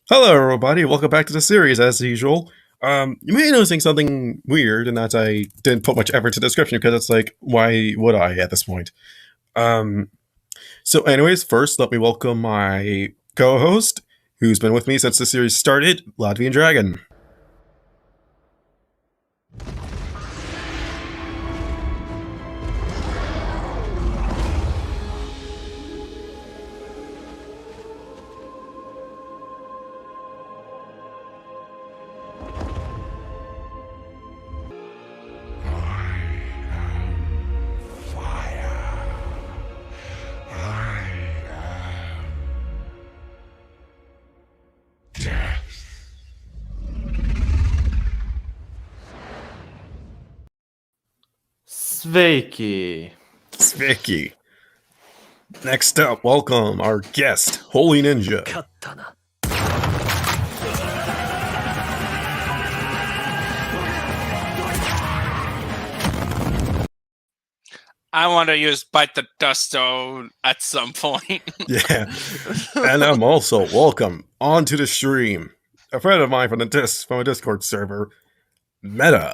Hello, everybody. Welcome back to the series, as usual. You may be noticing something weird, and that I didn't put much effort to the description because it's like, why would I at this point? Um, anyways, first, let me welcome my co-host, who's been with me since the series started, Latvian Dragon. Sveiki. Vicky. Next up, welcome our guest, Holy Ninja. I want to use Bite the Dust Stone at some point. Yeah, and I'm also welcome onto the stream, a friend of mine from a Discord server, Meta.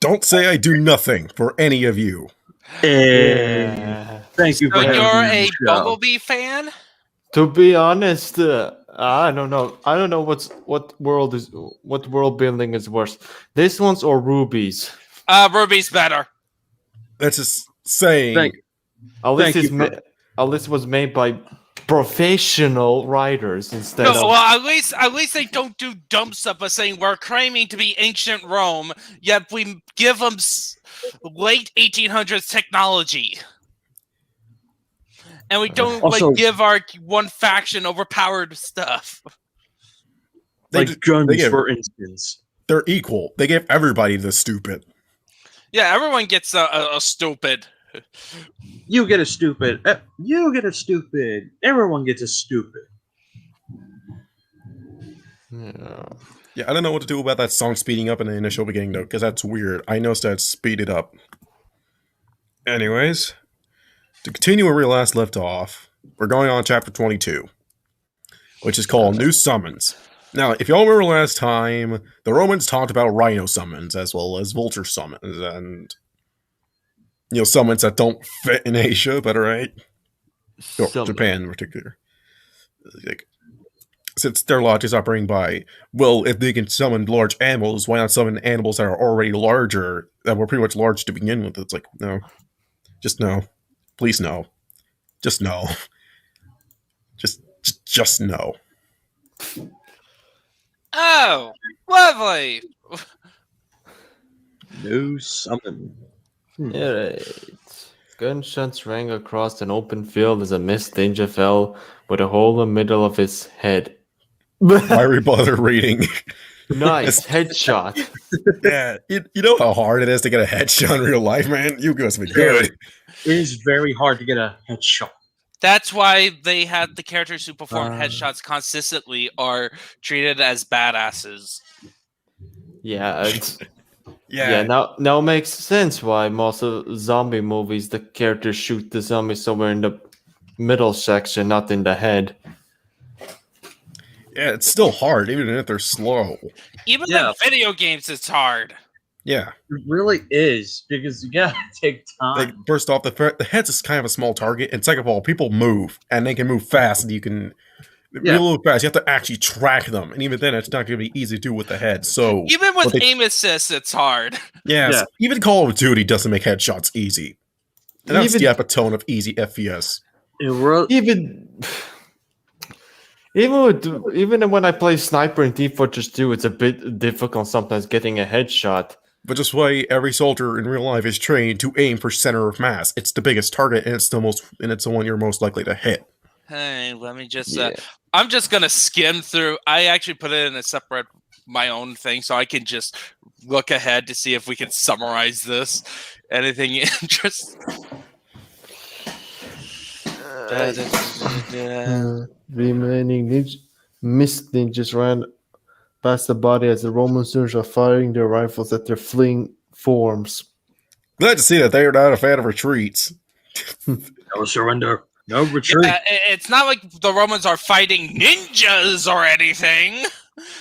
Don't say I do nothing for any of you. Yeah. Thank you So for having you're me on a the show. Bumblebee fan? To be honest, I don't know. I don't know what world building is worse. This one's or Ruby's. Ruby's better. That's just saying. At least Thank you for- at least it was made by professional writers instead No, of. well, at least they don't do dumb stuff by saying we're claiming to be ancient Rome, yet we give them late 1800s technology. And we don't Also- give our one faction overpowered stuff. Like They guns, give- for instance. They're equal. They give everybody the stupid. Yeah, everyone gets a stupid. You get a stupid. You get a stupid. Everyone gets a stupid. Yeah. Yeah, I don't know what to do about that song speeding up in the initial beginning, though, because that's weird. I noticed that speeded up. Anyways, to continue where we last left off, we're going on chapter 22, which is called New Summons. Now, if y'all remember last time, the Romans talked about rhino summons as well as vulture summons, and summons that don't fit in Asia, but alright. Or Some- Japan in particular. Like, since their logic is operating by, well, if they can summon large animals, why not summon animals that are already larger, that were pretty much large to begin with? It's like, no. Just no. Please no. Just no. Just no. Oh, lovely. No summon. Alright. Gunshots rang across an open field as a mist ninja fell with a hole in the middle of his head. Why we bother reading? Nice headshot. Yeah, you know how hard it is to get a headshot in real life, man? You guys be good. It is very hard to get a headshot. That's why they had the characters who perform Uh. headshots consistently are treated as badasses. Yeah, it's, Yeah, yeah. Now it makes sense why most of zombie movies the characters shoot the zombie somewhere in the middle section, not in the head. yeah, it's still hard, even if they're slow. Even Yeah. in video games, it's hard. Yeah, It really is, because you gotta take time. like first off, the head's is kind of a small target, and second of all, people move, and they can move fast, and you can move fast. You have to actually track them, and even then, it's not going to be easy to do with the head. So Even with what they- aim assist, it's hard. yes, Yeah. even Call of Duty doesn't make headshots easy, and that's Even- the epitome of easy FPS. It really, Even when I play Sniper in Team Fortress 2, it's a bit difficult sometimes getting a headshot. But just why every soldier in real life is trained to aim for center of mass. It's the biggest target, and it's the one you're most likely to hit. Hey, let me just. Yeah. I'm just gonna skim through. I actually put it in a separate, my own thing, so I can just look ahead to see if we can summarize this. Anything interesting? Remaining mist ninjas ran past the body as the Roman soldiers are firing their rifles at their fleeing forms. Glad to see that they are not a fan of retreats. No surrender. No retreat. It's not like the Romans are fighting ninjas or anything.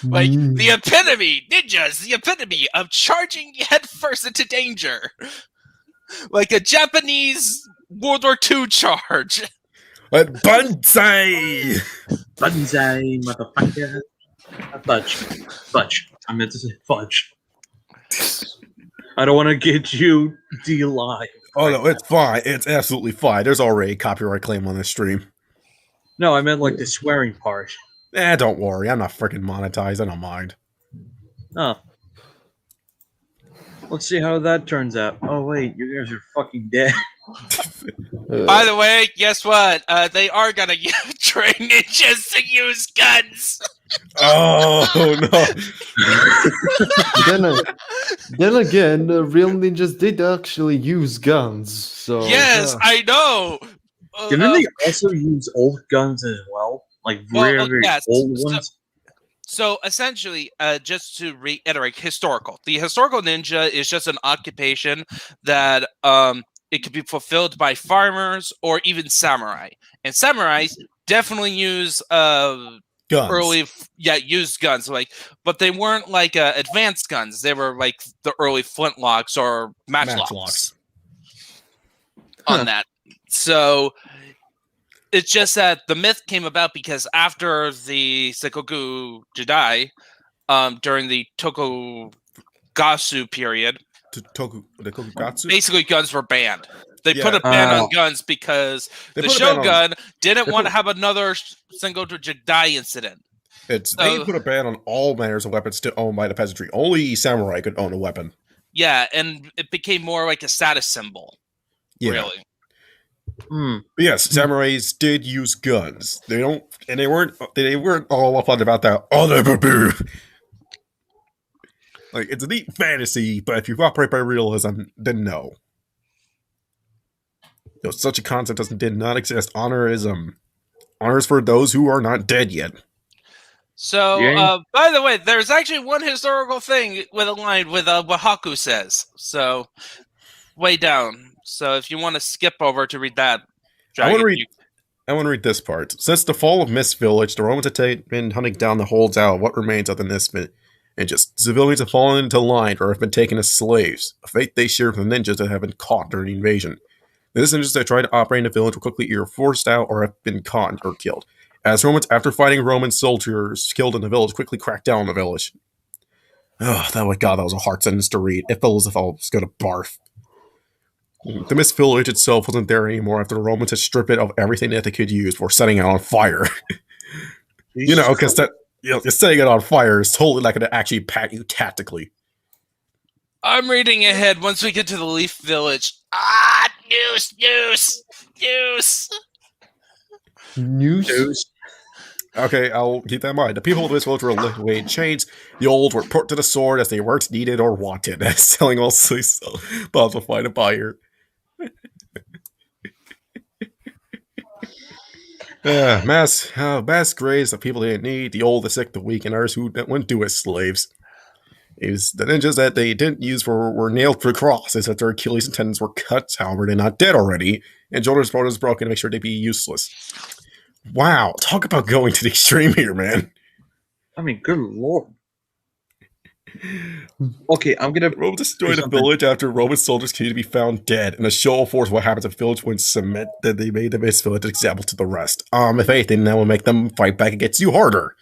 Like the epitome, ninjas, the epitome of charging headfirst into danger. Like a Japanese World War II charge. But Banzai! Banzai, motherfucker. Fudge. I meant to say fudge. I don't want to get you D-live. Oh no, it's fine. It's absolutely fine. There's already a copyright claim on this stream. No, I meant like the swearing part. Don't worry. I'm not freaking monetized. I don't mind. Oh. Let's see how that turns out. Oh wait, you guys are fucking dead. By the way, guess what? They are gonna train ninjas to use guns. Oh no! then again, real ninjas did actually use guns. So Yes, I know. Didn't they also use old guns as well? Like very yes. old ones? So essentially, just to reiterate, the historical ninja is just an occupation that it could be fulfilled by farmers or even samurai. And samurais definitely use Guns. used guns, but they weren't like advanced guns. They were like the early flintlocks or matchlocks. On that. So it's just that the myth came about because after the Sengoku Jidai, during the Tokugatsu period, The Tokugatsu? basically guns were banned. They put a ban on guns because the Shogun didn't want to have another Sengoku Jidai incident. They put a ban on all manners of weapons to own by the peasantry. Only samurai could own a weapon. Yeah, and it became more like a status symbol. Yeah. Really. But yes, samurais did use guns. They weren't all up on about that. Like, it's a neat fantasy, but if you operate by realism, then no. Such a concept did not exist. Honor is for those who are not dead yet. So, by the way, there's actually one historical thing with a line with what Haku says. So, way down. So, if you want to skip over to read that, I want to read this part. Since the fall of Mist Village, the Romans had been hunting down the holds out of what remains of the Mist and just civilians have fallen into line or have been taken as slaves, a fate they share with the ninjas that have been caught during the invasion. The ninjas that tried to operate in the village were quickly either forced out or have been caught or killed. As Romans, after fighting Roman soldiers killed in the village, quickly cracked down on the village. Oh, that was a hard sentence to read. It felt as if I was going to barf. The Mist Village itself wasn't there anymore after the Romans had stripped it of everything that they could use for setting it on fire. Because setting it on fire is totally not going to actually pat you tactically. I'm reading ahead once we get to the Leaf Village. News. Okay, I'll keep that in mind. The people of this village were lifted away in chains. The old were put to the sword as they weren't needed or wanted, as selling all bombs to find a buyer. Mass graves of people they didn't need, the old, the sick, the weak, and others who wouldn't do as slaves. The ninjas that they didn't use were nailed to crosses that their Achilles and tendons were cut, however, they're not dead already, and shoulders bones broken to make sure they'd be useless. Wow, talk about going to the extreme here, man. I mean, good lord. Okay, I'm gonna. Rome destroyed a village after Roman soldiers continued to be found dead, and a show of force what happens if village wins cement that they made the Mist Village an example to the rest. If anything, that will make them fight back against you harder.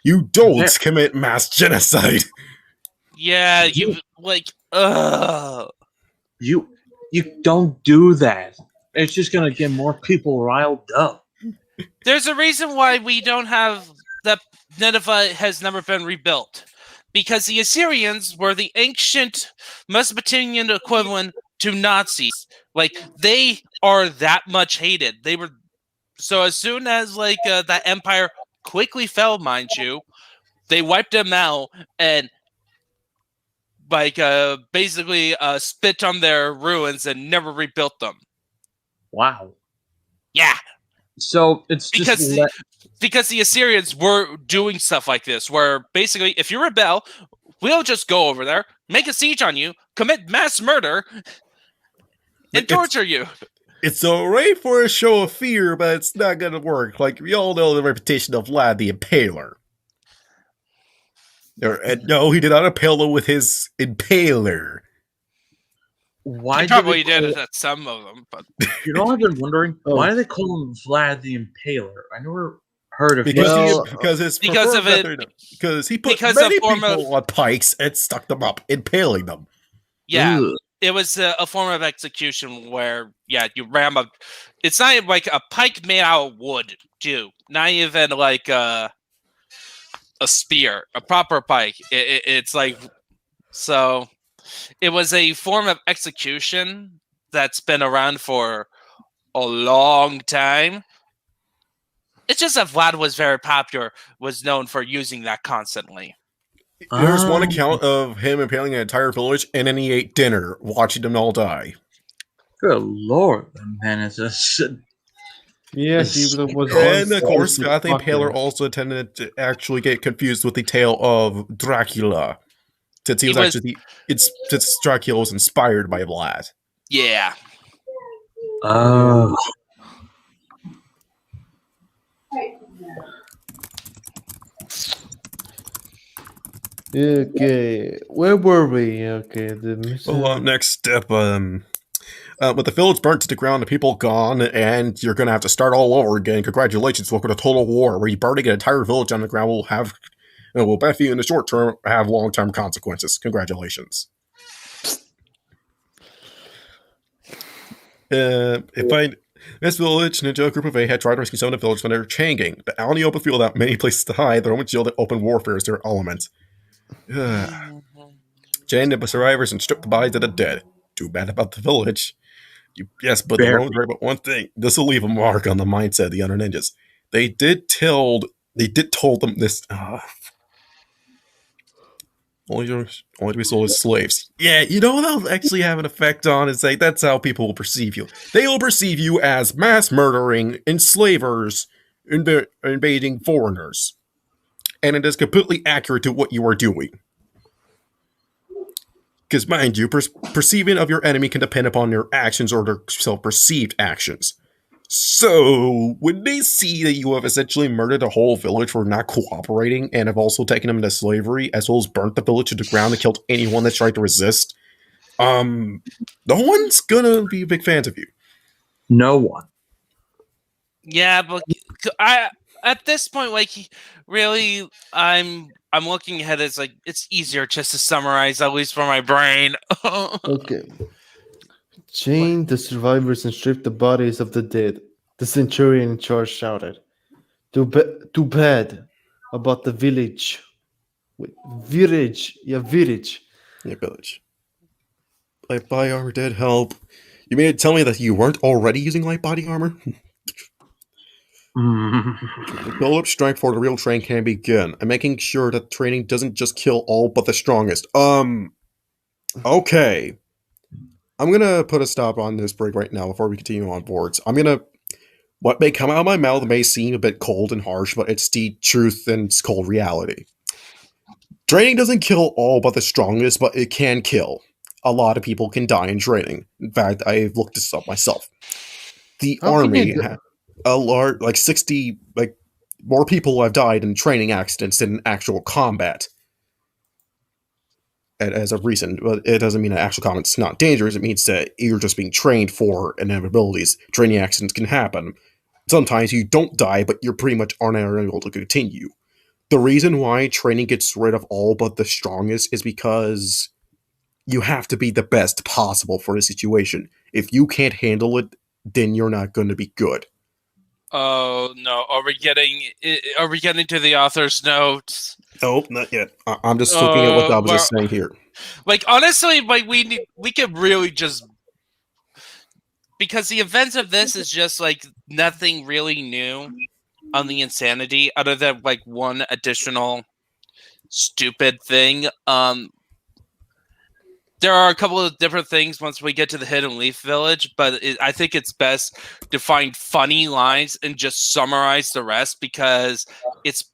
You don't commit mass genocide. Yeah, you don't do that. It's just gonna get more people riled up. There's a reason why we don't have that. Nineveh has never been rebuilt. Because the Assyrians were the ancient Mesopotamian equivalent to Nazis. Like, they are that much hated. They were So as soon as that empire quickly fell, mind you, they wiped them out and basically spit on their ruins and never rebuilt them. Wow. Yeah, So it's just because the Assyrians were doing stuff like this, where basically if you rebel, we'll just go over there, make a siege on you, commit mass murder, and torture you. It's alright for a show of fear, but it's not gonna work. Like, we all know the reputation of Vlad the Impaler. And no, he did not impale them with his impaler. why He probably did it at some of them, but You know, I've been wondering Oh. why do they call him Vlad the Impaler? I never heard of Because Well, because he put because many a form people on pikes and stuck them up, impaling them. yeah. Ugh. It was a form of execution where, you ram up. It's not like a pike made out of wood, too. Not even like a spear, a proper pike. It's like, so it was a form of execution that's been around for a long time. It's just that Vlad was very popular, was known for using that constantly. There's one account of him impaling an entire village, and then he ate dinner, watching them all die. Good lord, man! It's just Yes, he was. And of once- course, Vlad the fuck Impaler him. also tended to actually get confused with the tale of Dracula, since since Dracula was inspired by Vlad. Yeah. oh, Okay, where were we? Okay, the Well, next step, with the village burnt to the ground, the people gone, and you're gonna have to start all over again. Congratulations, welcome to Total War, where you burning an entire village on the ground will benefit you in the short term, have long-term consequences. Congratulations. This village, Ninja Group of 8 had tried to rescue some of the village when they were changing, but out in the open field without many places to hide, the Romans yielded open warfare as their element. Chained the survivors and stripped the bodies of the dead. Too bad about the village. Yes, but the Romans right about one thing. This will leave a mark on the mindset of the other ninjas. They did told them this. Only to be sold as slaves. Yeah, you know what that'll actually have an effect on is like that's how people will perceive you. They will perceive you as mass murdering enslavers, invading foreigners, and it is completely accurate to what you are doing. Because mind you, perceiving of your enemy can depend upon their actions or their self-perceived actions. So, when they see that you have essentially murdered a whole village for not cooperating and have also taken them into slavery, as well as burnt the village to the ground and killed anyone that's tried to resist, no one's gonna be big fans of you. no one. Yeah, but at this point, really, I'm looking ahead. It's like it's easier just to summarize, at least for my brain. Okay. Chain the survivors and strip the bodies of the dead. The centurion in charge shouted. Too bad about the village. Wait, village. Yeah, village. Yeah, village. Light body armor did help. You mean to tell me that you weren't already using light body armor? Build up strength for the real train can begin. I'm making sure that training doesn't just kill all but the strongest. Okay. I'm gonna put a stop on this break right now before we continue on boards. What may come out of my mouth may seem a bit cold and harsh, but it's the truth and it's cold reality. Training doesn't kill all but the strongest, but it can kill. A lot of people can die in training. In fact, I've looked this up myself. The army had a large, 60, more people have died in training accidents than in actual combat. As of recent, but it doesn't mean that actual combat's not dangerous. It means that you're just being trained for inevitabilities. Training accidents can happen. Sometimes you don't die, but you're pretty much unable to continue. The reason why training gets rid of all but the strongest is because you have to be the best possible for the situation. If you can't handle it, then you're not going to be good. Oh no! Are we getting to the author's notes? Oh, not yet. I'm just looking at what I was just saying here. Honestly, we could really just because the events of this is just like nothing really new on the insanity, other than like one additional stupid thing. There are a couple of different things once we get to the Hidden Leaf Village, but I think it's best to find funny lines and just summarize the rest because it's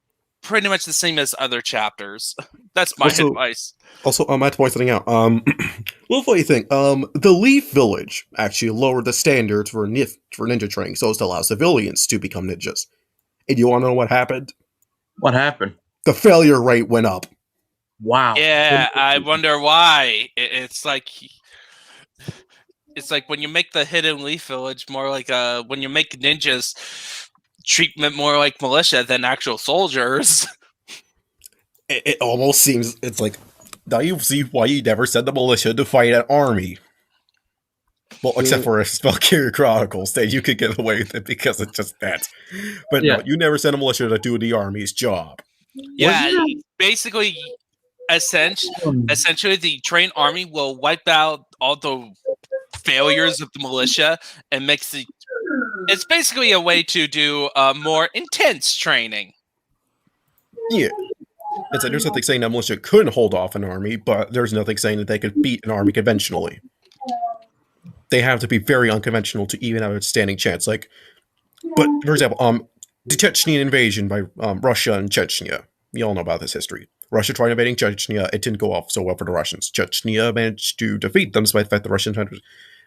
pretty much the same as other chapters. That's my advice. Also, I have to point something out. Little funny thing. The Leaf Village actually lowered the standards for ninja training, so it allows civilians to become ninjas. And you want to know what happened? What happened? The failure rate went up. Wow. Yeah, I wonder why. It's like when you make the Hidden Leaf Village more like when you make ninjas treatment more like militia than actual soldiers. It almost seems it's like now you see why you never send the militia to fight an army. Well, except for Valkyria Chronicles, that you could get away with it because it's just that. But no, you never send a militia to do the army's job. Yeah, basically, essentially, the trained army will wipe out all the failures of the militia and makes the. It's basically a way to do more intense training. Yeah. It's like there's nothing saying that militia couldn't hold off an army, but there's nothing saying that they could beat an army conventionally. They have to be very unconventional to even have a standing chance. Like, but for example, the Chechen invasion by Russia and Chechnya. You all know about this history. Russia tried invading Chechnya. It didn't go off so well for the Russians. Chechnya managed to defeat them despite the fact the Russians had,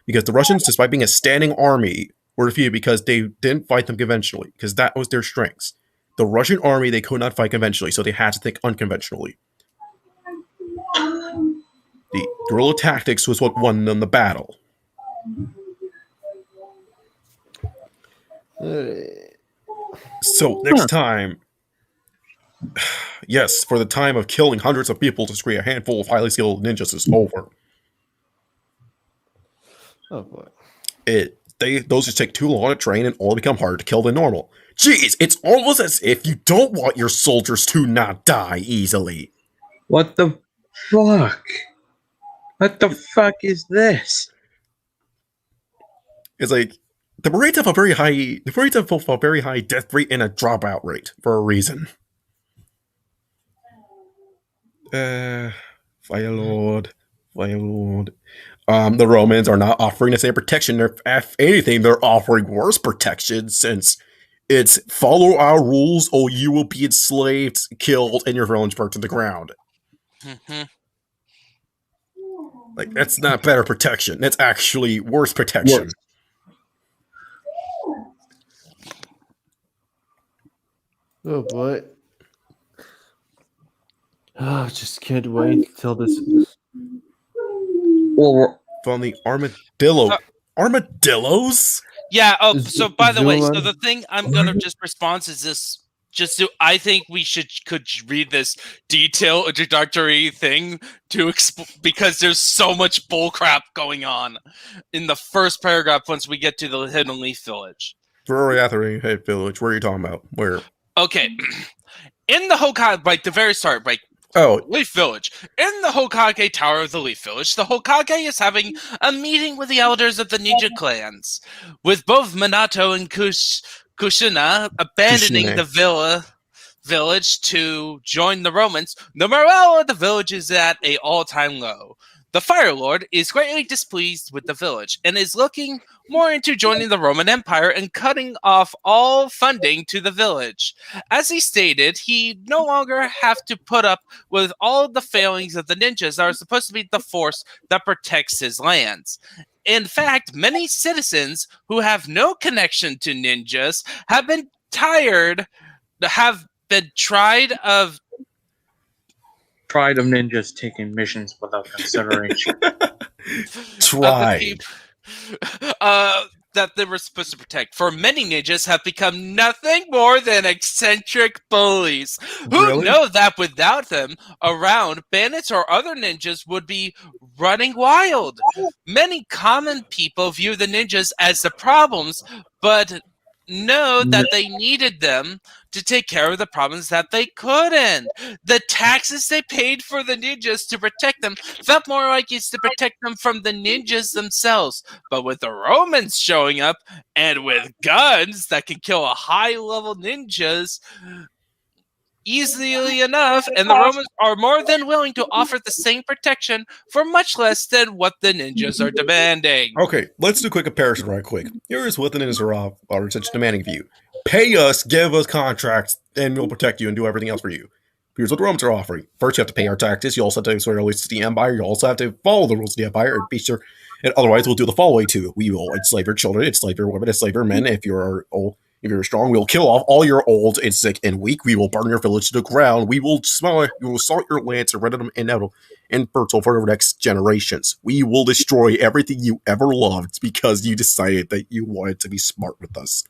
because the Russians, despite being a standing army, were defeated because they didn't fight them conventionally, because that was their strengths. The Russian army, they could not fight conventionally, so they had to think unconventionally. The guerrilla tactics was what won them the battle. So next time, yes, for the time of killing hundreds of people to screen a handful of highly skilled ninjas is over. Oh boy. Those just take too long to train and all become harder to kill than normal. Jeez, it's almost as if you don't want your soldiers to not die easily. What the fuck? What the fuck is this? It's like the Marines have a very high death rate and a dropout rate for a reason. Fire Lord. The Romans are not offering the same protection. If anything, they're offering worse protection, since it's follow our rules or you will be enslaved, killed, and your village burnt to the ground. Mm-hmm. Like, that's not better protection. That's actually worse protection. Worse. Oh boy. Oh, just can't wait till this. Well, From the armadillos? Yeah. Oh, so by the way, so Zoom. the thing I'm gonna just respond is this. I think we could read this detailed introductory thing to because there's so much bullcrap going on in the first paragraph once we get to the Hidden Leaf Village. Where are we at, Village? Where are you talking about? Where? Okay, in the Hokage, like the very start, like Leaf Village. In the Hokage Tower of the Leaf Village, the Hokage is having a meeting with the elders of the ninja clans, with both Minato and Kushina abandoning the village to join the Romans. The morale of the village is at an all-time low. The Fire Lord is greatly displeased with the village and is looking more into joining the Roman Empire and cutting off all funding to the village. As he stated, he no longer have to put up with all of the failings of the ninjas that are supposed to be the force that protects his lands. In fact, many citizens who have no connection to ninjas have been tried of ninjas taking missions without consideration. that they were supposed to protect. For many ninjas have become nothing more than eccentric bullies who know that without them around, bandits or other ninjas would be running wild. Many common people view the ninjas as the problems, but know that they needed them to take care of the problems that they couldn't. The taxes they paid for the ninjas to protect them felt more like it's to protect them from the ninjas themselves. But with the Romans showing up and with guns that can kill a high-level ninjas easily enough, and the Romans are more than willing to offer the same protection for much less than what the ninjas are demanding. Okay, let's do a quick comparison right quick. Here's what the ninjas are such demanding of you. Pay us, give us contracts, and we'll protect you and do everything else for you. Here's what the Romans are offering. First, you have to pay our taxes. You also have to swear allegiance to the empire. You also have to follow the rules of the empire and be sure. And otherwise, we'll do the following too. We will enslave your children, enslave your women, enslave your men. If you're old, if you're strong, we'll kill off all your old and sick and weak. We will burn your village to the ground. We will salt your lands and render them infertile for the next generations. We will destroy everything you ever loved because you decided that you wanted to be smart with us.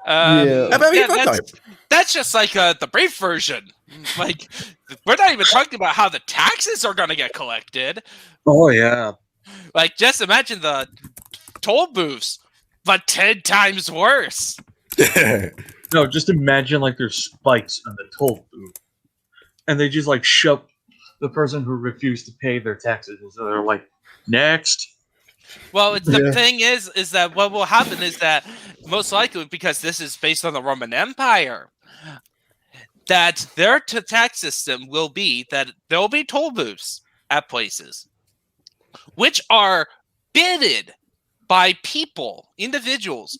That's just like the brief version. Like, we're not even talking about how the taxes are going to get collected. Oh yeah. Like, just imagine the toll booths, but 10 times worse. No, just imagine like there's spikes on the toll booth, and they just like shove the person who refused to pay their taxes, and so they're like, next. Well, the thing is that what will happen is that most likely, because this is based on the Roman Empire, that their tax system will be that there will be toll booths at places, which are bidded by people, individuals,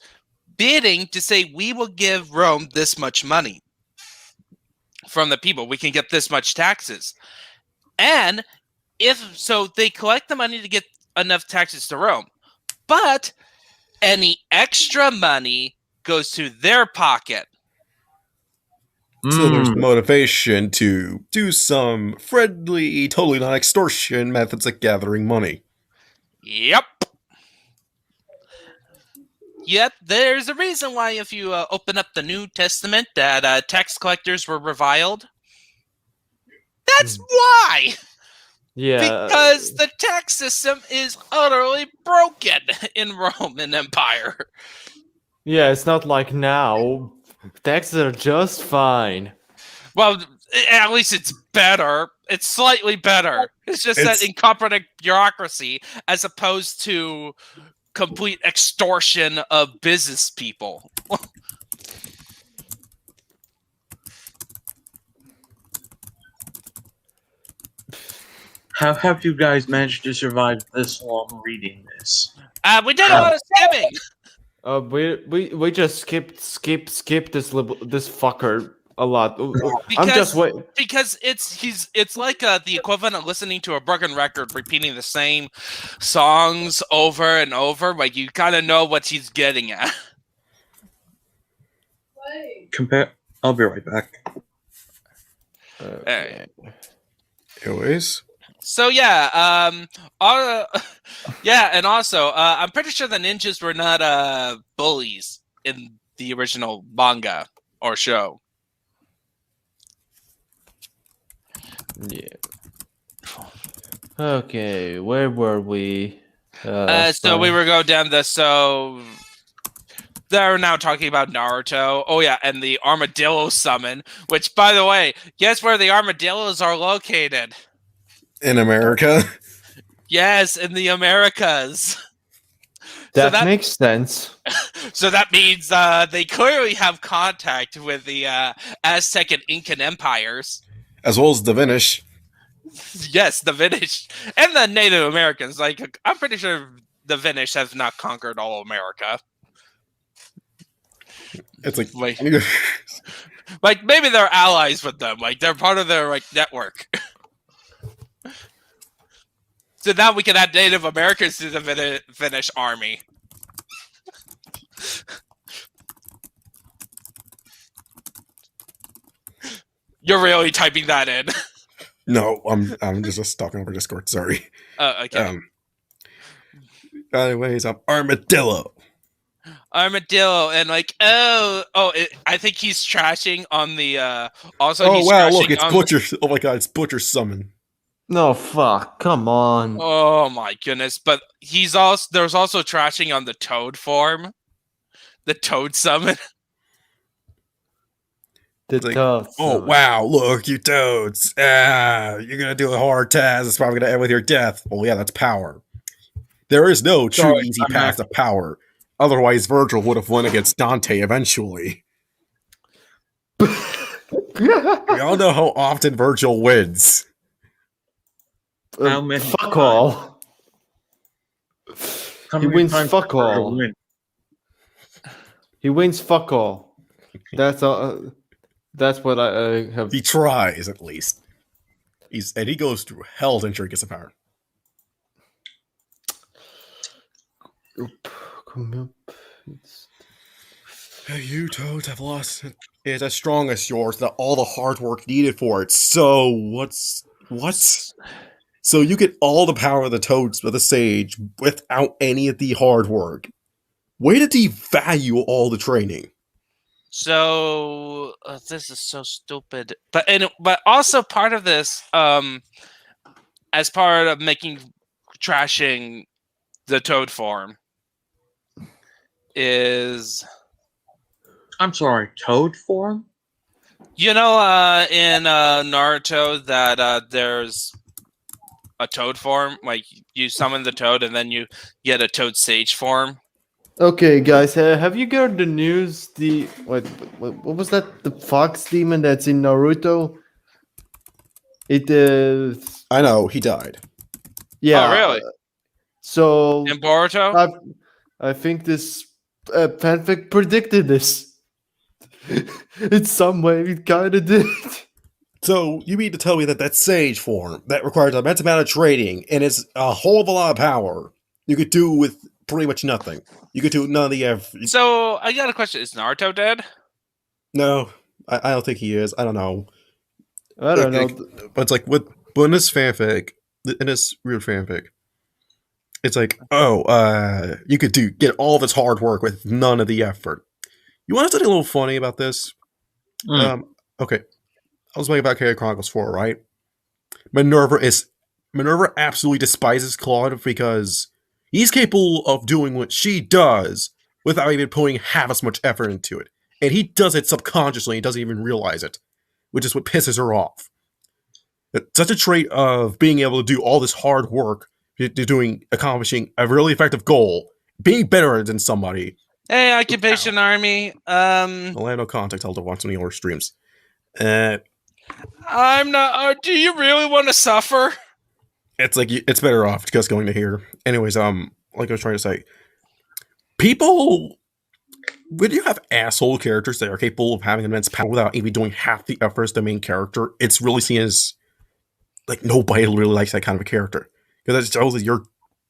bidding to say, we will give Rome this much money from the people. We can get this much taxes. And if so, they collect the money to get enough taxes to Rome. But any extra money goes to their pocket. So there's motivation to do some friendly, totally non-extortion methods of gathering money. Yep. Yep, there's a reason why if you open up the New Testament that tax collectors were reviled. That's why! Yeah. Because the tax system is utterly broken in Roman Empire. Yeah, it's not like now. Taxes are just fine. Well, at least it's better. It's slightly better. It's just that incompetent bureaucracy as opposed to complete extortion of business people. How have you guys managed to survive this long reading this? We did a lot of skimming. We just skip this fucker a lot. I'm just waiting because it's like the equivalent of listening to a broken record, repeating the same songs over and over. Like, you kind of know what he's getting at. I'll be right back. Okay. Anyways. So yeah, and also I'm pretty sure the ninjas were not bullies in the original manga or show. Yeah. Okay, where were we? So we were going down so they're now talking about Naruto. Oh yeah, and the armadillo summon, which, by the way, guess where the armadillos are located? In America? Yes, in the Americas. That makes sense. So that means they clearly have contact with the Aztec and Incan empires. As well as the Finnish. Yes, the Finnish. And the Native Americans. Like, I'm pretty sure the Finnish have not conquered all America. It's like like maybe they're allies with them. Like, they're part of their network. So now we can add Native Americans to the Finnish army. You're really typing that in? No, I'm just talking over Discord. Sorry. Okay. Anyways, I'm Armadillo. Armadillo, and I think he's trashing on the. Also, oh he's wow! trashing Look, it's Butcher. Oh my God, it's Butcher Summon. No, fuck! Come on. Oh my goodness! But there's also trashing on the Toad form. The Toad summon. The Like, toads. oh wow, look, you toads. You're gonna do a hard task. It's probably gonna end with your death. Well, yeah, that's power. There is no true Sorry, easy I'm path to power. Otherwise, Virgil would have won against Dante eventually. We all know how often Virgil wins. How many Fuck times? all. How He many wins times fuck did Virgil all. win? He wins fuck all. That's all. That's what I have. He tries, at least. And he goes through hell to ensure he gets the power. You toads have lost it. It's as strong as yours, that all the hard work needed for it. So, what? So you get all the power of the toads with the sage without any of the hard work. Way to devalue all the training. So this is so stupid. But also part of this, as part of trashing the Toad form, is I'm sorry, Toad form? in Naruto that there's a Toad form, like you summon the Toad and then you get a Toad Sage form. Okay, guys, have you heard the news? What was that? The fox demon that's in Naruto. It is. I know, he died. Yeah. Oh, really? So In Boruto? I think this fanfic predicted this. In some way, it kind of did. So, you mean to tell me that sage form, that requires an immense amount of training, and is a whole of a lot of power, you could do with pretty much nothing. You could do none of the effort. So, I got a question. Is Naruto dead? No, I don't think he is. I don't know. I don't know. But it's like, in this fanfic, in this real fanfic, it's like, you could get all of his hard work with none of the effort. You want something a little funny about this? Okay. I was talking about Carrier Chronicles 4, right? Minerva absolutely despises Claude because he's capable of doing what she does without even putting half as much effort into it. And he does it subconsciously and doesn't even realize it, which is what pisses her off. Such a trait of being able to do all this hard work, accomplishing a really effective goal, being better than somebody. Hey, Occupation Army. I'll have no context. I'll watch some of your streams. I'm not. Do you really want to suffer? It's like it's better off just going to here. Anyways, like I was trying to say, people, when you have asshole characters that are capable of having immense power without even doing half the effort as the main character, it's really seen as like nobody really likes that kind of a character because it shows that you're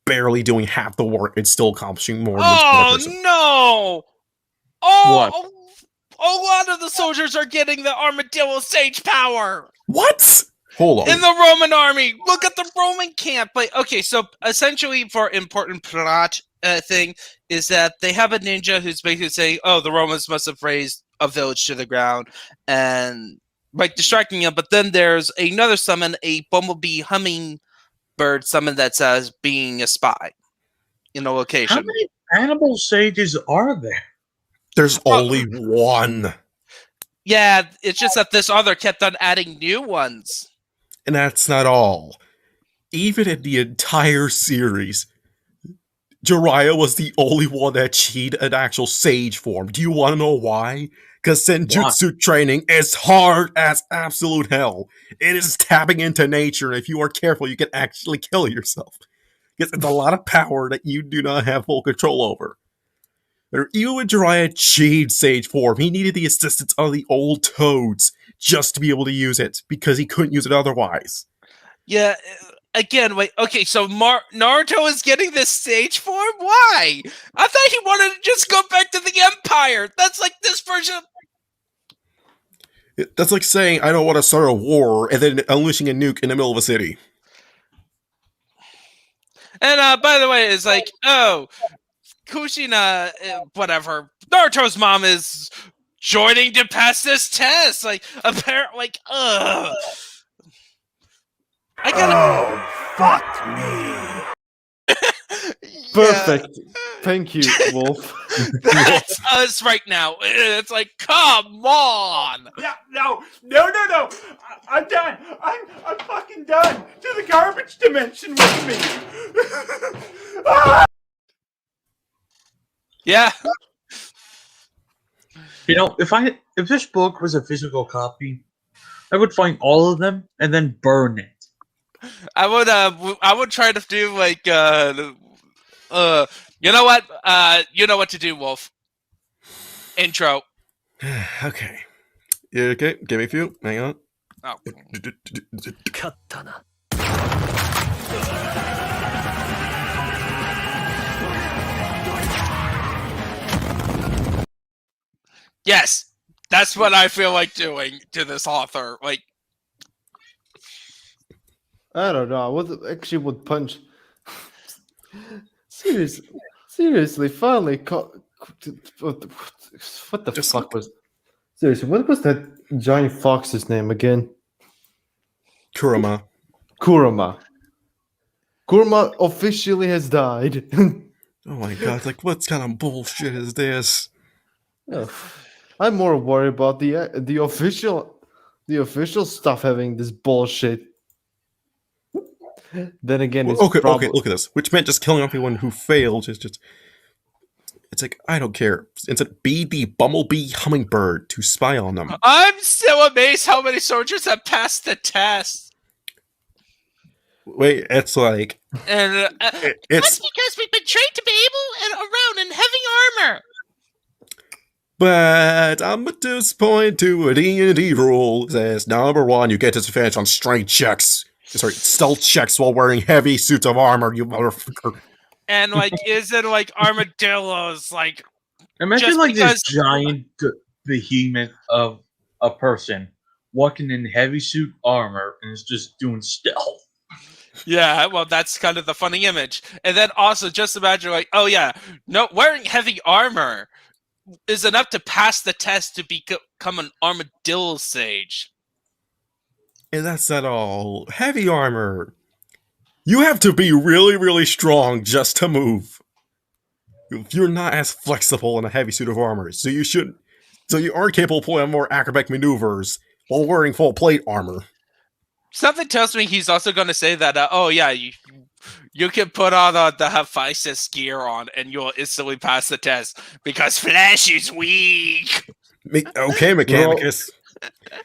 barely doing half the work and still accomplishing more than this other person. No! Oh, What? A lot of the soldiers are getting the Armadillo Sage power. What? Hold on. In the Roman army, look at the Roman camp. Like, okay, so essentially, for important plot thing is that they have a ninja who's basically saying, "Oh, the Romans must have razed a village to the ground," and like distracting him. But then there's another summon, a bumblebee hummingbird summon that says being a spy in a location. How many animal sages are there? There's only one. Yeah, it's just that this other kept on adding new ones. And that's not all. Even in the entire series, Jiraiya was the only one that achieved an actual sage form. Do you want to know why? Because Senjutsu training is hard as absolute hell. It is tapping into nature, and if you are careful, you can actually kill yourself. Because it's a lot of power that you do not have full control over. Even when Jiraiya achieved sage form, he needed the assistance of the old toads just to be able to use it, because he couldn't use it otherwise. Yeah, again, wait, okay, so Naruto is getting this sage form? Why? I thought he wanted to just go back to the Empire. That's like this version of... That's like saying, I don't want to start a war, and then unleashing a nuke in the middle of a city. And by the way, it's like, oh, Kushina, whatever. Naruto's mom is joining to pass this test. Like, apparently, like, ugh. I gotta. Oh, fuck me. Perfect. Thank you, Wolf. That's us right now. It's like, come on. No. I'm done. I'm fucking done. To the garbage dimension with me. Yeah. You know, if this book was a physical copy, I would find all of them and then burn it. I would try to do like you know what? You know what to do, Wolf. Intro. Okay. Yeah, okay, give me a few. Hang on. Oh. Yes, that's what I feel like doing to this author. Like, I don't know. I would punch. Seriously, finally. What the fuck was? Seriously, what was that giant fox's name again? Kurama. Kurama. Kurama officially has died. Oh my god, like what kind of bullshit is this? Oh, I'm more worried about the official stuff having this bullshit. Then again, it's Okay, probably look at this. Which meant just killing everyone who failed is just... It's like, I don't care. Instead, be the bumblebee hummingbird to spy on them. I'm so amazed how many soldiers have passed the test. Wait, it's like... And it's... that's because we've been trained to be able and around in heavy armor. But I'm at this point to a D&D rule says, number one, you get disadvantage on strength checks. Sorry, stealth checks while wearing heavy suits of armor, you motherfucker. And like, is it like armadillos? Like, Imagine just like because- this giant behemoth of a person walking in heavy suit armor and is just doing stealth. yeah, well, that's kind of the funny image. And then also, just imagine like, oh yeah, no, wearing heavy armor is enough to pass the test to become an armadillo sage. And that's not all. Heavy armor. You have to be really, really strong just to move. You're not as flexible in a heavy suit of armor, so you aren't capable of pulling more acrobatic maneuvers while wearing full plate armor. Something tells me he's also going to say that, oh yeah, you can put on the Hephaestus gear on and you'll instantly pass the test because flesh is weak. Okay, Mechanicus.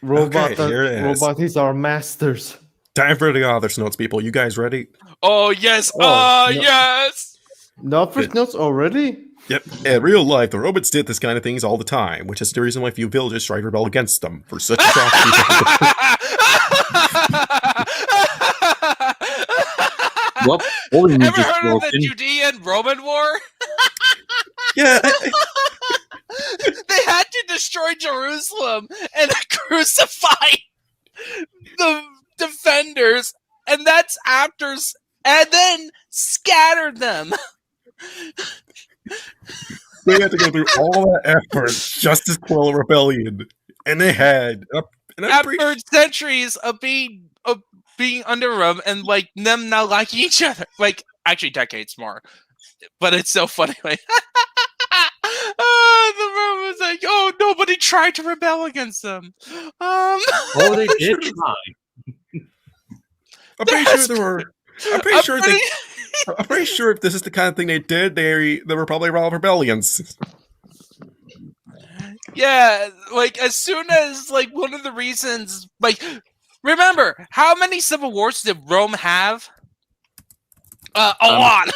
Robot. Okay, here it is. Robot is our masters. Time for the author's notes, people. You guys ready? Oh yes, no. yes. Not first notes already? Yep. In real life, the robots did this kind of things all the time, which is the reason why few villagers tried to rebel against them for such atrocities. Well, holy Ever just heard of the broken. Judean Roman War? Yeah. They had to destroy Jerusalem and crucify the defenders, and that's after, and then scatter them. They had to go through all that effort just to quell a rebellion, and they had. After centuries of being under them and like them not liking each other, like actually decades more, but it's so funny. Like, the Romans like, oh, nobody tried to rebel against them. Oh, they did try. I'm pretty sure there were. I'm pretty sure if this is the kind of thing they did, they were probably all rebellions. Yeah, like as soon as like one of the reasons, like remember how many civil wars did Rome have? A lot.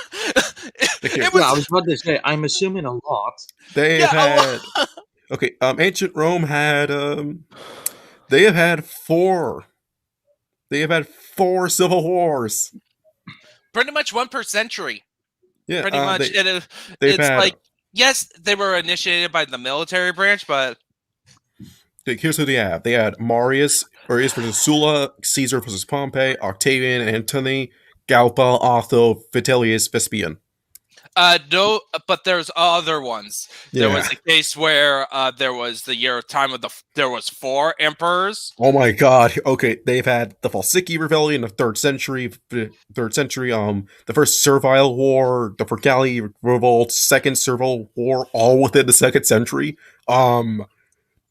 It was, I was about to say, I'm assuming a lot. They Yeah, have had. Okay, ancient Rome had. They have had 4. They have had 4 civil wars. pretty much one per century. Yeah, Pretty much. They've It's had. like yes, they were initiated by the military branch, but Here's who they have. They had Marius versus Sulla, Caesar versus Pompey, Octavian, Antony, Galba, Otho, Vitellius, Vespasian. No, but there's other ones. There was a case where there was the year of time of there was 4 emperors. Oh my god. Okay, they've had the Falsiki Rebellion, the 3rd century, the First Servile War, the Fergali Revolt, Second Servile War, all within the 2nd century.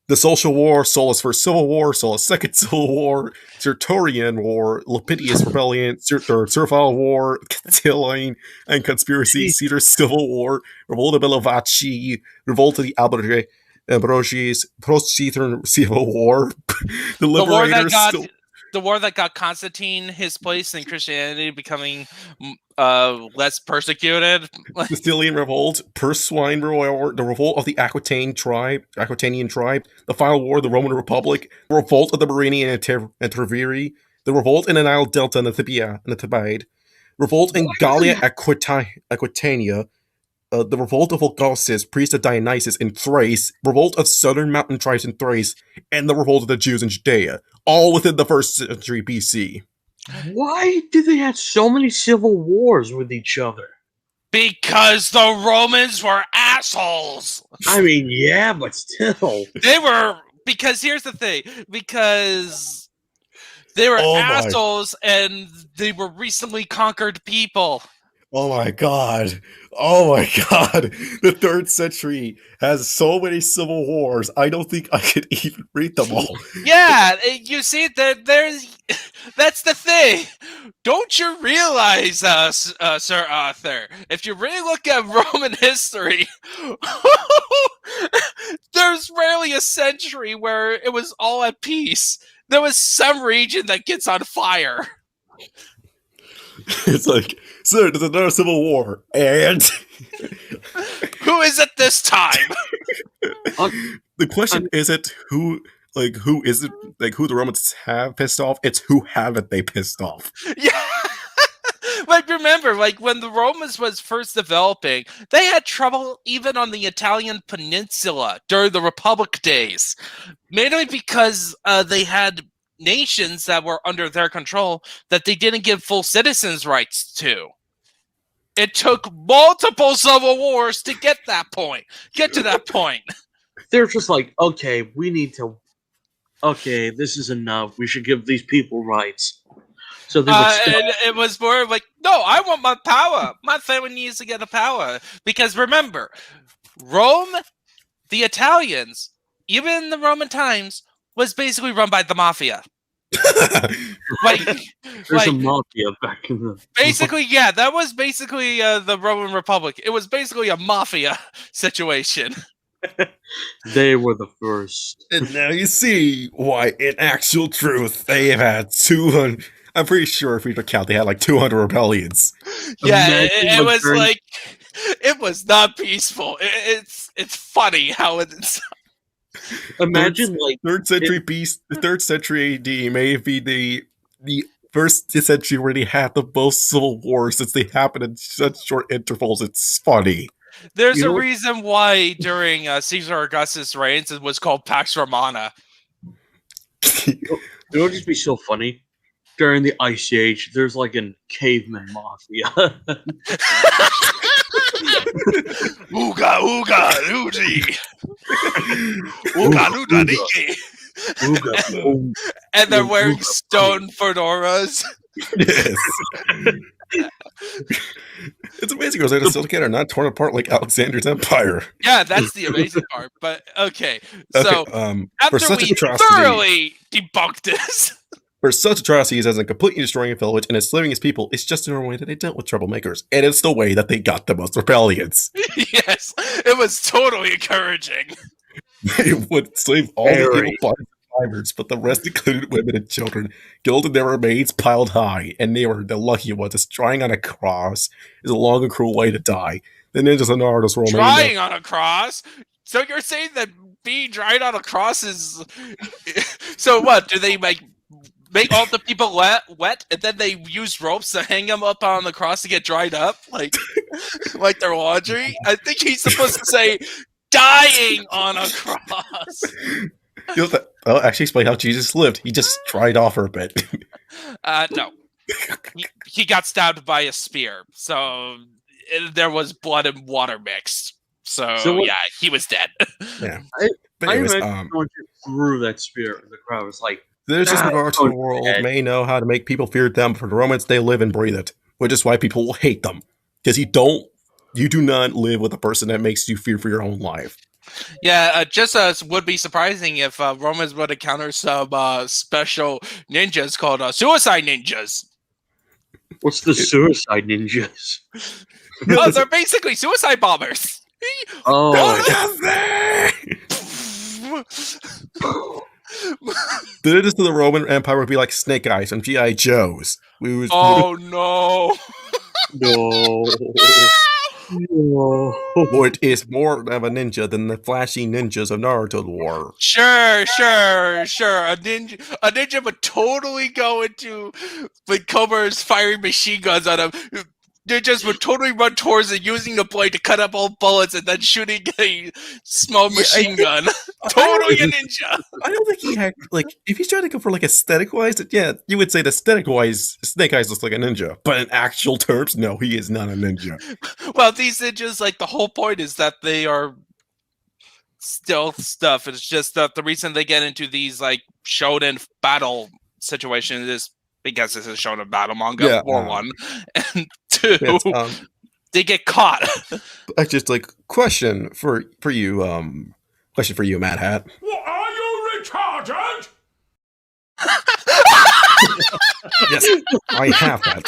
The Social War, Sulla's First Civil War, Sulla's Second Civil War, Sertorian War, Lepidus Rebellion, Servile War, Catiline and Conspiracy, Caesar's Civil War, Revolt of Bellovaci, Revolt of the Ambroges, Post-Caesar Civil War, the Liberators. The war that got Constantine his place in Christianity becoming less persecuted. The Castilian Revolt, Pursuine War, the Revolt of the Aquitanian tribe, the Final War of the Roman Republic, the Revolt of the Marini and Treviri, the Revolt in the Nile Delta and the Thebaid, Revolt in Gallia Aquitania, the Revolt of Augustus, priest of Dionysus in Thrace, Revolt of Southern Mountain tribes in Thrace, and the Revolt of the Jews in Judea, all within the 1st century BC. Why did they have so many civil wars with each other? Because the Romans were assholes. I mean, yeah, but still. They were, because here's the thing, because they were assholes and they were recently conquered people. Oh my god. Oh my god. The 3rd century has so many civil wars. I don't think I could even read them all. Yeah, you see, that's the thing. Don't you realize, Sir Arthur, if you really look at Roman history, there's rarely a century where it was all at peace. There was some region that gets on fire. It's like, sir, there's another civil war, and who is it this time? The question isn't who is it, like, who the Romans have pissed off. It's who haven't they pissed off. Yeah. Like, remember, like, when the Romans was first developing, they had trouble even on the Italian peninsula during the Republic days, mainly because they had nations that were under their control that they didn't give full citizens' rights to. It took multiple civil wars to get to that point. They're just like, okay, this is enough. We should give these people rights. So they it was more like, no, I want my power. My family needs to get the power. Because remember, Rome, the Italians, even in the Roman times, was basically run by the mafia. There's a mafia back in the... Basically, yeah, that was basically the Roman Republic. It was basically a mafia situation. They were the first. And now you see why, in actual truth, they have had 200... I'm pretty sure if we count, they had like 200 rebellions. Yeah, it was like... It was not peaceful. It's funny how it's... Imagine like 3rd century the 3rd century AD may be the 1st century where they had the most civil wars since they happened in such short intervals. It's funny. There's a reason why during Caesar Augustus' reigns it was called Pax Romana. It would just be so funny. During the Ice Age, there's like a caveman mafia. Ooga ooga oogie. Ooga ooga dee. And they're wearing stone fedoras. Yes. It's amazing because they still are not torn apart like Alexander's empire. Yeah, that's the amazing part. But okay, so after we thoroughly debunked this. For such atrocities as in completely destroying a village and enslaving his people, it's just a normal way that they dealt with troublemakers. And it's the way that they got the most rebellions. Yes, it was totally encouraging. They would slave all the able-bodied survivors, but the rest included women and children, gilded their remains piled high, and they were the lucky ones, as trying on a cross is a long and cruel way to die. The ninjas and artists were trying on a cross? So you're saying that being dried on a cross is... So what, do they make all the people wet, and then they use ropes to hang them up on the cross to get dried up, like their laundry? I think he's supposed to say dying on a cross. You know, I'll actually explain how Jesus lived. He just dried off for a bit. No. He got stabbed by a spear, so there was blood and water mixed. So what- yeah, he was dead. Yeah. I- But I anyways, imagine someone just threw that spear, and the crowd was like, there's just "Ah, regard to oh, the world dead." may know how to make people fear them. For the Romans, they live and breathe it, which is why people will hate them. Because you do not live with a person that makes you fear for your own life. Yeah, just would be surprising if Romans would encounter some special ninjas called suicide ninjas. What's the suicide ninjas? Oh, they're basically suicide bombers. Oh, The ninjas to the Roman Empire would be like Snake Eyes and G.I. Joes. Oh no! no. No. Which is more of a ninja than the flashy ninjas of Naruto lore. Sure. A ninja would totally go into like Cobra's firing machine guns on him. Ninjas would totally run towards it, using a blade to cut up all bullets, and then shooting a small machine gun. Totally a ninja. I don't think he had, like, if he's trying to go for, like, aesthetic-wise, yeah, you would say that aesthetic-wise, Snake Eyes looks like a ninja. But in actual terms, no, he is not a ninja. Well, these ninjas, like, the whole point is that they are stealth stuff. It's just that the reason they get into these, like, shonen battle situations is because this is shonen battle manga, Yeah, for one. And two, Yes, they get caught. I just, like, question for you, Mad Hat. What, are you retarded? Yes, I have that.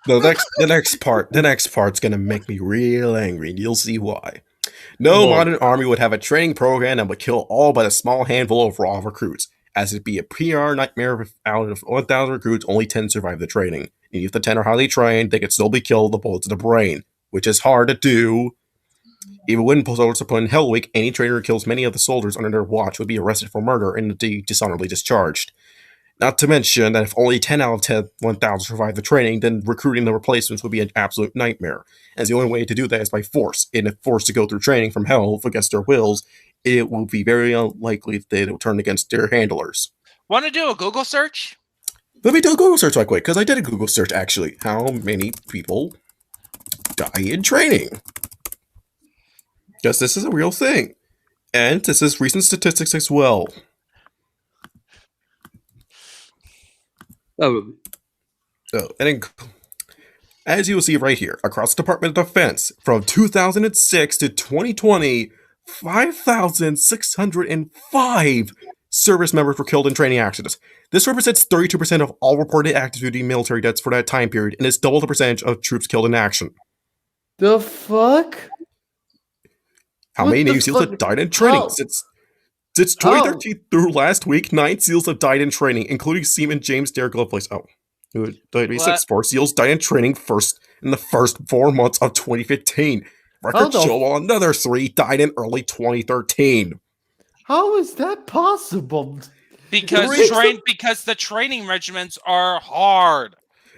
The next part's gonna make me real angry, and you'll see why. No modern army would have a training program that would kill all but a small handful of raw recruits, as it'd be a PR nightmare if out of 1,000 recruits, only 10 survive the training. And if the 10 are highly trained, they could still be killed with a bullet to the brain, which is hard to do. Even when soldiers are put in Hell Week, any trainer who kills many of the soldiers under their watch would be arrested for murder and dishonorably discharged. Not to mention that if only 10 out of 10, 1,000 survive the training, then recruiting the replacements would be an absolute nightmare. As the only way to do that is by force, and if forced to go through training from hell against their wills, it will be very unlikely that they will turn against their handlers. Want to do a Google search? Let me do a Google search right quick, because I did a Google search actually. How many people die in training? Because this is a real thing. And this is recent statistics as well. Oh, So, as you will see right here, across the Department of Defense, from 2006 to 2020, 5,605 service members were killed in training accidents. This represents 32% of all reported active duty military deaths for that time period, and is double the percentage of troops killed in action. The fuck? How What many the Navy SEALs have fuck? died in training? How? Since 2013 through last week, 9 SEALs have died in training, including Seaman James Derek Lovelace. Oh, who died in 6. 4 SEALs died in training in the first 4 months of 2015. Records the- show while another 3 died in early 2013. How is that possible? Because the training regiments are hard.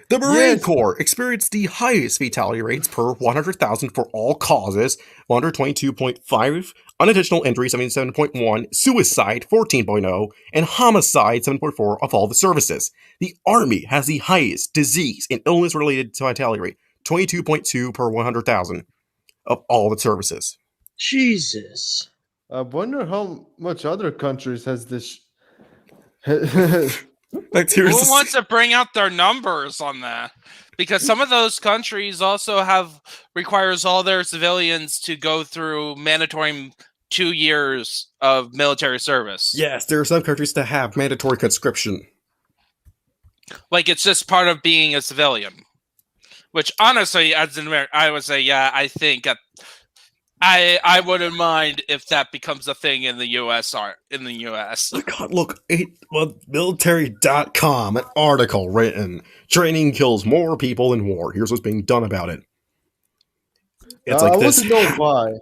The Marine Yes. Corps experienced the highest fatality rates per 100,000 for all causes, 122.5, unintentional injury 77.1, suicide 14.0, and homicide 7.4 of all the services. The Army has the highest disease and illness-related fatality rate, 22.2 per 100,000 of all the services. Jesus. I wonder how much other countries has this. Like, Who wants to bring out their numbers on that? Because some of those countries also requires all their civilians to go through mandatory 2 years of military service. Yes, there are some countries that have mandatory conscription. Like, it's just part of being a civilian. Which, honestly, as an American, I would say, yeah, I think I wouldn't mind if that becomes a thing in the U.S. God, look, military.com, an article written, training kills more people in war. Here's what's being done about it. It's I like want this. to know why.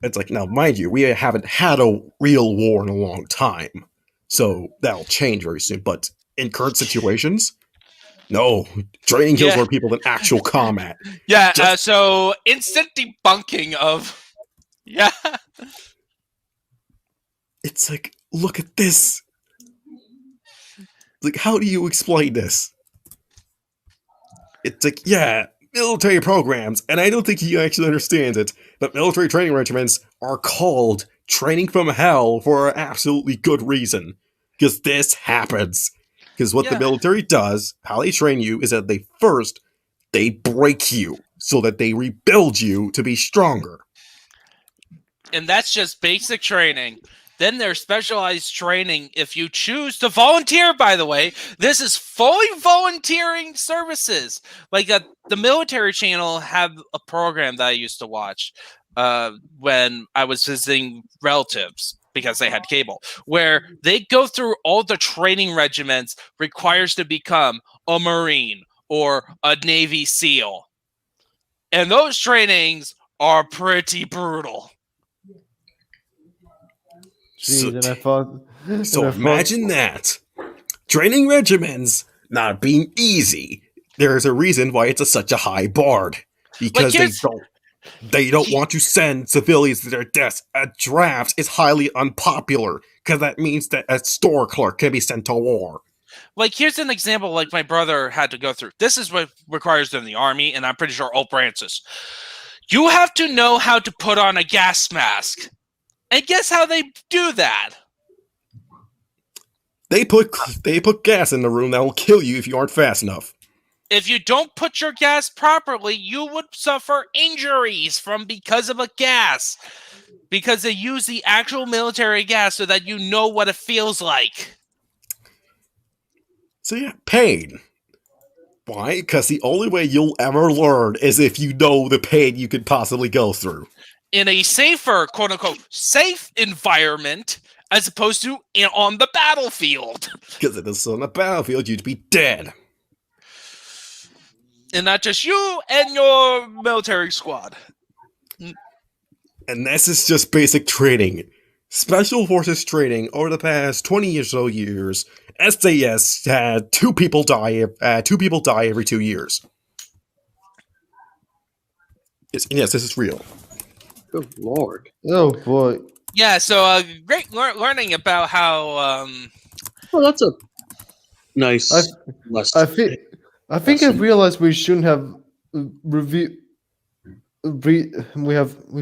It's like, now, mind you, we haven't had a real war in a long time. So that'll change very soon. But in current situations, no. Training kills more people than actual combat. Yeah, so instant debunking of... Yeah. It's like, look at this. Like, how do you explain this? It's like, yeah, military programs, and I don't think he actually understands it, but military training regiments are called training from hell for an absolutely good reason. Because this happens. Because what the Yeah. military does, how they train you, is that they break you so that they rebuild you to be stronger. And that's just basic training. Then there's specialized training if you choose to volunteer, by the way. This is fully volunteering services. Like the military channel have a program that I used to watch when I was visiting relatives because they had cable, where they go through all the training regiments requires to become a Marine or a Navy SEAL. And those trainings are pretty brutal. Jeez, and I thought. So imagine that. Training regiments not being easy. There's a reason why it's such a high bar. Because they don't want to send civilians to their deaths. A draft is highly unpopular, because that means that a store clerk can be sent to war. Like, here's an example like my brother had to go through. This is what requires in the Army, and I'm pretty sure all branches. You have to know how to put on a gas mask. And guess how they do that? They put gas in the room that will kill you if you aren't fast enough. If you don't put your gas properly, you would suffer injuries because of a gas. Because they use the actual military gas so that you know what it feels like. So yeah, pain. Why? Because the only way you'll ever learn is if you know the pain you could possibly go through. In a safer, quote-unquote, safe environment, as opposed to on the battlefield. Because if it's on the battlefield, you'd be dead. And not just you and your military squad. And this is just basic training. Special Forces training over the past 20 or so years, SAS had two people die every 2 years. Yes, this is real. Good lord. Oh boy. Yeah, so great learning about how... Well, that's a nice lesson. I think I realized we shouldn't have we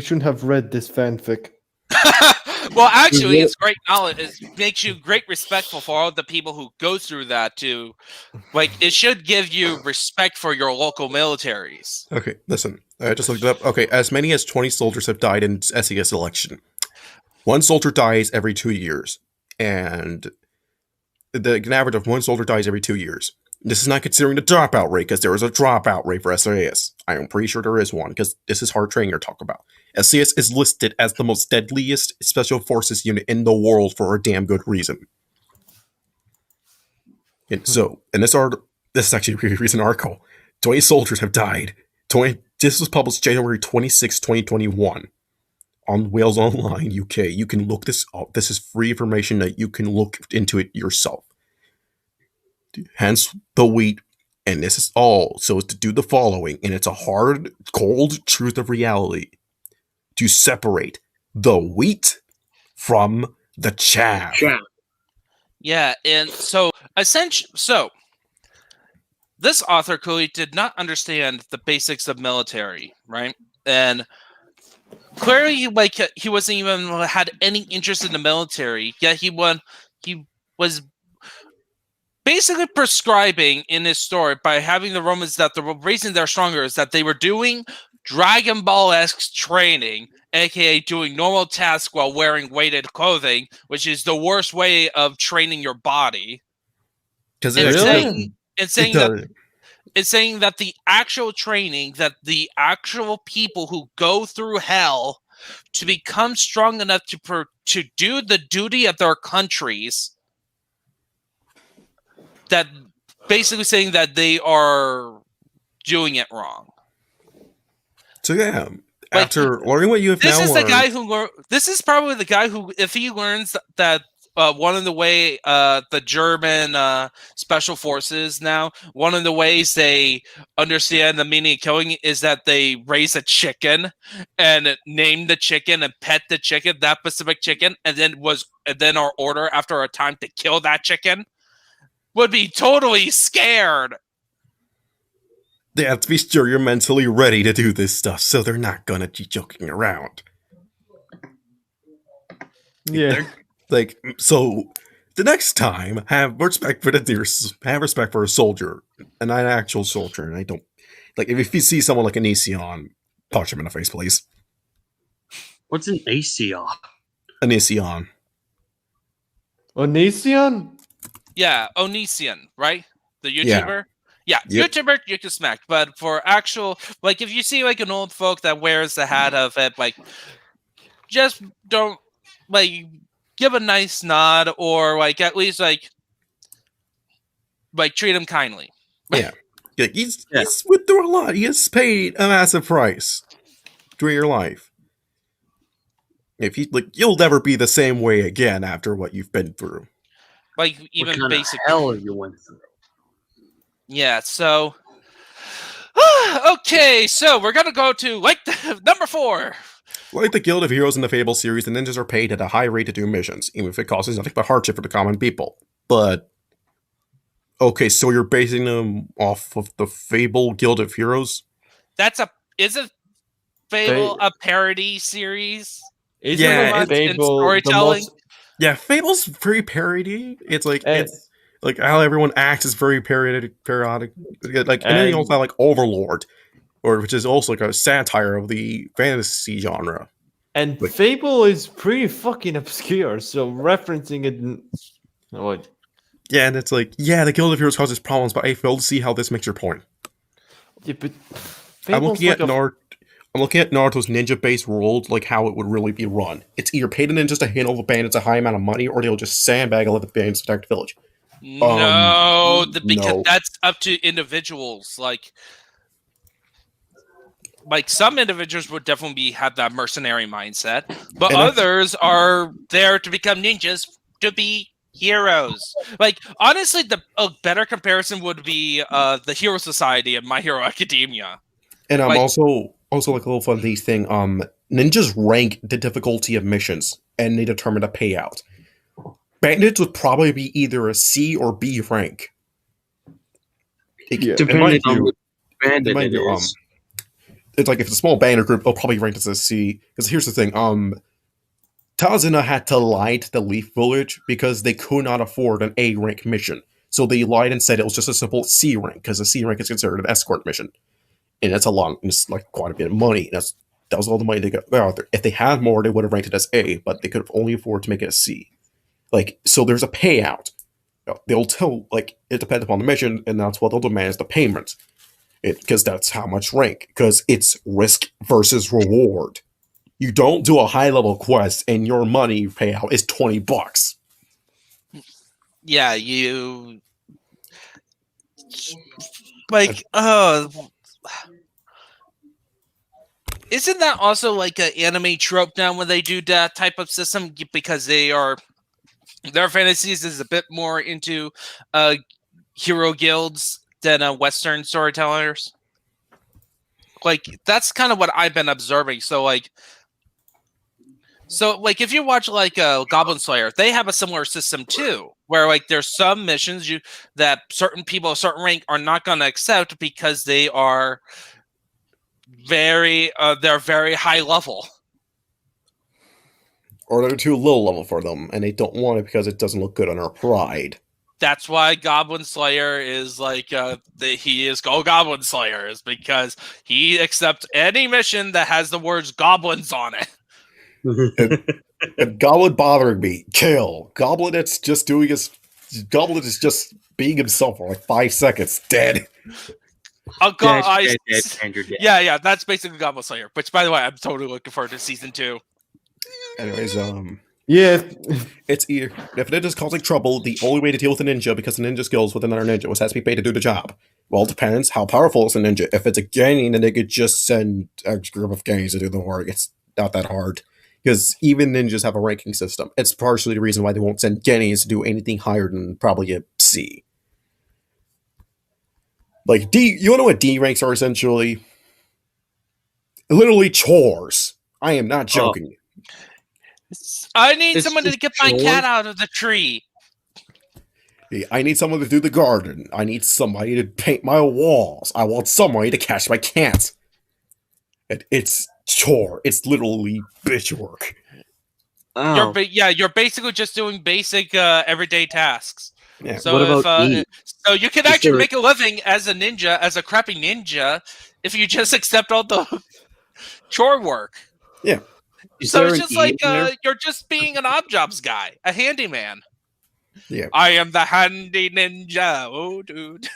shouldn't have read this fanfic. Well, actually, it's great knowledge. It makes you great respectful for all the people who go through that too. Like, it should give you respect for your local militaries. Okay, listen. I just looked it up. Okay, as many as 20 soldiers have died in SAS election. One soldier dies every 2 years. And an average of one soldier dies every 2 years. This is not considering the dropout rate, because there is a dropout rate for SAS. I am pretty sure there is one, because this is hard training to talk about. SAS is listed as the most deadliest special forces unit in the world for a damn good reason. And so, in this is actually a really recent article. 20 soldiers have died. This was published January 26, 2021 on Wales Online, UK. You can look this up. This is free information that you can look into it yourself. Hence the wheat, and this is all so as to do the following, and it's a hard, cold truth of reality. To separate the wheat from the chaff. Yeah, and so this author clearly did not understand the basics of military, right? And clearly, like, he wasn't even had any interest in the military. Yet he was basically prescribing in his story by having the Romans that the reason they're stronger is that they were doing Dragon Ball-esque training, aka doing normal tasks while wearing weighted clothing, which is the worst way of training your body. Because It's saying that the actual training, that the actual people who go through hell to become strong enough to do the duty of their countries, that basically saying that they are doing it wrong. So yeah, after learning what you have This now is learned, this is probably the guy who, if he learns that one of the way the German special forces now, one of the ways they understand the meaning of killing is that they raise a chicken and name the chicken and pet the chicken, that specific chicken, and then our order after a time to kill that chicken would be totally scared. They have to be sure you're mentally ready to do this stuff, so they're not gonna be joking around. Yeah. Like, so the next time, have respect for have respect for a soldier, and an actual soldier. And I don't like if you see someone like an Anision, punch him in the face, please. What's an ACR? Anision. Onision? Yeah, Onision, right? The Yeah. YouTuber? Yeah, Yep. YouTuber you can smack. But for actual, like, if you see, like, an old folk that wears the hat of it, like, just don't, like, give a nice nod or, like, at least, like treat him kindly. Yeah. Like, he's went through a lot. He has paid a massive price during your life. If he you'll never be the same way again after what you've been through. Like, What even kind basic. of hell you went through? Yeah, so. Okay, so we're going to go to, like, number 4. Like the Guild of Heroes in the Fable series, the ninjas are paid at a high rate to do missions, even if it causes nothing but hardship for the common people. But okay, so you're basing them off of the Fable Guild of Heroes? Is a Fable a parody series? Isn't Yeah, Fable in storytelling? Yeah, Fable's very parody. It's like And- it's like how everyone acts is very periodic. Like and then you And- also have like Overlord, which is also like a satire of the fantasy genre. And Wait. Fable is pretty fucking obscure, so referencing it. What? Yeah, and it's like, yeah, the Guild of Heroes causes problems, but I fail to see how this makes your point. Yeah, but I'm Fable's looking like at I'm looking at Naruto's ninja-based world, like how it would really be run. It's either pay the ninjas to handle the bandits a high amount of money, or they'll just sandbag and let the bandits attack the village. No, because no. that's up to individuals. Like some individuals would definitely have that mercenary mindset, but And others are there to become ninjas to be heroes. Like, honestly, a better comparison would be the Hero Society and My Hero Academia. And Like- also like a little funny thing, ninjas rank the difficulty of missions, and they determine a payout. Bandits would probably be either a C or B rank. Yeah. Depending on what it bandit might it be, is. it's like if it's a small bandit group, they'll probably rank as a C. Because here's the thing, Tazuna had to lie to the Leaf Village because they could not afford an A rank mission. So they lied and said it was just a simple C rank, because a C rank is considered an escort mission. And it's like quite a bit of money. That was all the money they got out there. If they had more, they would have ranked it as A, but they could have only afforded to make it a C. Like, so there's a payout. They'll tell, like, it depends upon the mission, and that's what they'll demand is the payment. Because that's how much rank. Because it's risk versus reward. You don't do a high level quest, and your money payout is $20. Yeah, you like isn't that also like an anime trope now when they do that type of system, because their fantasies is a bit more into hero guilds than Western storytellers? Like, that's kind of what I've been observing. So if you watch like Goblin Slayer, they have a similar system too, where like there's some missions that certain people of certain rank are not going to accept because they are they're very high level. Or they're too low level for them, and they don't want it because it doesn't look good on their pride. That's why Goblin Slayer is like he is Go Goblin Slayer, is because he accepts any mission that has the words goblins on it. And Goblin bothering me, kill. Goblin is just being himself for like 5 seconds, dead. Dead, and you're dead. Yeah, that's basically Goblin Slayer. Which, by the way, I'm totally looking forward to season 2. Anyways, Yeah, it's either if a ninja's causing trouble, the only way to deal with a ninja because the ninja skills with another ninja has to be paid to do the job. Well, it depends how powerful is a ninja. If it's a gang, then they could just send a group of gangs to do the work. It's not that hard. Because even ninjas have a ranking system. It's partially the reason why they won't send Genis to do anything higher than probably a C. Like D, you know what D ranks are essentially? Literally chores. I am not joking. I need It's someone to just get my chores? cat out of the tree. I need someone to do the garden. I need somebody to paint my walls. I want somebody to catch my cat. It's chore. It's literally bitch work. Oh, You're basically just doing basic everyday tasks. Yeah. So what if, about E? so you can Is actually there- make a living as a ninja, as a crappy ninja, if you just accept all the chore work. Is So there it's an just E like in there? you're just being an odd jobs guy, a handyman. Yeah. I am the handy ninja. Oh, dude.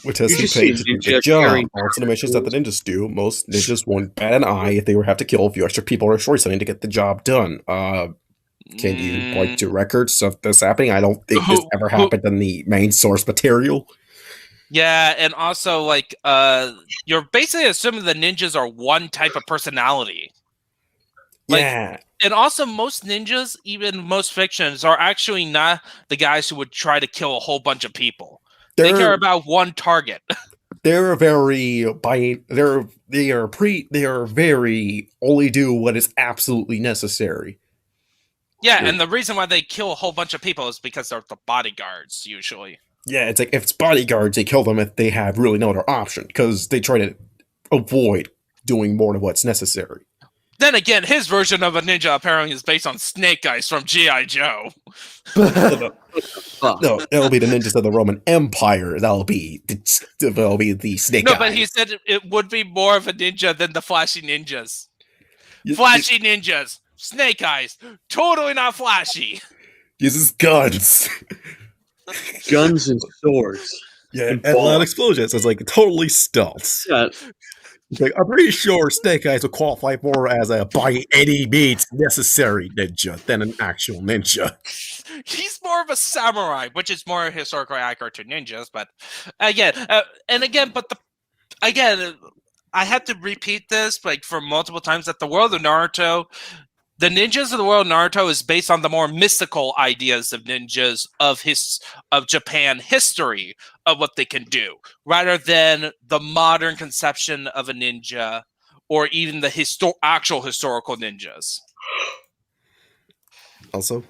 Which has You to just pay see to do ninja the job. carrying Also, the missions that the ninjas do, most ninjas won't bat an eye if they have to kill a few extra people or destroy something to get the job done. Can you point to records of this happening? I don't think this ever happened in the main source material. Yeah, and also like you're basically assuming the ninjas are one type of personality. Like, Yeah. and also most ninjas, even most fictions, are actually not the guys who would try to kill a whole bunch of people. They care about one target. They're very they are very only do what is absolutely necessary. Yeah, and the reason why they kill a whole bunch of people is because they're the bodyguards, usually. Yeah, it's like if it's bodyguards, they kill them if they have really no other option because they try to avoid doing more than what's necessary. Then again, his version of a ninja apparently is based on Snake Eyes from G.I. Joe. No, that'll be the ninjas of the Roman Empire. That'll be the snake. No, but he said it would be more of a ninja than the flashy ninjas. Flashy ninjas, Snake Eyes, totally not flashy. Uses guns. Guns and swords. Yeah, And and loud bombs. explosions. It's like totally stealth. Yeah, Like, I'm pretty sure Snake Eyes would qualify more as a by any means necessary ninja than an actual ninja. He's more of a samurai, which is more historically accurate to ninjas. But again, I had to repeat this like for multiple times that the world of Naruto, the ninjas of the world of Naruto is based on the more mystical ideas of ninjas of Japan history of what they can do, rather than the modern conception of a ninja or even the actual historical ninjas. Also,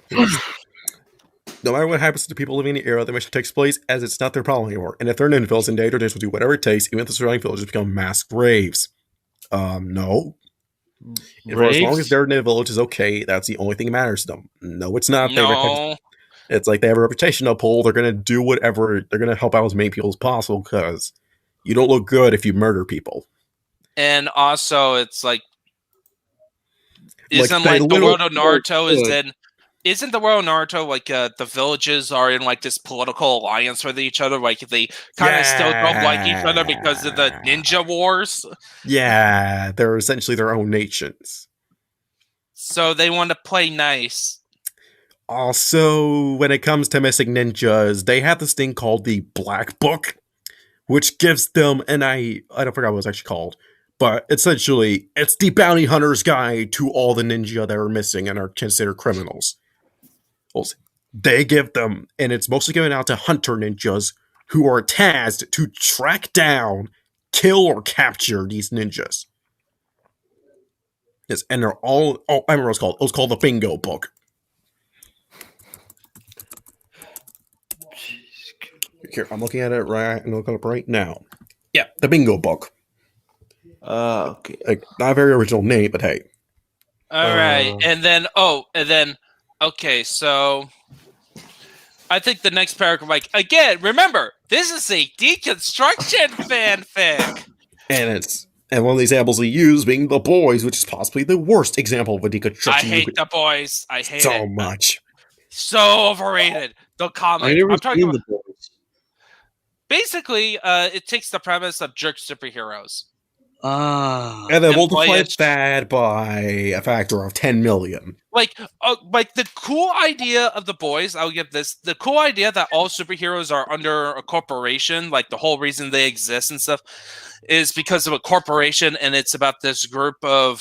no matter what happens to the people living in the era the mission takes place, as it's not their problem anymore. And if they're ninjas in danger, they will do whatever it takes, even if the surrounding villages become mass graves. No. For as long as they're in the village is okay, that's the only thing that matters to them. No, it's not. No. It's like they have a reputation to pull. They're going to do whatever. They're going to help out as many people as possible because you don't look good if you murder people. And also, it's like, isn't they like the world of literally- Naruto is then. Isn't the world of Naruto like the villages are in like this political alliance with each other? Like they kind of still don't like each other because of the ninja wars. Yeah, they're essentially their own nations. So they want to play nice. Also, when it comes to missing ninjas, they have this thing called the Black Book, which gives them I don't forget what it was actually called, but essentially it's the bounty hunter's guide to all the ninja that are missing and are considered criminals. They give them, and it's mostly given out to hunter ninjas who are tasked to track down, kill, or capture these ninjas. Yes, and they're all. Oh, I remember what it was called. It was called the Bingo Book. Here, I'm looking at it right. I'm looking up right now. Yeah, the Bingo Book. Okay. Like, not a very original name, but hey. All right, and then okay, so I think the next paragraph, like again, remember this is a deconstruction fanfic, And one of the examples he used being the boys, which is possibly the worst example of a deconstruction. I hate the boys. I hate so it much. So overrated. The comic. I never I'm talking seen about. the boys. Basically, it takes the premise of jerk superheroes. And then And multiply play it- that by a factor of 10 million. like the cool idea of the boys, I'll give this the cool idea that all superheroes are under a corporation, like the whole reason they exist and stuff is because of a corporation, and it's about this group of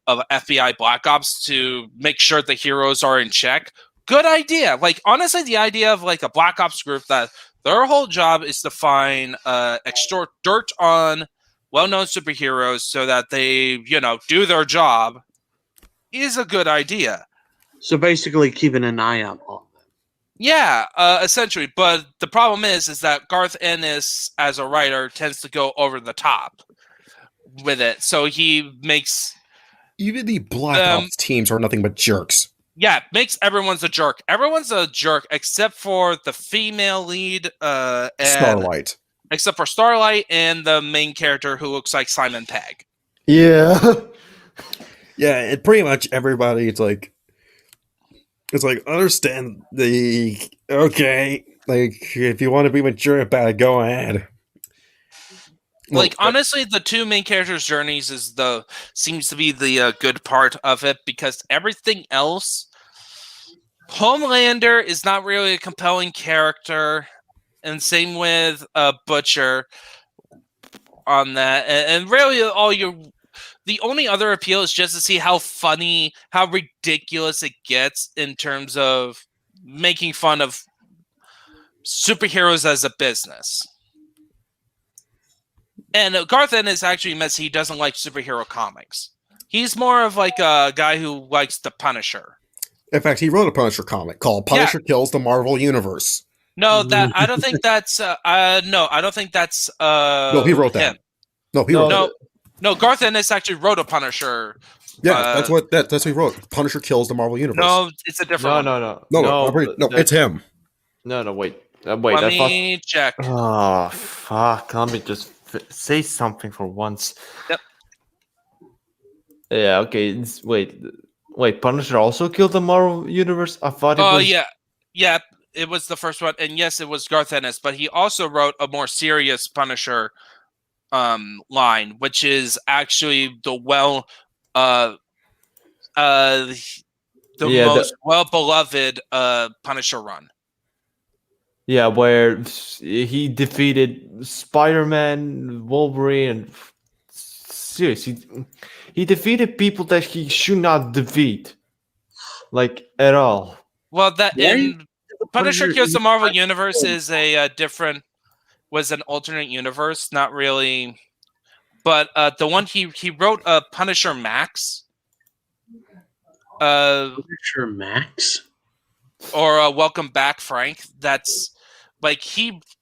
FBI black ops to make sure the heroes are in check. Good idea. Like honestly, the idea of like a black ops group that their whole job is to find extort dirt on well-known superheroes so that they, do their job is a good idea. So basically, keeping an eye out on them. Yeah, essentially. But the problem is that Garth Ennis, as a writer, tends to go over the top with it. So he makes Even the Black Ops teams are nothing but jerks. makes everyone's a jerk. Everyone's a jerk except for the female lead, and Starlight. except for Starlight and the main character who looks like Simon Pegg. Yeah. Yeah, and pretty much everybody, it's like, understand okay, like, if you want to be mature about it, go ahead. Like Well, honestly, the two main characters' journeys seems to be the good part of it, because everything else, Homelander is not really a compelling character, and same with Butcher on that, and really the only other appeal is just to see how funny, how ridiculous it gets in terms of making fun of superheroes as a business. And Garth Ennis actually admits he doesn't like superhero comics. He's more of like a guy who likes the Punisher. in fact, he wrote a Punisher comic called Punisher Kills the Marvel Universe. No, that I don't think that's no, I don't think that's No, he wrote that. him. No, he wrote that. No, Garth Ennis actually wrote a Punisher. Yeah, that's what he wrote. Punisher Kills the Marvel Universe. No, it's a different No, one. No, it's him. No, wait. Let that me check. Oh, fuck. Let me just say something for once. Yep. Yeah, okay. Wait, Punisher also killed the Marvel Universe? I thought it Oh, was... yeah, it was the first one, and yes, it was Garth Ennis, but he also wrote a more serious Punisher line, which is actually the most well-beloved Punisher run. Yeah, where he defeated Spider-Man, Wolverine, and seriously, he defeated people that he should not defeat, like at all. Well, that in Punisher Punisher Kills the in- Marvel Universe is a was an alternate universe, not really, but the one he wrote Punisher Max, Punisher Max. or Welcome Back Frank. That's like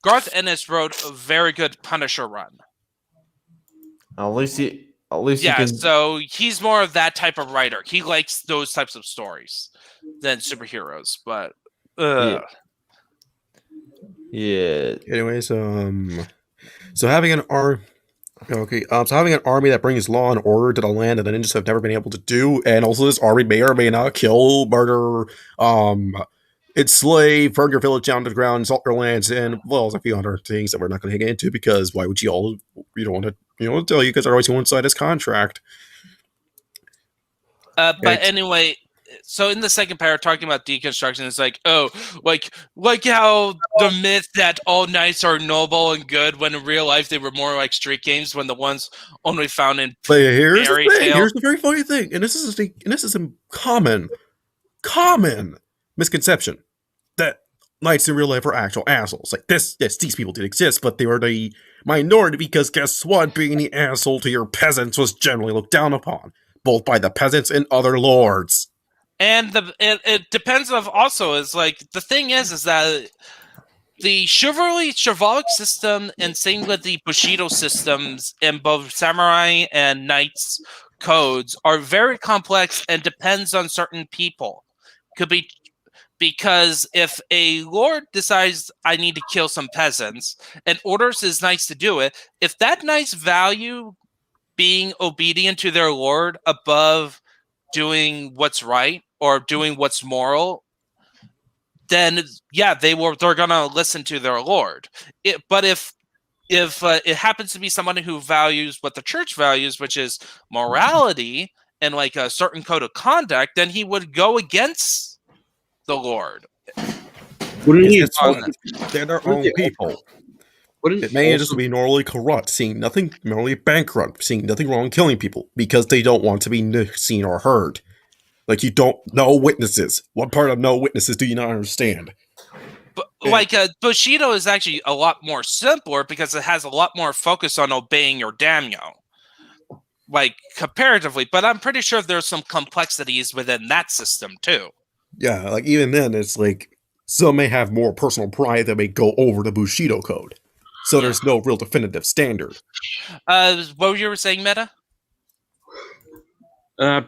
Garth Ennis wrote a very good Punisher run. At least he Yeah, can... so he's more of that type of writer. He likes those types of stories than superheroes, but Yeah. Anyways, so having an army that brings law and order to the land that the ninjas have never been able to do, and also this army may or may not kill, murder, enslave, burn your village down to the ground, insult your lands, and well, there's a few other things that we're not going to get into because why would you don't want to tell you because otherwise you won't sign this contract. But anyway, so in the second paragraph, talking about deconstruction, it's like, like how the myth that all knights are noble and good, when in real life they were more like street games, when the ones only found in But here's fairy the thing. tale. Here's the very funny thing, and this is a common misconception that knights in real life are actual assholes. Like these people did exist, but they were the minority because guess what? Being the asshole to your peasants was generally looked down upon, both by the peasants and other lords. And it depends of also is like the thing is that the chivalric system and same with the Bushido systems in both samurai and knights codes are very complex and depends on certain people. Could be because if a lord decides I need to kill some peasants and orders his knights to do it, if that knight's value being obedient to their lord above doing what's right or doing what's moral, then yeah, they're gonna listen to their lord. But if if it happens to be someone who values what the church values, which is morality and like a certain code of conduct, then he would go against the Lord. Wouldn't he? They're their own Wouldn't they- people. Wouldn't It may also- just be morally corrupt, seeing nothing morally bankrupt, seeing nothing wrong killing people because they don't want to be seen or heard. Like you don't know witnesses. What part of no witnesses do you not understand? But Yeah. like Bushido is actually a lot more simpler because it has a lot more focus on obeying your daimyo, like comparatively. But I'm pretty sure there's some complexities within that system too. Yeah, like even then, it's like some may have more personal pride that may go over the Bushido code. So there's no real definitive standard. What were you saying, Meta? I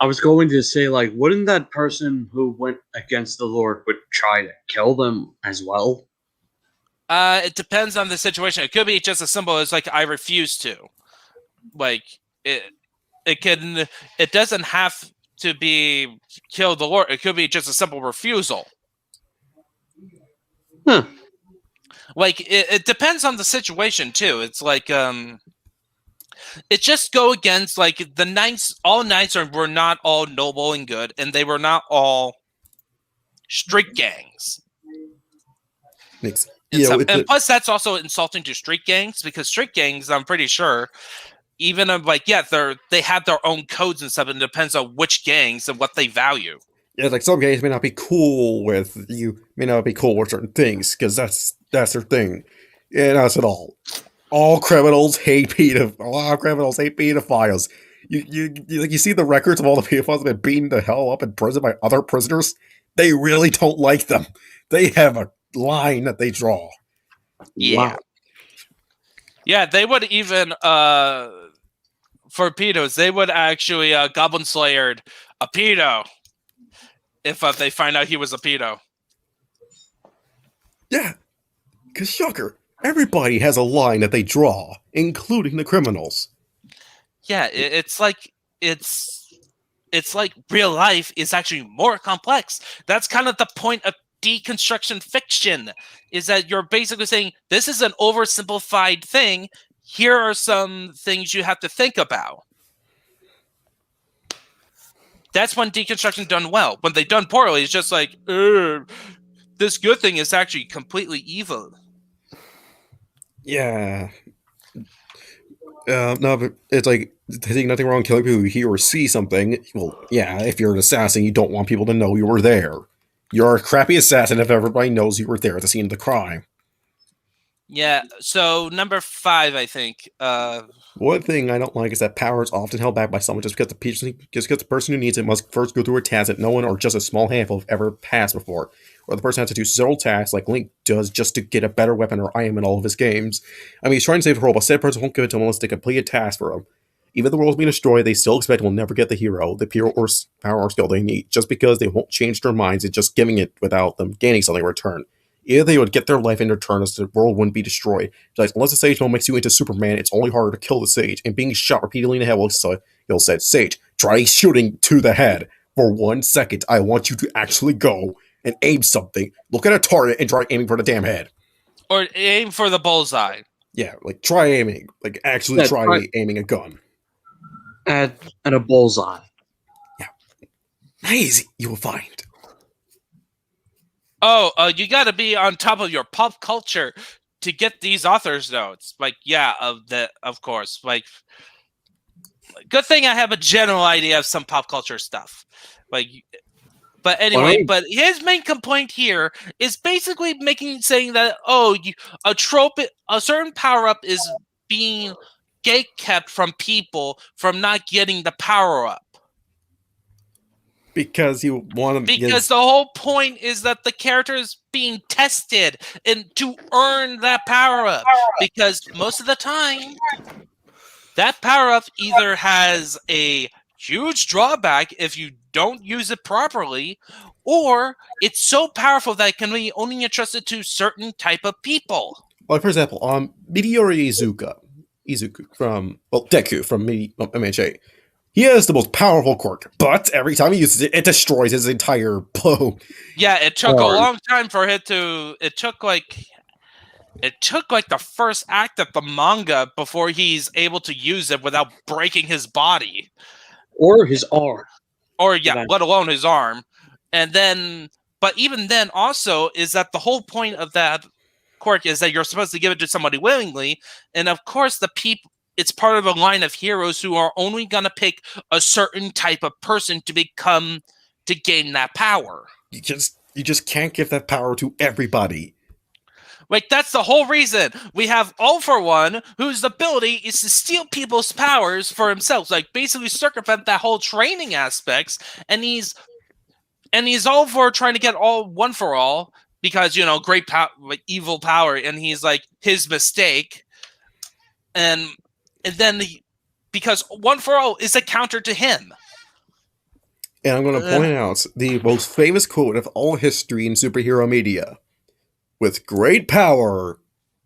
was going to say, like, wouldn't that person who went against the Lord would try to kill them as well? It depends on the situation. It could be just as simple as like I refuse to. Like it doesn't have to be kill the Lord. It could be just a simple refusal. Huh. Like it depends on the situation too. It's like it just go against like the knights. All knights were not all noble and good, and they were not all street gangs. It's, And plus, that's also insulting to street gangs because street gangs, I'm pretty sure, even like they have their own codes and stuff. And it depends on which gangs and what they value. yeah, like some gangs may not be cool with you, may not be cool with certain things because that's their thing. Yeah, that's it all. All criminals hate pedophiles. You see the records of all the pedophiles that have been beaten the hell up in prison by other prisoners. They really don't like them. They have a line that they draw. Yeah. Wow. Yeah, they would even for pedos, they would actually Goblin Slayered a pedo if they find out he was a pedo. Yeah, because shocker, everybody has a line that they draw, including the criminals. Yeah, it's like real life is actually more complex. That's kind of the point of deconstruction fiction, is that you're basically saying this is an oversimplified thing. Here are some things you have to think about. That's when deconstruction done well. When they done poorly, it's just like, this good thing is actually completely evil. Yeah. No, but it's like, there's nothing wrong killing people who hear or see something. Well, yeah, if you're an assassin, you don't want people to know you were there. You're a crappy assassin if everybody knows you were there at the scene of the crime. Yeah, so number 5, I think. One thing I don't like is that power is often held back by someone just because the person who needs it must first go through a task that no one or just a small handful have ever passed before. Or the person has to do several tasks like Link does just to get a better weapon or item in all of his games. I mean, he's trying to save the world, but said person won't give it to him unless they complete a task for him. Even if the world's being destroyed, they still expect will never get the hero, the power or skill they need, just because they won't change their minds and just giving it without them gaining something in return. Either they would get their life in return as the world wouldn't be destroyed. Like, unless the Sage Mode makes you into Superman, it's only harder to kill the Sage, and being shot repeatedly in the head he'll said, Sage, try shooting to the head. For 1 second, I want you to actually go and aim something, look at a target, and try aiming for the damn head. Or aim for the bullseye. Yeah, like, try aiming. Like, actually try aiming a gun. At a bullseye. Easy, you will find. Oh, you got to be on top of your pop culture to get these authors' notes. Like, yeah, of course. Like, good thing I have a general idea of some pop culture stuff. Like, but anyway, but his main complaint here is basically saying that a certain power up is being gatekept from people from not getting the power up. Because you want to. Because the whole point is that the character is being tested and to earn that power up. Because most of the time, that power up either has a huge drawback if you don't use it properly, or it's so powerful that it can be only entrusted to certain type of people. Like, for example, Meteori Izuku from Deku from MHA. He has the most powerful quirk, but every time he uses it, it destroys his entire blow. Yeah, it took a long time for it to. It took like It took like the first act of the manga before he's able to use it without breaking his body. Or his arm. Or yeah, Eventually. let alone his arm. And then, but even then also is that the whole point of that quirk is that you're supposed to give it to somebody willingly. And of course the people, it's part of a line of heroes who are only going to pick a certain type of person to gain that power. You just can't give that power to everybody. Like, that's the whole reason we have All For One, whose ability is to steal people's powers for himself, like basically circumvent that whole training aspects, and he's all for trying to get all One For All because, you know, great power, like evil power, and he's like his mistake, and then because One For All is a counter to him. And I'm going to point out the most famous quote of all history in superhero media. With great power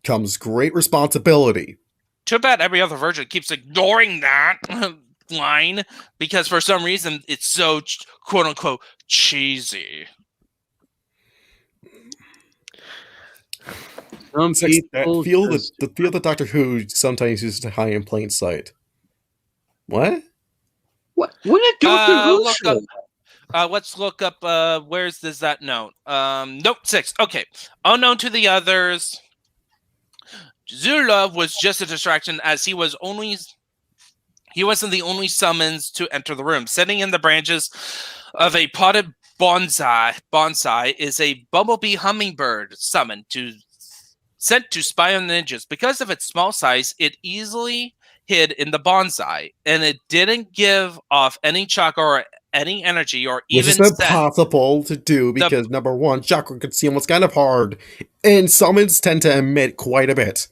comes great responsibility. Too bad every other version keeps ignoring that line because for some reason it's so quote unquote cheesy. Some people Feel the Doctor Who sometimes uses to hide in plain sight. What? What did Doctor Who look show? Let's look up where's this that note? Note 6. Okay. Unknown to the others, Zulov was just a distraction as he wasn't the only summons to enter the room. Sitting in the branches of a potted bonsai is a bumblebee hummingbird sent to spy on ninjas. Because of its small size, it easily hid in the bonsai, and it didn't give off any chakra or any energy or even Which is impossible to do because number one, chakra concealment's kind of hard, and summons tend to emit quite a bit.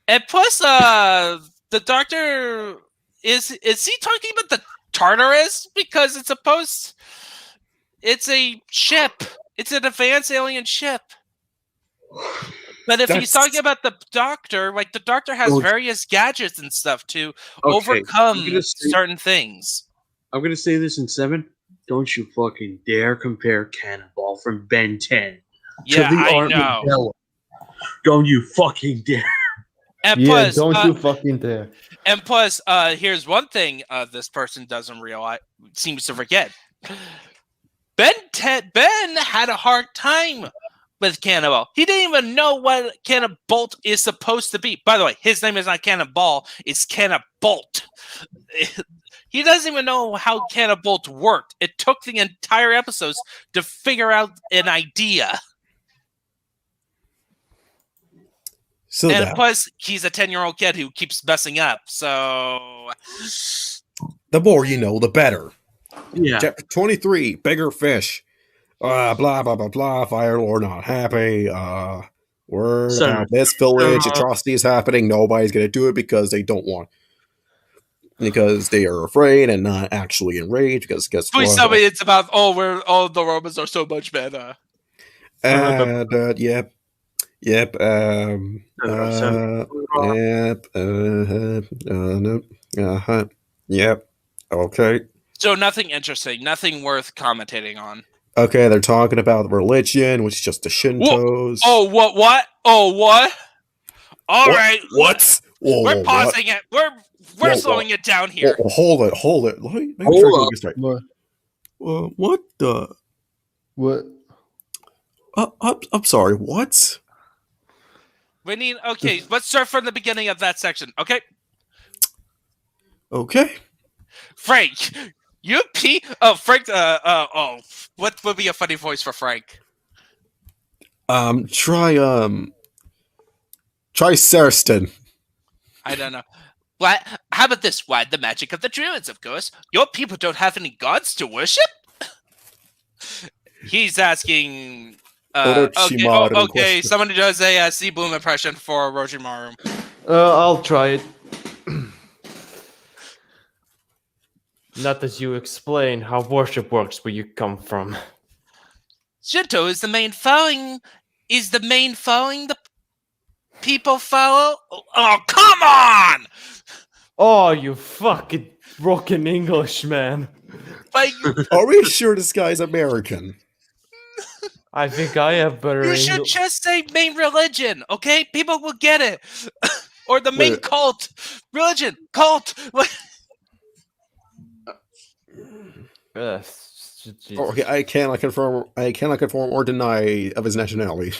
And plus, the Doctor is he talking about the Tartarus because it's a ship. It's an advanced alien ship. But if he's talking about the Doctor, like the Doctor has various gadgets and stuff to overcome certain things. I'm gonna say this in 7. Don't you fucking dare compare Cannonball from Ben 10 to the Armadillo. Don't you fucking dare. And plus, don't you fucking dare. And plus, here's one thing this person doesn't realize, seems to forget. Ben had a hard time with Cannonball. He didn't even know what Cannonbolt is supposed to be. By the way, his name is not Cannonball, it's Cannonbolt. He doesn't even know how Cannonbolt worked. It took the entire episodes to figure out an idea. Plus, he's a 10-year-old kid who keeps messing up. So, the more you know, the better. Yeah. Chapter 23, Bigger Fish. Blah, blah, blah, blah. Fire Lord not happy. Word about this village. Atrocities happening. Nobody's going to do it because they don't want. Because they are afraid and not actually enraged. Because guess what? Please tell me it's about, the Romans are so much better. Yep. Yep. Yep. Okay. So nothing interesting, nothing worth commentating on. Okay, they're talking about religion, which is just the Shintos. What? All right. What? We're pausing it. We're slowing it down here. Hold it. Let me try to get this right. What the? What? I'm sorry. What? We need. Okay, let's start from the beginning of that section. Okay. Okay. Frank, you pee. Oh, Frank. What would be a funny voice for Frank? Try Sarston. I don't know. What? How about this? Why the magic of the druids? Of course, your people don't have any gods to worship. He's asking. Okay. Somebody does a Sea Bloom impression for Orochimaru. I'll try it. Not as you explain how worship works where you come from. Shinto is the main following. The people follow. Oh, come on! Oh, you fucking broken English, man. Like, are we sure this guy's American? I think I have better. You should just say main religion, okay? People will get it. Or the main cult. Religion, cult. Okay, I cannot confirm or deny of his nationality.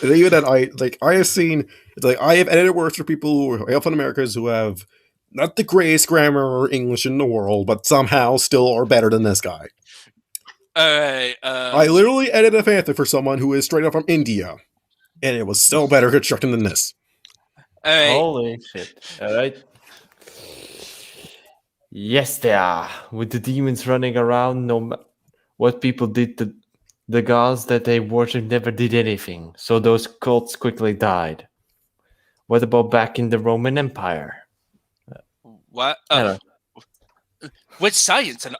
Even that I have seen, it's like I have edited works for people who are from Americans who have not the greatest grammar or English in the world, but somehow still are better than this guy. Alright, I literally edited a fanfic for someone who is straight up from India, and it was still better constructed than this. alright. Holy shit! All right. Yes, they are. With the demons running around, what people did to the gods that they worshipped never did anything, so those cults quickly died. What about back in the Roman Empire? What? Hello. With science and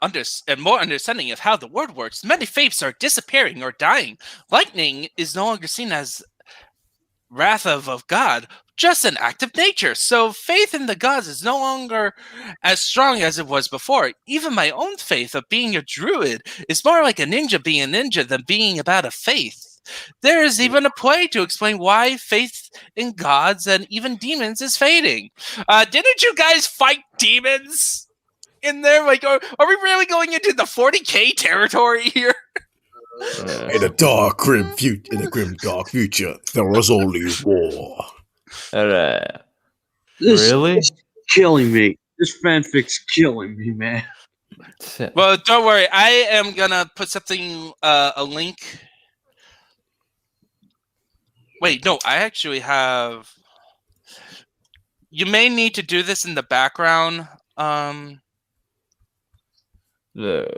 more understanding of how the world works, many faiths are disappearing or dying. Lightning is no longer seen as wrath of God, just an act of nature. So faith in the gods is no longer as strong as it was before. Even my own faith of being a druid is more like a ninja being a ninja than being about a faith. There is even a play to explain why faith in gods and even demons is fading. Didn't you guys fight demons in there? Like, are we really going into the 40k territory here? In a grim dark future, there was only war. This Really? is killing me. This fanfic's killing me, man. Well, don't worry. I am gonna put something, a link. Wait, no, I actually have. You may need to do this in the background,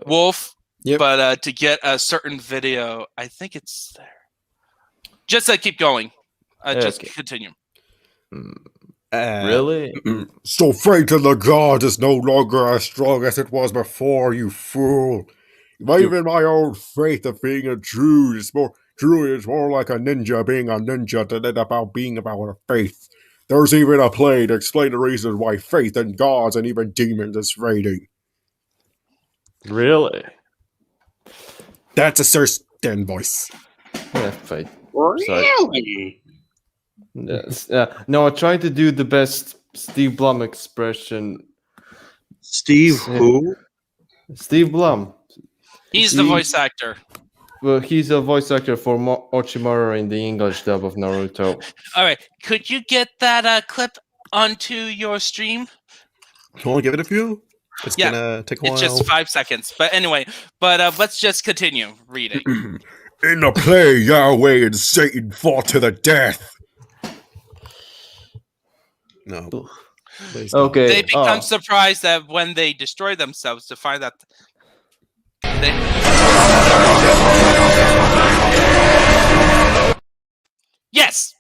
Wolf. Yep. But to get a certain video, I think it's there. Just keep going. Just continue. Really? So faith in the gods is no longer as strong as it was before, you fool. Even my own faith of being a Druid is more like a ninja being a ninja than being about a faith. There's even a play to explain the reasons why faith in gods and even demons is fading. Really? That's a Sir Stan voice. Yeah, fine. Really? Yes. No, I tried to do the best Steve Blum expression. Steve who? Steve Blum. He's the voice actor. Well, he's a voice actor for Orochimaru in the English dub of Naruto. All right, could you get that clip onto your stream? You want to give it a few? It's gonna take a while. It's just 5 seconds. But anyway, let's just continue reading. In the play, Yahweh and Satan fought to the death. No. Okay. They become surprised that when they destroy themselves to find that they... Yes,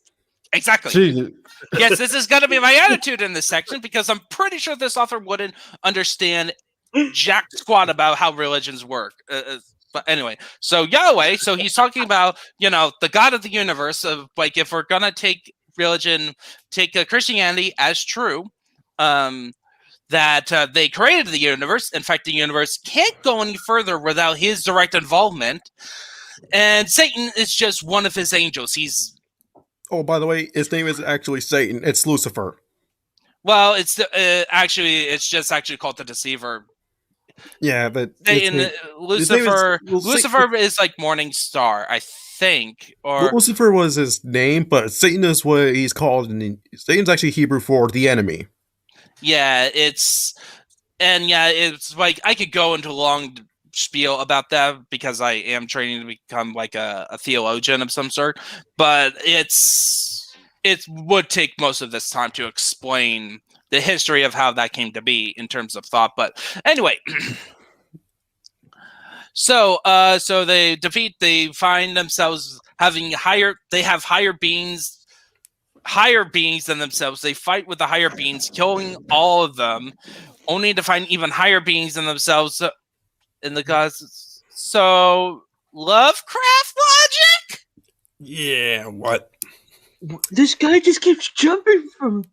exactly. Jesus. Yes, this is going to be my attitude in this section because I'm pretty sure this author wouldn't understand jack squat about how religions work. But anyway, so Yahweh, so he's talking about, the God of the universe, of like, if we're going to take religion, take Christianity as true, that they created the universe. In fact, the universe can't go any further without his direct involvement. And Satan is just one of his angels. Oh, by the way, his name isn't actually Satan. It's Lucifer. Well, it's just actually called the Deceiver. Yeah, but Satan, Lucifer is like Morning Star, I think. Or Lucifer was his name, but Satan is what he's called. Satan's actually Hebrew for the enemy. Yeah, it's like I could go into a long spiel about that because I am training to become like a theologian of some sort, but it would take most of this time to explain the history of how that came to be in terms of thought. But anyway, so they find themselves having higher beings than themselves. They fight with the higher beings, killing all of them, only to find even higher beings than themselves in the gods. So Lovecraft logic? Yeah, what? This guy just keeps jumping from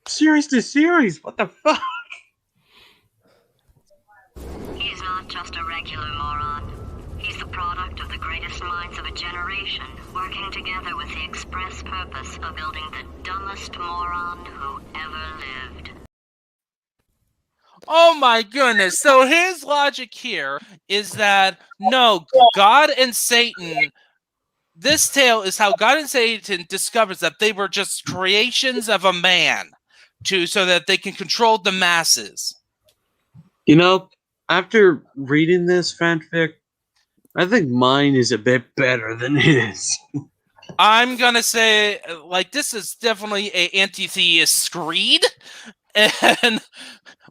series to series. What the fuck? He's not just a regular moron. He's the product of the greatest minds of a generation, working together with the express purpose of building the dumbest moron who ever lived. Oh my goodness. So his logic here is that no, God and Satan, this tale is how God and Satan discovers that they were just creations of a man so that they can control the masses. You know, after reading this fanfic, I think mine is a bit better than his. I'm gonna say, like, this is definitely a anti-theist creed, and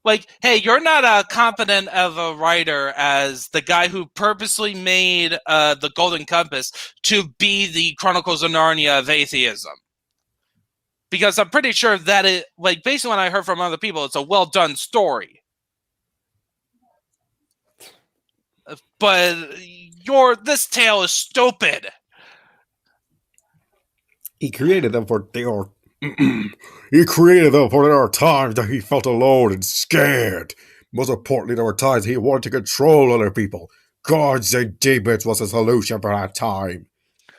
like, hey, you're not as competent of a writer as the guy who purposely made the Golden Compass to be the Chronicles of Narnia of atheism. Because I'm pretty sure that it, like, based on what I heard from other people, it's a well done story. But this tale is stupid. He created them for their he created them for there are times that he felt alone and scared. Most importantly, there were times he wanted to control other people. Gods and demons was a solution for that time.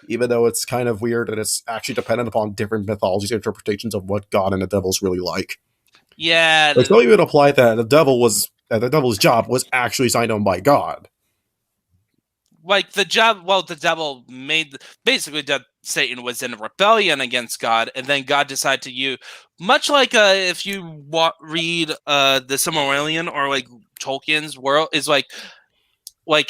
Even though it's kind of weird and it's actually dependent upon different mythologies' interpretations of what God and the devil's really like. Yeah. Like, don't even apply that the devil's job was actually signed on by God. Like the devil made basically that Satan was in a rebellion against God, and then God decided to use, much like if you read the Silmarillion or like Tolkien's world, is like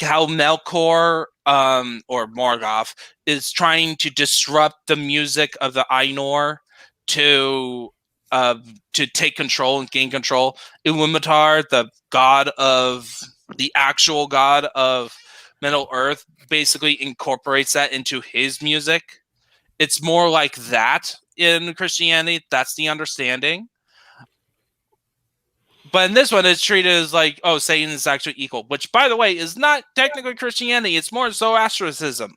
how Melkor or Morgoth is trying to disrupt the music of the Ainur to take control and gain control. Ilúmatar, the actual god of Middle Earth, basically incorporates that into his music. It's more like that in Christianity. That's the understanding. But in this one, it's treated as like, oh, Satan is actually equal, which, by the way, is not technically Christianity. It's more Zoroastrianism,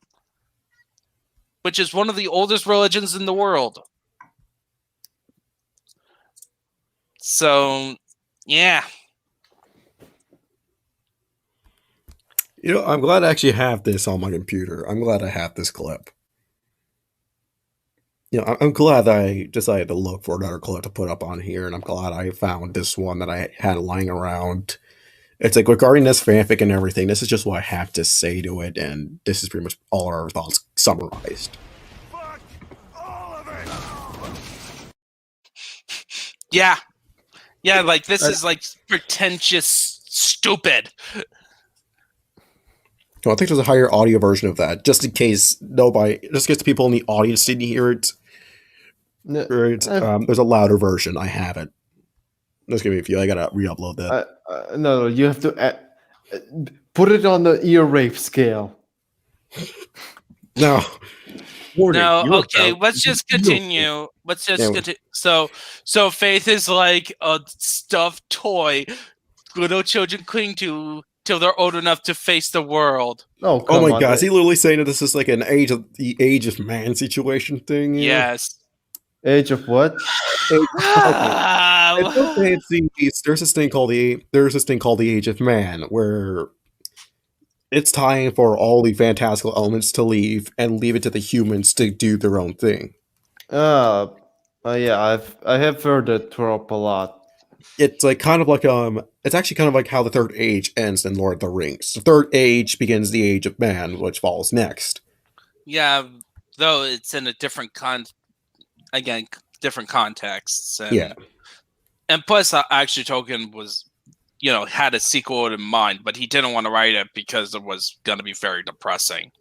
which is one of the oldest religions in the world. So, yeah. You know, I'm glad I actually have this on my computer. I'm glad I have this clip. You know, I'm glad I decided to look for another clip to put up on here, and I'm glad I found this one that I had lying around. It's like, regarding this fanfic and everything, this is just what I have to say to it, and this is pretty much all our thoughts summarized. Fuck all of it! Yeah. Yeah, like, this is, like, pretentious, stupid. No, I think there's a higher audio version of that, just in case people in the audience didn't hear it. No, there's a louder version. I have it. Just give me a few. I gotta re-upload that. No, you have to put it on the ear rape scale. No. No, okay, let's just continue. Let's just continue. So Faith is like a stuffed toy little children cling to till they're old enough to face the world. Oh my God! Is he literally saying that this is like the age of man situation thing? Yes. Age of what? There's this thing called the Age of Man, where it's time for all the fantastical elements to leave and leave it to the humans to do their own thing. Yeah, I have heard that trope a lot. It's like it's actually kind of like how the Third Age ends in Lord of the Rings. The Third Age begins the Age of Man, which follows next. Yeah, though it's in a different different contexts. And, yeah. And plus, actually, Tolkien was, had a sequel in mind, but he didn't want to write it because it was going to be very depressing.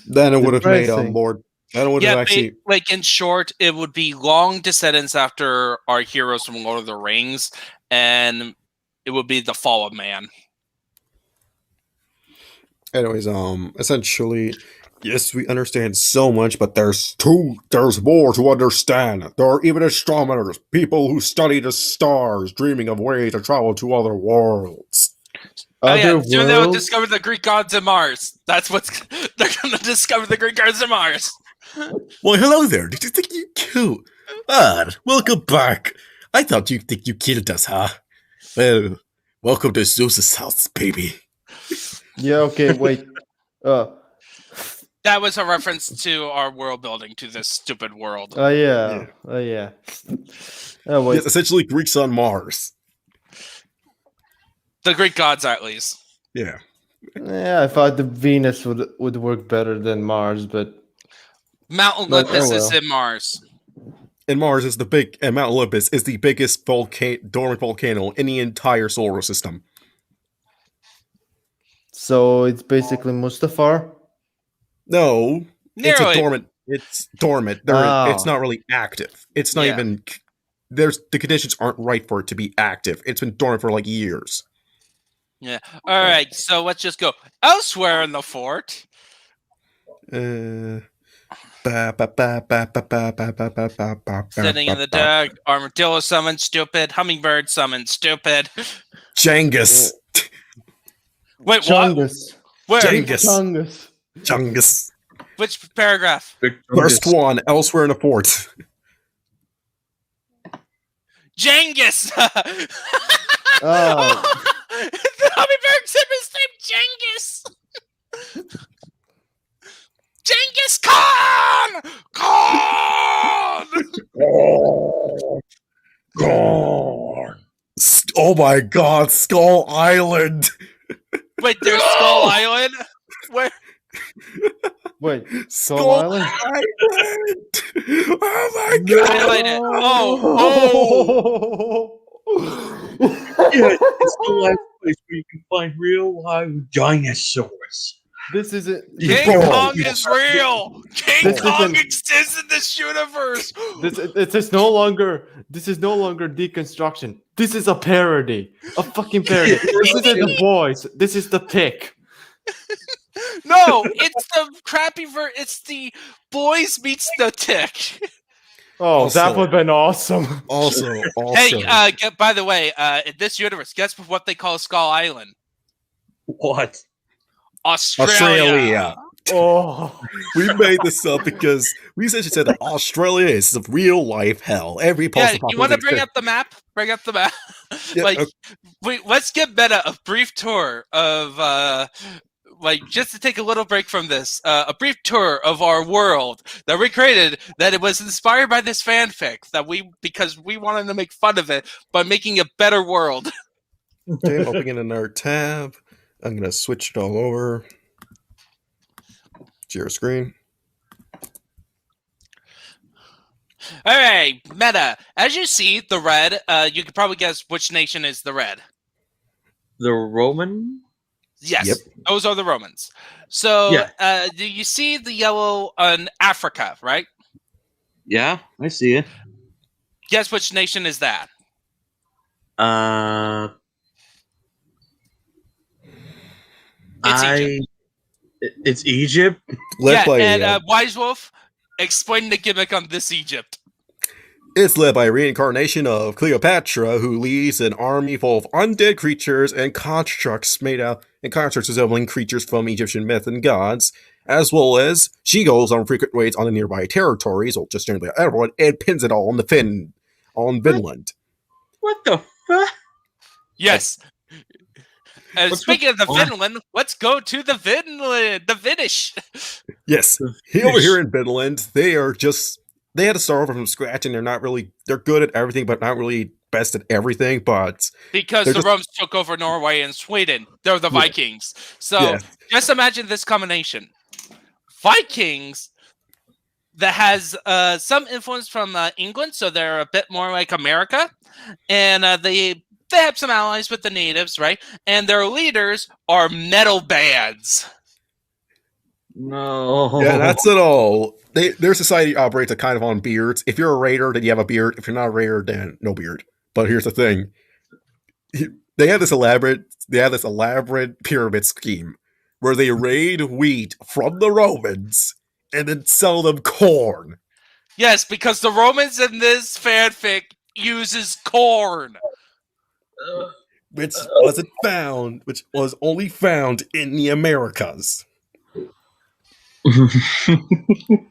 Then it would have made more. Like, in short, it would be long descendants after our heroes from Lord of the Rings, and it would be the fall of man. Anyways, essentially, yes, we understand so much, but there's more to understand. There are even astronomers, people who study the stars, dreaming of ways to travel to other worlds. Soon they will discover the Greek gods of Mars. That's they're going to discover the Greek gods of Mars. Well, hello there. Did you think you killed? Welcome back. I thought you think you killed us, huh? Well, welcome to Zeus's house, baby. Yeah. Okay. Wait. That was a reference to our world building, to this stupid world. Oh yeah. Oh yeah. Oh wait. Yes, essentially Greeks on Mars. The Greek gods, at least. Yeah. Yeah, I thought the Venus would work better than Mars, but Mount But, Olympus oh is well. in Mars. And Mount Olympus is the biggest dormant volcano in the entire solar system. so it's basically Mustafar. No, Nearly. It's dormant. It's Oh. not really active. It's not Yeah. even. The conditions aren't right for it to be active. It's been dormant for like years. Yeah. All right. So let's just go elsewhere in the fort. Sitting in the dark, armadillo summon, stupid. Hummingbird summon, stupid. Jengus. Wait, what? Chungus. Where? Jengus. Chungus. Chungus. Which paragraph? First one, elsewhere in the fort. Genghis. Oh. The hummingbird said his name, Genghis. Genghis Khan. Khan. Oh my God, Skull Island. Wait, there's Skull Island. Where? Wait. Skull Island? Island. Oh my God. Highlight it. Oh. Yeah, it's the last place where you can find real live dinosaurs. This isn't. King Bro. Kong is real. King This Kong isn't- exists in this universe. This is no longer. This is no longer deconstruction. This is a parody. A fucking parody. This isn't the boys. This is the pick. No, it's the crappy it's the boys meets the tick. Oh, that Also- would have been awesome. Also, Hey, by the way, in this universe, guess what they call Skull Island? What? Australia. Oh. we made this up because we essentially said that Australia is a real life hell. Every Yeah, possible you want to bring thing- up the map? Bring up the map. Yeah, Like, okay. wait, let's give Meta a brief tour of, just to take a little break from this, a brief tour of our world that we created. That it was inspired by this fanfic because we wanted to make fun of it by making a better world. Okay, I'm opening another tab. I'm gonna switch it all over. Share screen. All right, Meta. As you see, the red. You could probably guess which nation is the red. The Roman? Yes, Yep. those are the Romans. So, Yeah. do you see the yellow on Africa? Right. Yeah, I see it. Guess which nation is that? It's Egypt. Led by Wise Wolf, explain the gimmick on this Egypt. it's led by a reincarnation of Cleopatra, who leads an army full of undead creatures and constructs resembling creatures from Egyptian myth and gods, as well as she goes on frequent raids on the nearby territories, or just generally everyone, and pins it all on Vinland. What the fuck? Yes. What's Speaking of the what? Finland, let's go to the Finnish. Yes, over here in Vinland, they had to start over from scratch, and they're good at everything, but not really best at everything. But Because They're the just- Romans took over Norway and Sweden. They're the Yeah. Vikings. So Yeah. just imagine this combination. Vikings that has some influence from England, so they're a bit more like America. And they have some allies with the natives, right? And their leaders are metal bands. No. yeah, that's it all. Their society operates kind of on beards. If you're a raider, then you have a beard. If you're not a raider, then no beard. But here's the thing: they have this elaborate pyramid scheme where they raid wheat from the Romans and then sell them corn. Yes, because the Romans in this fanfic uses corn. Which was only found in the Americas.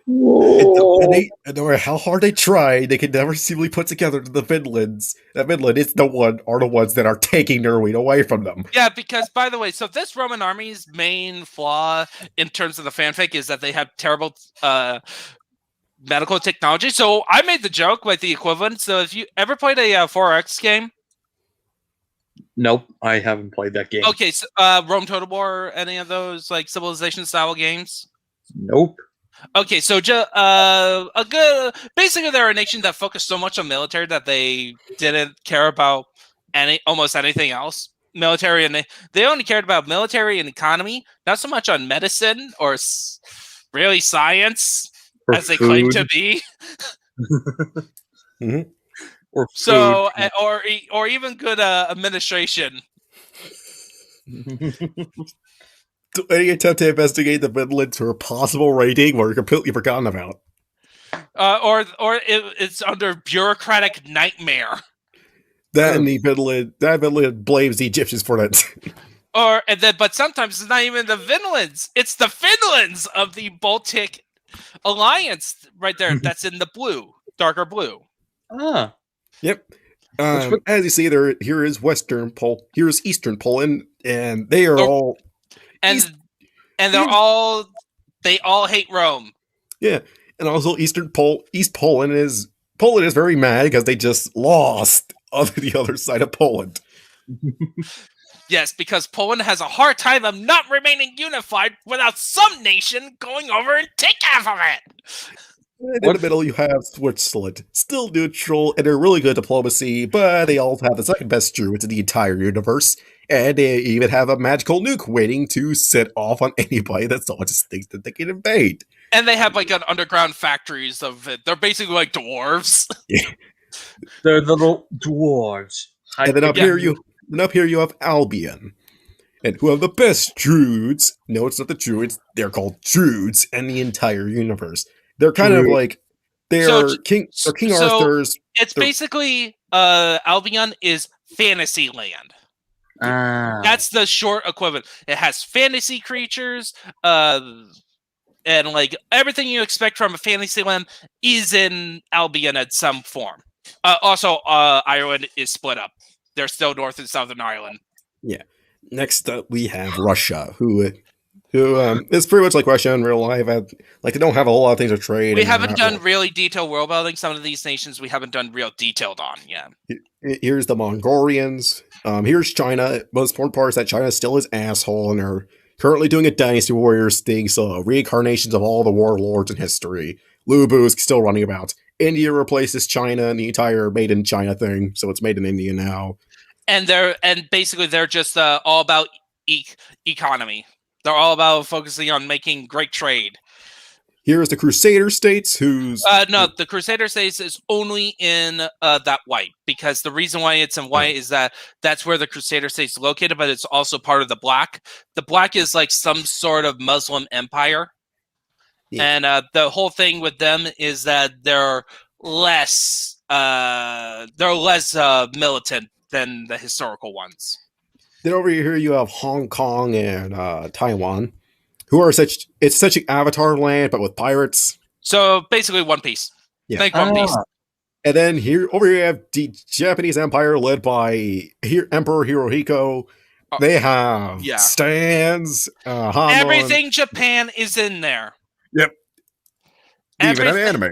No matter how hard they try, they can never seemingly put together the Finlands. That Finland is the ones that are taking Norway away from them. Yeah, because by the way, so this Roman army's main flaw in terms of the fanfic is that they have terrible medical technology. So I made the joke with the equivalent. So if you ever played a 4X game, Nope, I haven't played that game. okay, so, Rome Total War, any of those like Civilization style games? Nope. Okay, so basically they're a nation that focused so much on military that they didn't care about almost anything else. Military, and they only cared about military and economy, not so much on medicine or really science Or as they claim to food. be. Mhm. Or So, food. or even good administration. Any attempt to investigate the Finlands for a possible raiding were completely forgotten about. Or it's under bureaucratic nightmare. That Finland blames the Egyptians for that. But sometimes it's not even the Finlands; it's the Finlands of the Baltic Alliance, right there. That's in the blue, darker blue. Ah. Yep. As you see, here is Eastern Poland, and they are all and they all hate Rome. Yeah, and also East Poland is very mad because they just lost on the other side of Poland. Yes, because Poland has a hard time of not remaining unified without some nation going over and take half of it. And in the middle, you have Switzerland, still neutral, and they're really good diplomacy, but they also have the second best druids in the entire universe, and they even have a magical nuke waiting to set off on anybody that so just thinks that they can invade. And they have like an underground factories of it. They're basically like dwarves. They're little dwarves. And then up here you have Albion, and who have the best druids. No, it's not the druids. They're called druids in the entire universe. They're kind of like King Arthur's. It's basically Albion is fantasy land. That's the short equivalent. It has fantasy creatures, and like everything you expect from a fantasy land is in Albion at some form. Also, Ireland is split up. They're still North and Southern Ireland. Yeah. Next up, we have Russia, who is pretty much like Russia in real life. Like they don't have a whole lot of things to trade. We haven't done really detailed world building. Some of these nations we haven't done real detailed on yet. Here's the Mongolians. Here's China. Most important part is that China still is asshole, and they're currently doing a Dynasty Warriors thing, so reincarnations of all the warlords in history. Lu Bu is still running about. India replaces China and the entire Made in China thing, so it's Made in India now. And basically they're just all about economy. They're all about focusing on making great trade. Here's the Crusader states, no, the Crusader states is only in that white, because the reason why it's in white is that that's where the Crusader states is located, but it's also part of the black. The black is like some sort of Muslim empire. Yeah. And the whole thing with them is that they're less militant than the historical ones. Then over here you have Hong Kong and Taiwan, who are such an Avatar land, but with pirates. So basically One Piece. Yeah. Think One Piece. And then over here you have the Japanese Empire led by Emperor Hirohito. They have stands. Everything Japan is in there. Yep. They even have anime.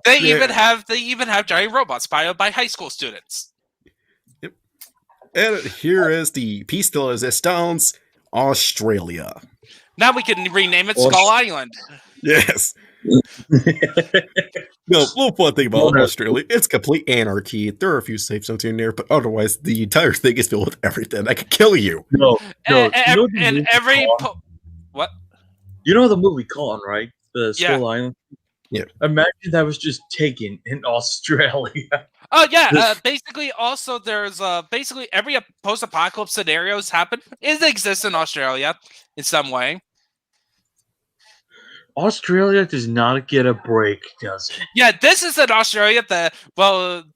They even have giant robots by high school students. Yep. And here is the piece de resistance, Australia. Now we can rename it Skull Island. Yes. No, one fun thing about Australia, it's complete anarchy. There are a few safe zones in there, but otherwise the entire thing is filled with everything that could kill you. What? You know the movie Con, right? The Skull Island? Yeah. Imagine that was just taken in Australia. Oh yeah. Basically, also there's basically every post-apocalypse scenarios happen. It exists in Australia in some way. Australia does not get a break, does it? Yeah, this is an Australia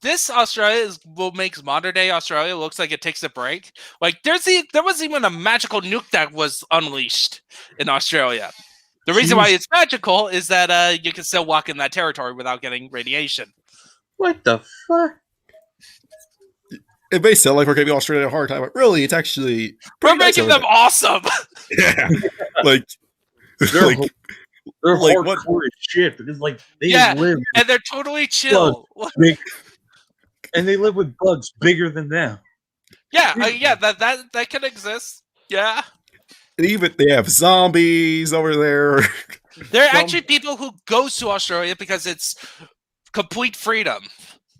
this Australia is what makes modern day Australia looks like it takes a break. Like there was even a magical nuke that was unleashed in Australia. The reason why it's magical is that you can still walk in that territory without getting radiation. What the fuck? It may sound like we're giving Australia a hard time, but really, it's actually We're making them awesome. Yeah, like They're like like what- hardcore as shit because like they Yeah, live and they're totally chill. big, and they live with bugs bigger than them. Yeah, that can exist. Yeah. and even they have zombies over there. There are actually people who goes to Australia because it's complete freedom.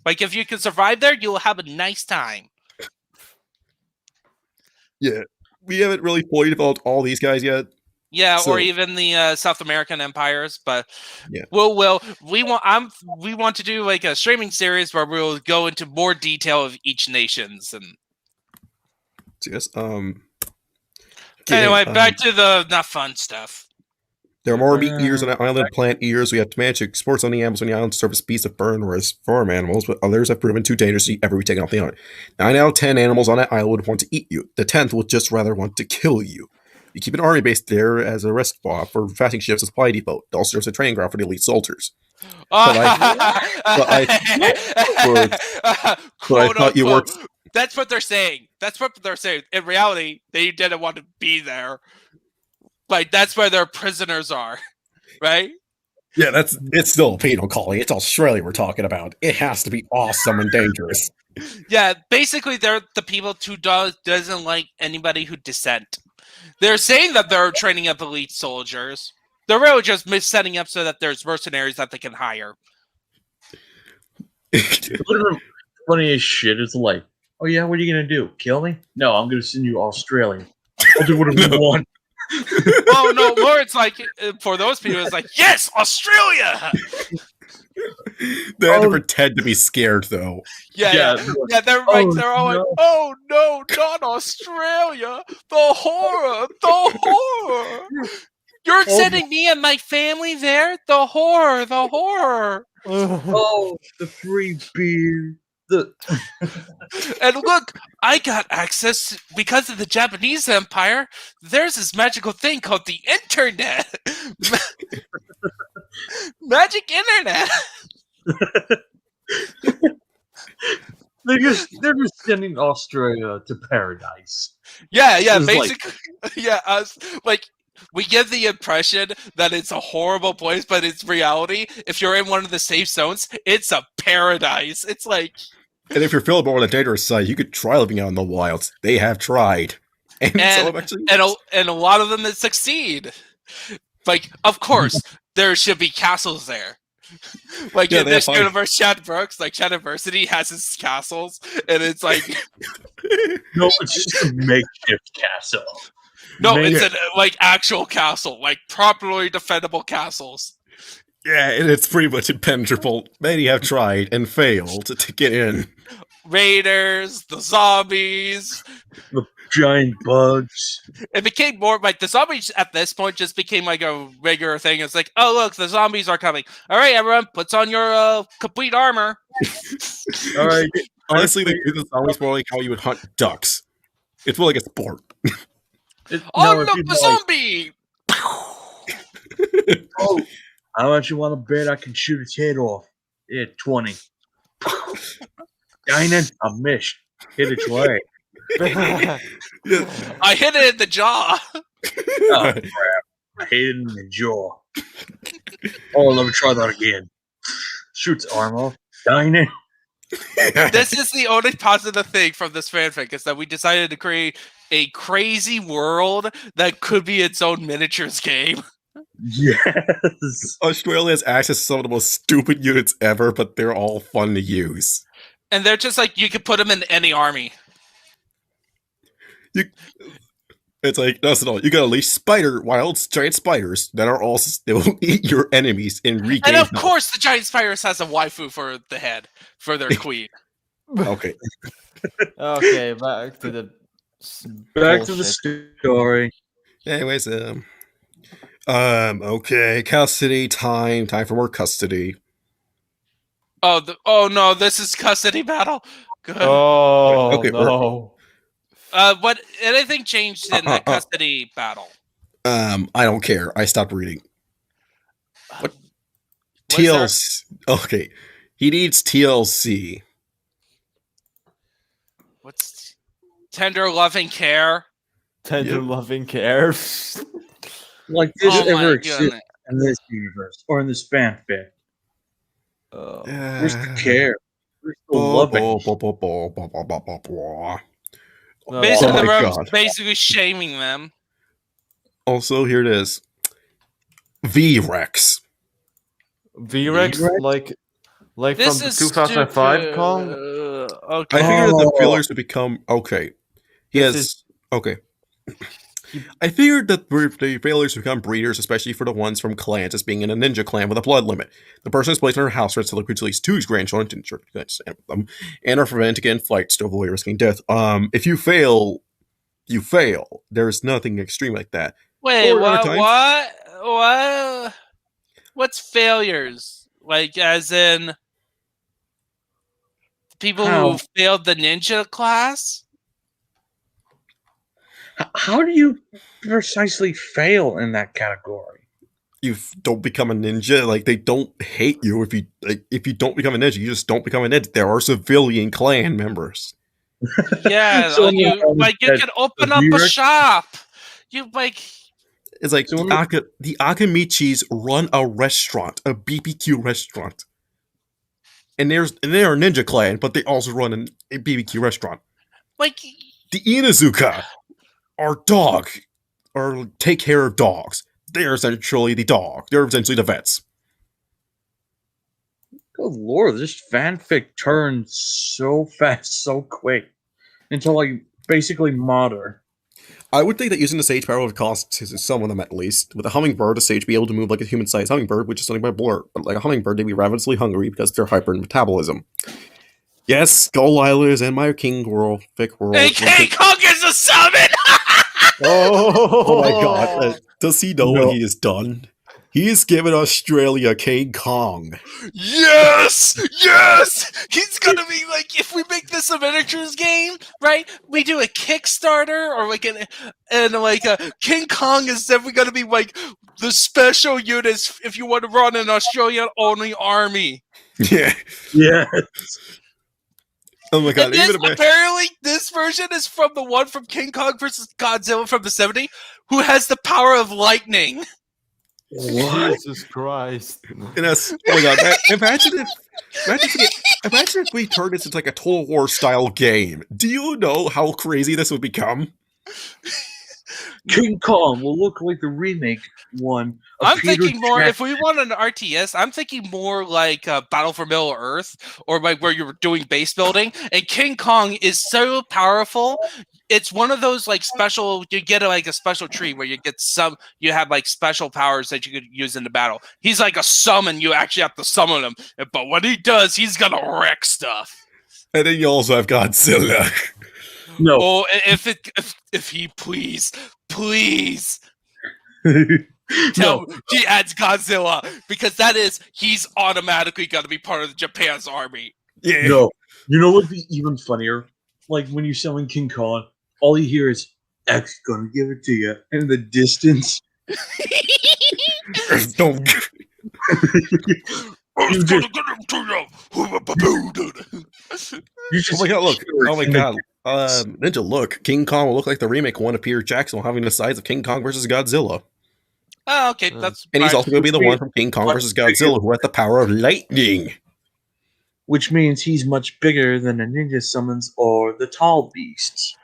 Like if you can survive there, you'll have a nice time. Yeah, we haven't fully fully developed all these guys yet. Yeah, So- or even the South American empires, but Yeah. we want to do like a streaming series where we'll go into more detail of each nations and So yes, anyway, okay, back to the not fun stuff. there are more meat eaters on the island, plant eaters. We have to manage to export some of the animals on the island to serve as beasts of burden, whereas farm animals, but others have proven too dangerous to ever be taken off the island. 9 out of 10 animals on that island would want to eat you. The 10th would just rather want to kill you. You keep an army base there as a rest spot for fasting ships as supply depot. It also serves as a training ground for the elite soldiers. But I thought you Quote, worked. That's what they're saying. That's what they're saying. In reality, they didn't want to be there. Like that's where their prisoners are, right? Yeah, it's still a penal colony. It's Australia we're talking about. It has to be awesome and dangerous. Yeah, basically they're the people who doesn't like anybody who dissent. They're saying that they're training up elite soldiers. They're really just setting up so that there's mercenaries that they can hire. Literally, funny as shit. It's like, oh yeah, what are you gonna do? Kill me? No, I'm gonna send you to Australia. I'll do whatever you want. Oh no, more it's like for those people, it's like yes, Australia. They had to pretend to be scared, though. Yeah. They're like they're all like, oh no, not Australia! The horror! You're sending me and my family there? The horror! Oh, the free beer. And look, I got access because of the Japanese Empire. There's this magical thing called the internet. Magic internet. They're just sending Australia to paradise. Yeah, It's basically, like we give the impression that it's a horrible place, but it's reality. If you're in one of the safe zones, it's a paradise. It's like, And if you're feeling more on the dangerous side, you could try living out in the wilds. They have tried, and some have actually. and a lot of them that succeed. Like, of course, there should be castles there. Like in this universe, Chad Brooks, like Chadiversity has his castles, and it's like no, it's just a makeshift castle. No, it's an like actual castle, like properly defendable castles. Yeah, and it's pretty much impenetrable. Many have tried and failed to get in. Raiders, the zombies, the giant bugs. It became more like the zombies at this point just became like a regular thing. It's like, oh look, the zombies are coming. All right, everyone, puts on your complete armor. All right. Honestly, the zombies more like how you would hunt ducks. It's more like a sport. Oh look, the zombie! Oh, how much you want to bet I can shoot its head off? Yeah, 20. Dinan, I missed. Hit its leg. I hit it in the jaw. Oh, crap. I hit it in the jaw. Oh, let me try that again. Shoots arm off. Dinan. This is the only positive thing from this fanfic is that we decided to create a crazy world that could be its own miniatures game. Yes. Australia has access to some of the most stupid units ever, but they're all fun to use. And they're just like, you could put them in any army. It's like, that's not all. You gotta unleash giant spiders that are all, they will eat your enemies and regain And of health. course, the giant spiders has a waifu for the head, for their queen. Okay. Okay, back to the Back to the story. Anyways, Okay, custody time. Time for more custody. Oh no, this is custody battle. Good. Oh Okay, no. What anything changed in the custody battle? I don't care. I stopped reading. What? Was there- TLC. Okay, he needs TLC. What's tender loving care? Tender Yep. loving care. Like this Oh my ever exists goodness. in this universe or in this fanfic. Where's the care? Where's the loving? No, Basically, Oh the my room's God. basically shaming them. Also, here it is. V-Rex. V-Rex, V-Rex? like This from the is 2005 stupid. Kong. Okay. I figured that the Oh. failures would become okay. He This has is- okay. I figured that the failures to become breeders, especially for the ones from clans, as being in a ninja clan with a blood limit. The person is placed in her house arrest to liquid at least 2 grandchildren to ensure them, and are prevented against flights to avoid risking death. If you fail, you fail. There's nothing extreme like that. Wait, Or what? times- What? What's failures? Like, as in people How? who failed the ninja class? How do you precisely fail in that category? You don't become a ninja. Like, they don't hate you if you don't become a ninja. You just don't become a ninja. There are civilian clan members. Yeah, So you like you that- can open the up a V-Rex- shop. You like It's like So the Akamichis run a restaurant, a BBQ restaurant. And they're a ninja clan, but they also run a BBQ restaurant. like The Inazuka are take care of dogs. They're essentially the dog. They're essentially the vets. Good lord, this fanfic turned so fast, so quick. Until like basically modern. I would think that using the sage power would cost some of them at least. With a hummingbird, a sage would be able to move like a human-sized hummingbird, which is something by blur. But like a hummingbird, they'd be ravenously hungry because they're hyper in metabolism. Yes, Skull Islanders and my King World, Vic World. hey, King Kong is a summon. Oh my god, does he know No. what he has done? He's given Australia King Kong. Yes, yes. He's gonna be like, if we make this a miniatures game, right? We do a Kickstarter or like King Kong is definitely gonna be like the special units if you want to run an Australian only army. Yeah. Yeah. Oh my god, And this, even if apparently, this version is from the one from King Kong versus Godzilla from the 70s, who has the power of lightning. What? Jesus Christ. oh my god, imagine if we turned this into like a Total War style game. Do you know how crazy this would become? King Kong will look like the remake one. Of I'm Peter thinking more, Jackson. if we want an RTS, I'm thinking more like Battle for Middle Earth, or like where you're doing base building. And King Kong is so powerful. It's one of those like special, you get like a special tree where you get you have like special powers that you could use in the battle. He's like a summon, you actually have to summon him. But when he does, he's gonna wreck stuff. And then you also have Godzilla. No. Oh, if he please tell No. he adds Godzilla, because he's automatically gonna be part of Japan's army. Yeah. No. You know what would be even funnier? Like when you're selling King Kong, all you hear is X gonna give it to you. And in the distance, Don't. You just- you Oh my god, look. Oh my god. Ninja, look. King Kong will look like the remake one of Peter Jackson having the size of King Kong versus Godzilla. Oh, okay, that's And he's fine. also going to be the one from King Kong versus Godzilla who has the power of lightning. Which means he's much bigger than the ninja summons or the tall beasts.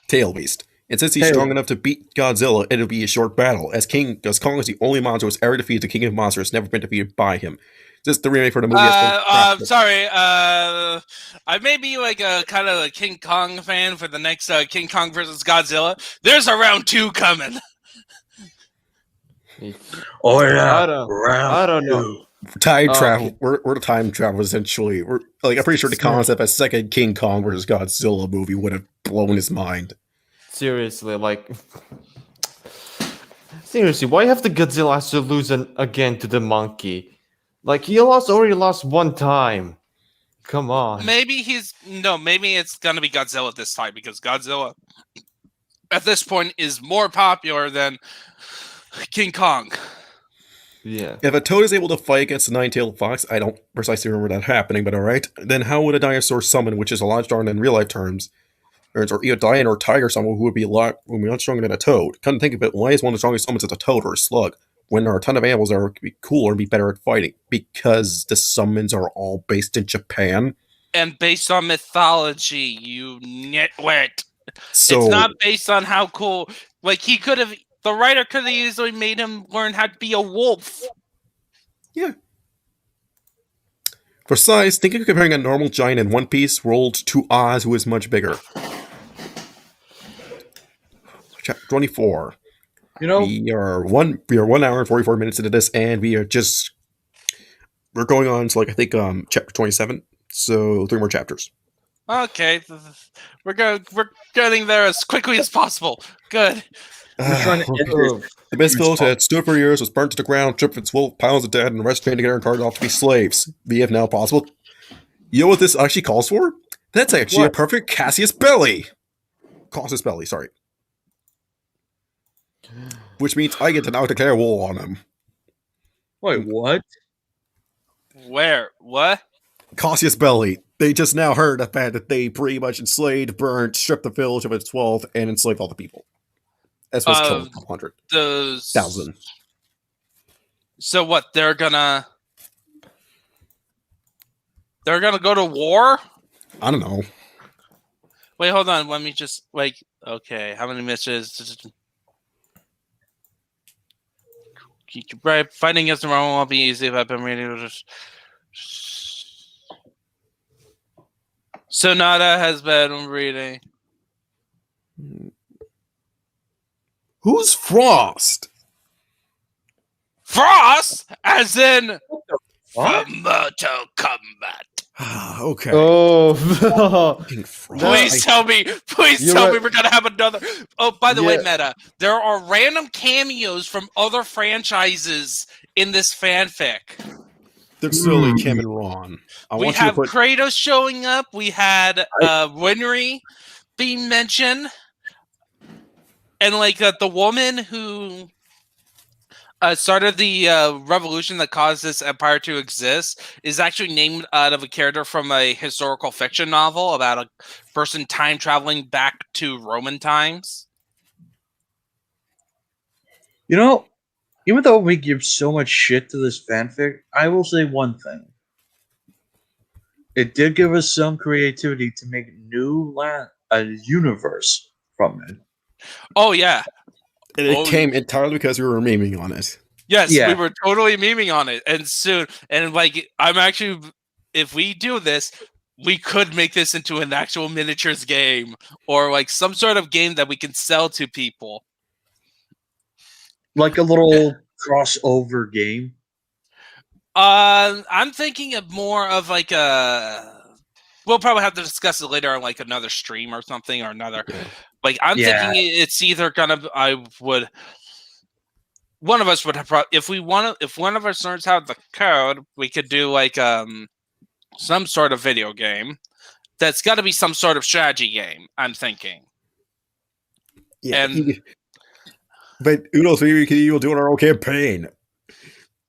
Tail Beast. And since he's Tail. strong enough to beat Godzilla, it'll be a short battle, as Kong is the only monster who's ever defeated the King of Monsters, never been defeated by him. This is the remake for the movie. Sorry, I may be like a kind of a King Kong fan for the next King Kong versus Godzilla. There's a round 2 coming. Oh yeah, I don't know. Time Oh, travel. okay. We're the time travel essentially. We're like, I'm pretty sure the concept of a second King Kong versus Godzilla movie would have blown his mind. Seriously, like Seriously, why have the Godzilla has to lose again to the monkey? Like, he already lost one time. Come on. Maybe maybe it's gonna be Godzilla this time because Godzilla at this point is more popular than King Kong. Yeah. If a toad is able to fight against a nine-tailed fox, I don't precisely remember that happening, but alright, then how would a dinosaur summon, which is a lot stronger in real-life terms, or a lion or tiger summon who would be much stronger than a toad? Come to think of it, why is one of the strongest summons a toad or a slug, when there are a ton of animals that are be cooler and be better at fighting? Because the summons are all based in Japan? And based on mythology, you nitwit. So, It's not based on how cool. Like, the writer could have easily made him learn how to be a wolf. yeah. For size, think of comparing a normal giant in One Piece rolled to Oz, who is much bigger. Chapter 24. You know, We are 1 hour and 44 minutes into this, and we're going on to I think chapter 27. So 3 more chapters. Okay, we're getting there as quickly as possible. Good. we're trying to end this. The Mist Village had stood for years, was burnt to the ground, stripped of its full of piles of dead, and the rest chained together and carted off to be slaves. The if now possible. You know what this actually calls for? That's actually a perfect Cassius Belly. Cassius Belly, sorry. Which means I get to now declare war on him. Wait, what? Where? What? Cassius Belly. They just now heard the fact that they pretty much enslaved, burnt, stripped the village of its wealth, and enslaved all the people. That's what's killed a couple hundred. Those 1,000. So what? They're gonna go to war? I don't know. Wait, hold on. Let me just okay. How many missions? Right, fighting against the Roman won't be easy if I've been reading. Sonata has been reading. Who's Frost? Frost, as in What? Mortal Kombat. Okay. Oh, Fucking Frost. Please tell me. Please You're tell me right. we're gonna have another. Oh, by the way, Yeah. Meta, there are random cameos from other franchises in this fanfic. There's silly Kim and Ron. We have Kratos showing up. We had Winry being mentioned, and the woman who started the revolution that caused this empire to exist is actually named out of a character from a historical fiction novel about a person time traveling back to Roman times. You know, even though we give so much shit to this fanfic, I will say one thing. It did give us some creativity to make a universe from it. Oh yeah. And it came entirely because we were memeing on it. Yes, Yeah. we were totally memeing on it, and soon, and I'm actually, if we do this, we could make this into an actual miniatures game or some sort of game that we can sell to people. Like a little crossover game. I'm thinking of more of we'll probably have to discuss it later on another stream or something or another. I'm thinking it's either one of us would have if one of us learns how the code, we could do some sort of video game. That's got to be some sort of strategy game, I'm thinking. Yeah. And but who knows, maybe we could even do our own campaign.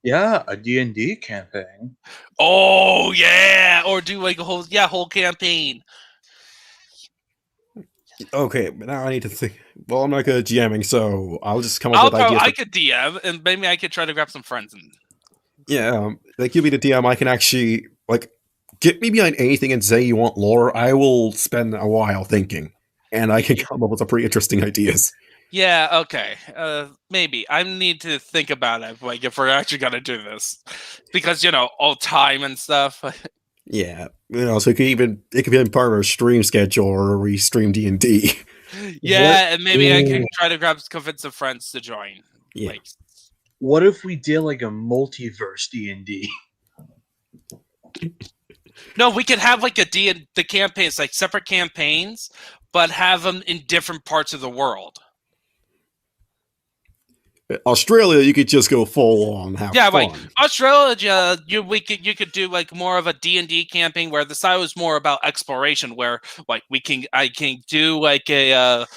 Yeah, a D&D campaign. oh yeah, or do a whole campaign. Okay, but now I need to think. Well, I'm not good at GMing, so I'll just come up with ideas. I could DM, and maybe I could try to grab some friends. Yeah, you be the DM. I can actually get me behind anything and say you want lore. I will spend a while thinking, and I can come up with some pretty interesting ideas. Yeah, okay. Maybe. I need to think about it, if we're actually gonna do this. Because, all time and stuff. Yeah. So it could be part of our stream schedule or we stream D&D. Yeah, and maybe I can try to convince some friends to join. Yeah. What if we did a multiverse D&D? No, we could have the campaigns, separate campaigns, but have them in different parts of the world. Australia, you could just go full on have Yeah, fun. like Australia, you could do like more of a D&D campaign where the style is more about exploration, where like I can do like a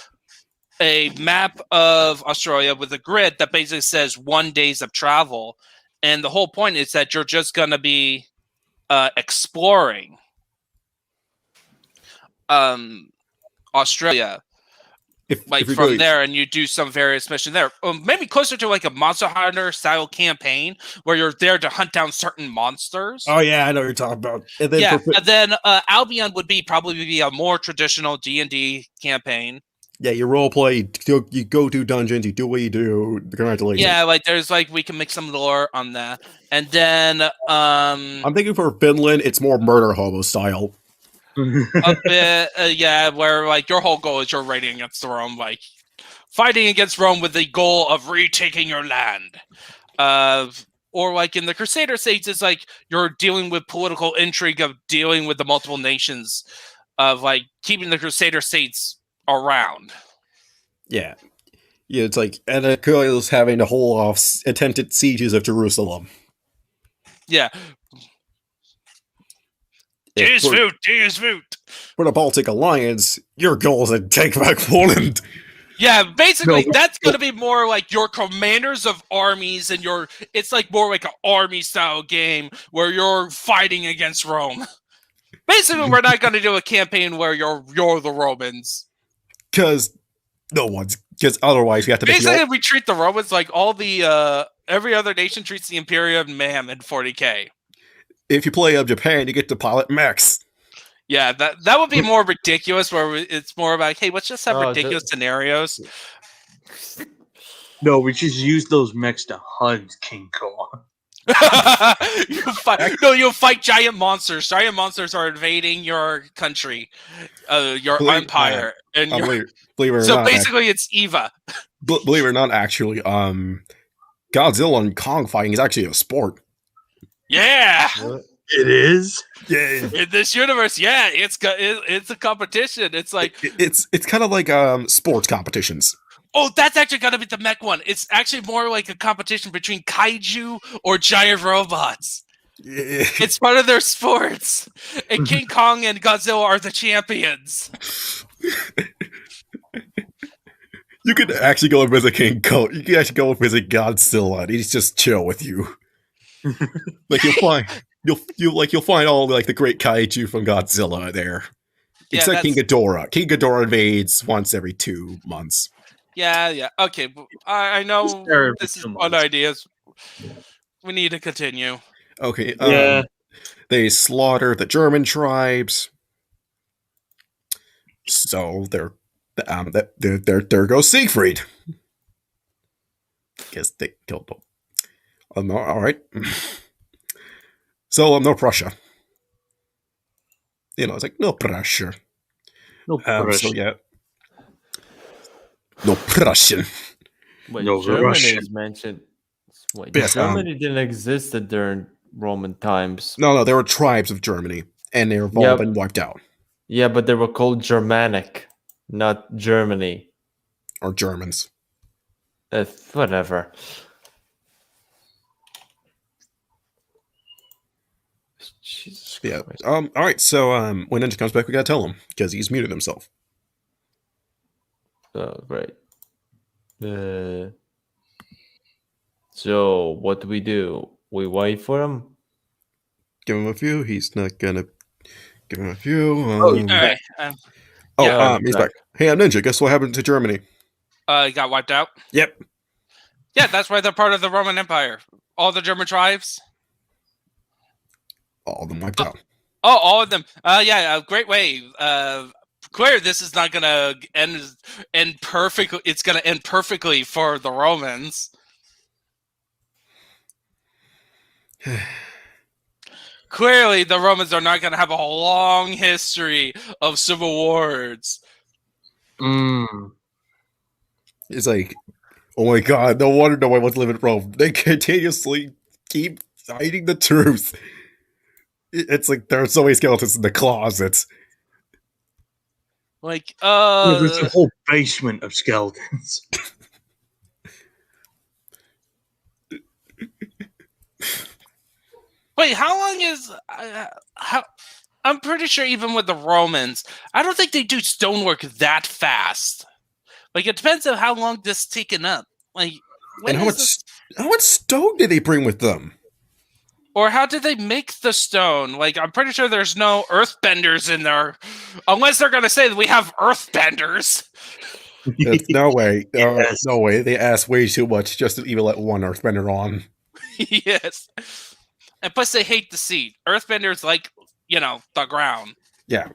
map of Australia with a grid that basically says 1 days of travel, and the whole point is that you're just gonna be exploring Australia. If you're From going, there, and you do some various mission there, maybe closer to like a Monster Hunter style campaign where you're there to hunt down certain monsters. oh yeah, I know what you're talking about. And then And then Albion would probably be a more traditional D&D campaign. yeah, you role play, you go to dungeons, you do what you do. Congratulations. Yeah, like there's like we can make some lore on that, and then I'm thinking for Finland, it's more murder hobo style. a bit, yeah, where like your whole goal is you're raiding against Rome, like fighting against Rome with the goal of retaking your land. Or like in the Crusader states, it's like you're dealing with political intrigue of dealing with the multiple nations, of like keeping the Crusader states around. Yeah. Yeah, it's like Achilles having to hold off attempted sieges of Jerusalem. Yeah. For the Baltic Alliance, your goal is to take back Poland. Yeah, basically that's going to be more like your commanders of armies, and it's like more like an army style game where you're fighting against Rome. Basically, we're not going to do a campaign where you're the Romans. Because otherwise you have to basically we treat the Romans like all the every other nation treats the Imperium Mayhem in 40K. If you play up Japan, you get to pilot mechs. Yeah, that would be more ridiculous, where it's more about, hey, let's just have ridiculous scenarios. No, we just use those mechs to hunt King Kong. You'll fight giant monsters. Giant monsters are invading your country, your empire, and believe it or so not, basically it's Eva. Believe it or not, actually, Godzilla and Kong fighting is actually a sport. Yeah. It is. Yeah. In this universe, yeah, it's a competition. It's like it's kind of like sports competitions. Oh, that's actually gonna be the mech one. It's actually more like a competition between kaiju or giant robots. Yeah. It's part of their sports. And King Kong and Godzilla are the champions. You could actually go and visit King Kong. You can actually go and visit Godzilla, and he's just chill with you. Like you'll find all like the great kaiju from Godzilla there. Yeah, except King Ghidorah. King Ghidorah invades once every 2 months. Yeah. Okay, I know this is fun ideas. We need to continue. Okay. Yeah. They slaughter the German tribes. So there goes Siegfried. Guess they killed him. All right. So no Prussia. It's like no pressure. No pressure. So yeah. No Prussian. Wait, No Germany Russian. is mentioned. Wait, Yes, Germany didn't exist during Roman times. No, there were tribes of Germany, and they've all been wiped out. Yeah, but they were called Germanic, not Germany. Or Germans. Whatever. Jesus Yeah. Christ. All right. So when Ninja comes back, we gotta tell him because he's muted himself. Oh, great. So what do? We wait for him? Give him a few. He's not gonna give him a few. All right. He's back. Hey, I'm Ninja. Guess what happened to Germany? He got wiped out. Yep. Yeah, that's why they're part of the Roman Empire. All the German tribes. All of them wiped out. Oh, all of them. Yeah, great way. Clear, this is not gonna end perfectly. It's gonna end perfectly for the Romans. Clearly, the Romans are not gonna have a long history of civil wars. It's like, oh my god, no wonder no one wants to live in Rome. They continuously keep hiding the truth. It's like there are so many skeletons in the closets. Like, There's a whole basement of skeletons. Wait, how long is how? I'm pretty sure even with the Romans, I don't think they do stonework that fast. Like it depends on how long this taken up. Like when And how much stone did they bring with them? or how did they make the stone? Like I'm pretty sure there's no earthbenders in there, unless they're gonna say that we have earthbenders. No way. Yes. No way. They asked way too much just to even let one earthbender on. Yes, and plus they hate the sea. Earthbenders like the ground. Yeah.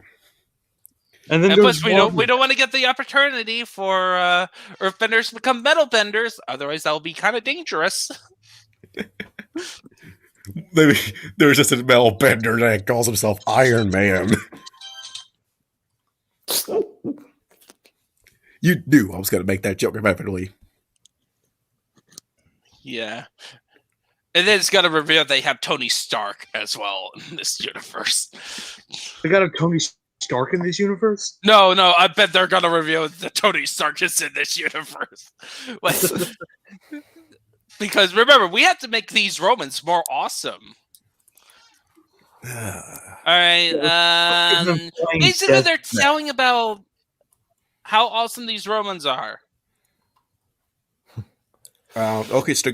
And then And there's plus, we don't want to get the opportunity for earthbenders to become metal benders. Otherwise, that will be kind of dangerous. There's just a metal bender that calls himself Iron Man. You knew I was going to make that joke eventually. Yeah. And then it's going to reveal they have Tony Stark as well in this universe. They got a Tony Stark in this universe? No, I bet they're going to reveal that Tony Stark is in this universe. Like, because remember, we have to make these Romans more awesome. Alright, basically they're telling about how awesome these Romans are. Okay, so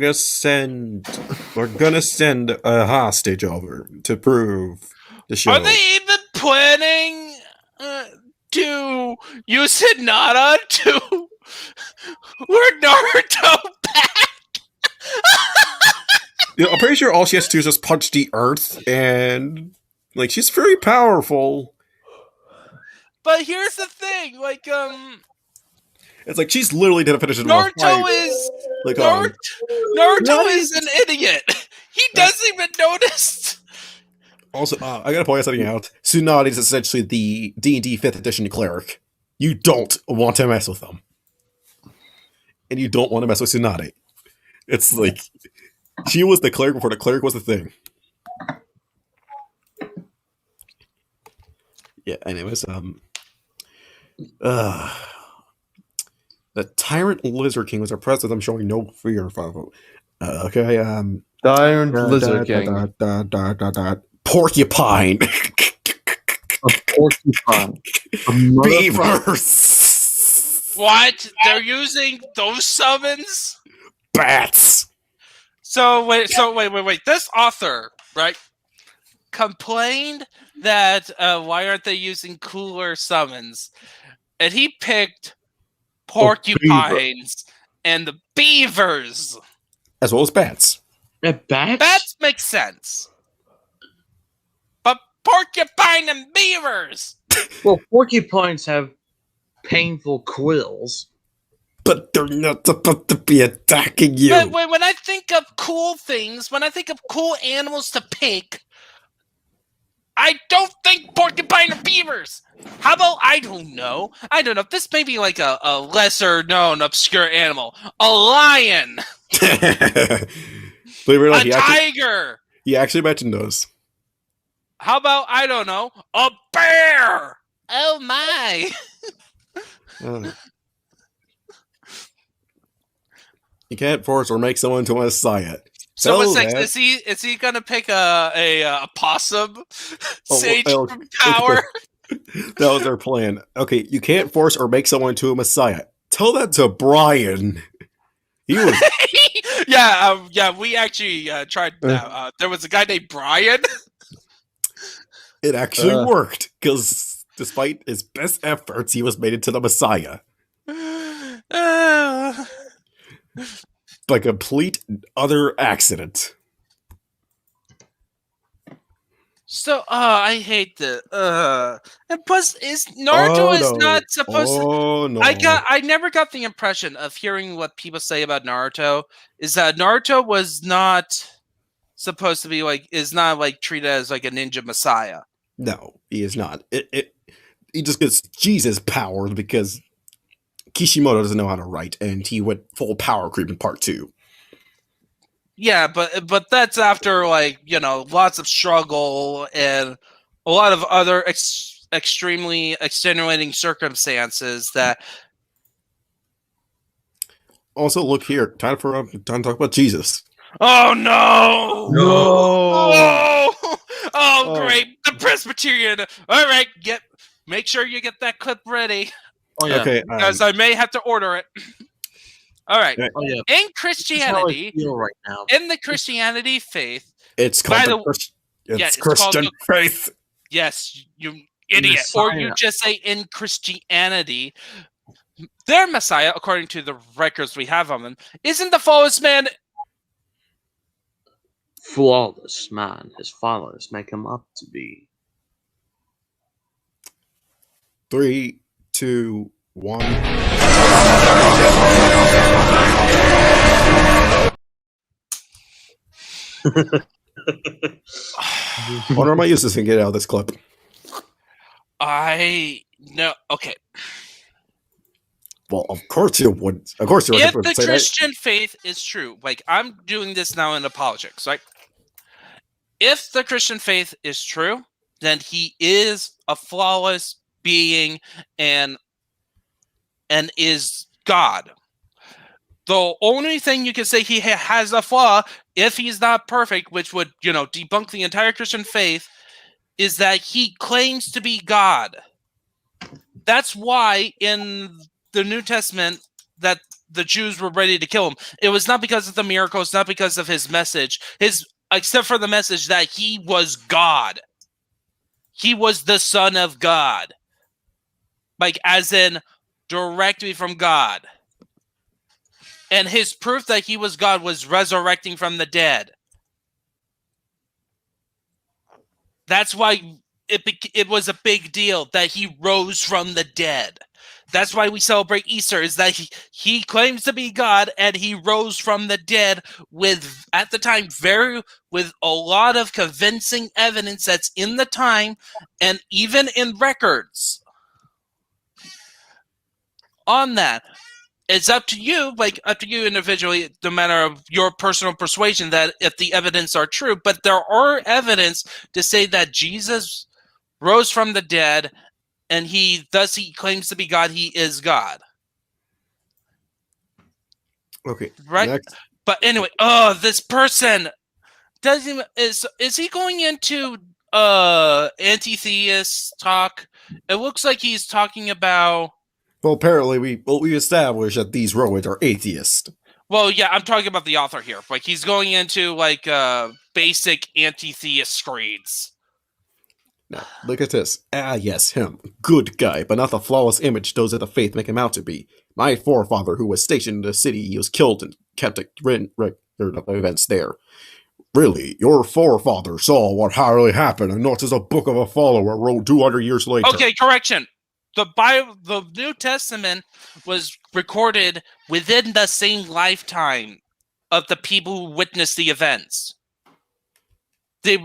we're gonna send a hostage over to prove the show. Are they even planning to use Hinata to lure Naruto back? I'm pretty sure all she has to do is just punch the earth, and like she's very powerful. But here's the thing, like It's like she's literally gonna finish it. Naruto is like Naruto is an idiot. He doesn't even notice. Also, I gotta point something out. Tsunade is essentially the D&D 5th edition cleric. You don't want to mess with them, and you don't want to mess with Tsunade. It's like she was the cleric before the cleric was the thing. Yeah. Anyways, the Tyrant Lizard King was impressed with them showing no fear. Okay, The Iron Lizard King. Porcupine. A porcupine. Beavers. What? They're using those summons? Bats. So wait. This author, right, complained that why aren't they using cooler summons? And he picked porcupines and the beavers. As well as bats. Bats? Bats make sense. But porcupine and beavers! Well, porcupines have painful quills. But they're not supposed to be attacking you. But when I think of cool things, when I think of cool animals to pick, I don't think porcupine or beavers. How about, I don't know. This may be like a lesser known obscure animal. A lion. Believe it or not, a tiger. He actually mentioned those. How about, I don't know, a bear. Oh my. You can't force or make someone to a messiah. So what's next? Is he gonna pick a possum? Sage from power? That was their plan. Okay, you can't force or make someone to a messiah. Tell that to Brian. He was. Yeah. We actually tried that. There was a guy named Brian. It actually worked because, despite his best efforts, he was made into the messiah. By complete other accident. So, I hate the. And plus, Naruto is not supposed to. Oh no! I never got the impression of hearing what people say about Naruto is that Naruto was not supposed to be is not treated as like a ninja messiah. No, he is not. He just gets Jesus powers because Kishimoto doesn't know how to write, and he went full power creep in part 2. Yeah, but that's after lots of struggle and a lot of other extremely extenuating circumstances that. Also, look here. Time to talk about Jesus. Oh no! No. Oh, great! The Presbyterian. All right, make sure you get that clip ready, Oh yeah. Okay. because I may have to order it. All right. Yeah. Oh yeah. In This is how I Christianity, feel right now. in the Christianity faith, It's by called the it's it's called Christian the- faith. yes, you idiot, or you Messiah. just say in Christianity, their Messiah, according to the records we have of them, isn't the flawless man. Flawless man, his followers make him up to be. 3, 2, 1. What am I using to get out of this clip? I no okay. Well, of course you would. Of course you're. If the Christian faith is true, like I'm doing this now in apologetics, right? If the Christian faith is true, then he is a flawless being and is God. The only thing you can say he has a flaw, if he's not perfect, which would, debunk the entire Christian faith, is that he claims to be God. That's why in the New Testament that the Jews were ready to kill him. It was not because of the miracles, not because of his message, except for the message that he was God. He was the Son of God. Like, as in, directly from God. And his proof that he was God was resurrecting from the dead. That's why it was a big deal that he rose from the dead. That's why we celebrate Easter, is that he claims to be God and he rose from the dead with, at the time, with a lot of convincing evidence that's in the time and even in records on that. It's up to you individually, no matter of your personal persuasion, that if the evidence are true. But there are evidence to say that Jesus rose from the dead, and he claims to be God. He is God. Okay. Right? Next. But anyway, this person is he going into anti-theist talk? It looks like he's talking about. Well, apparently we established that these Romans are atheists. Well, yeah, I'm talking about the author here. Like, he's going into basic anti-theist screeds. Now, look at this. Ah, yes, him. Good guy, but not the flawless image those of the faith make him out to be. My forefather, who was stationed in the city, he was killed and kept a written record of events there. Really, your forefather saw what really happened, and not as a book of a follower wrote 200 years later. Okay, correction. The Bible, the New Testament, was recorded within the same lifetime of the people who witnessed the events. We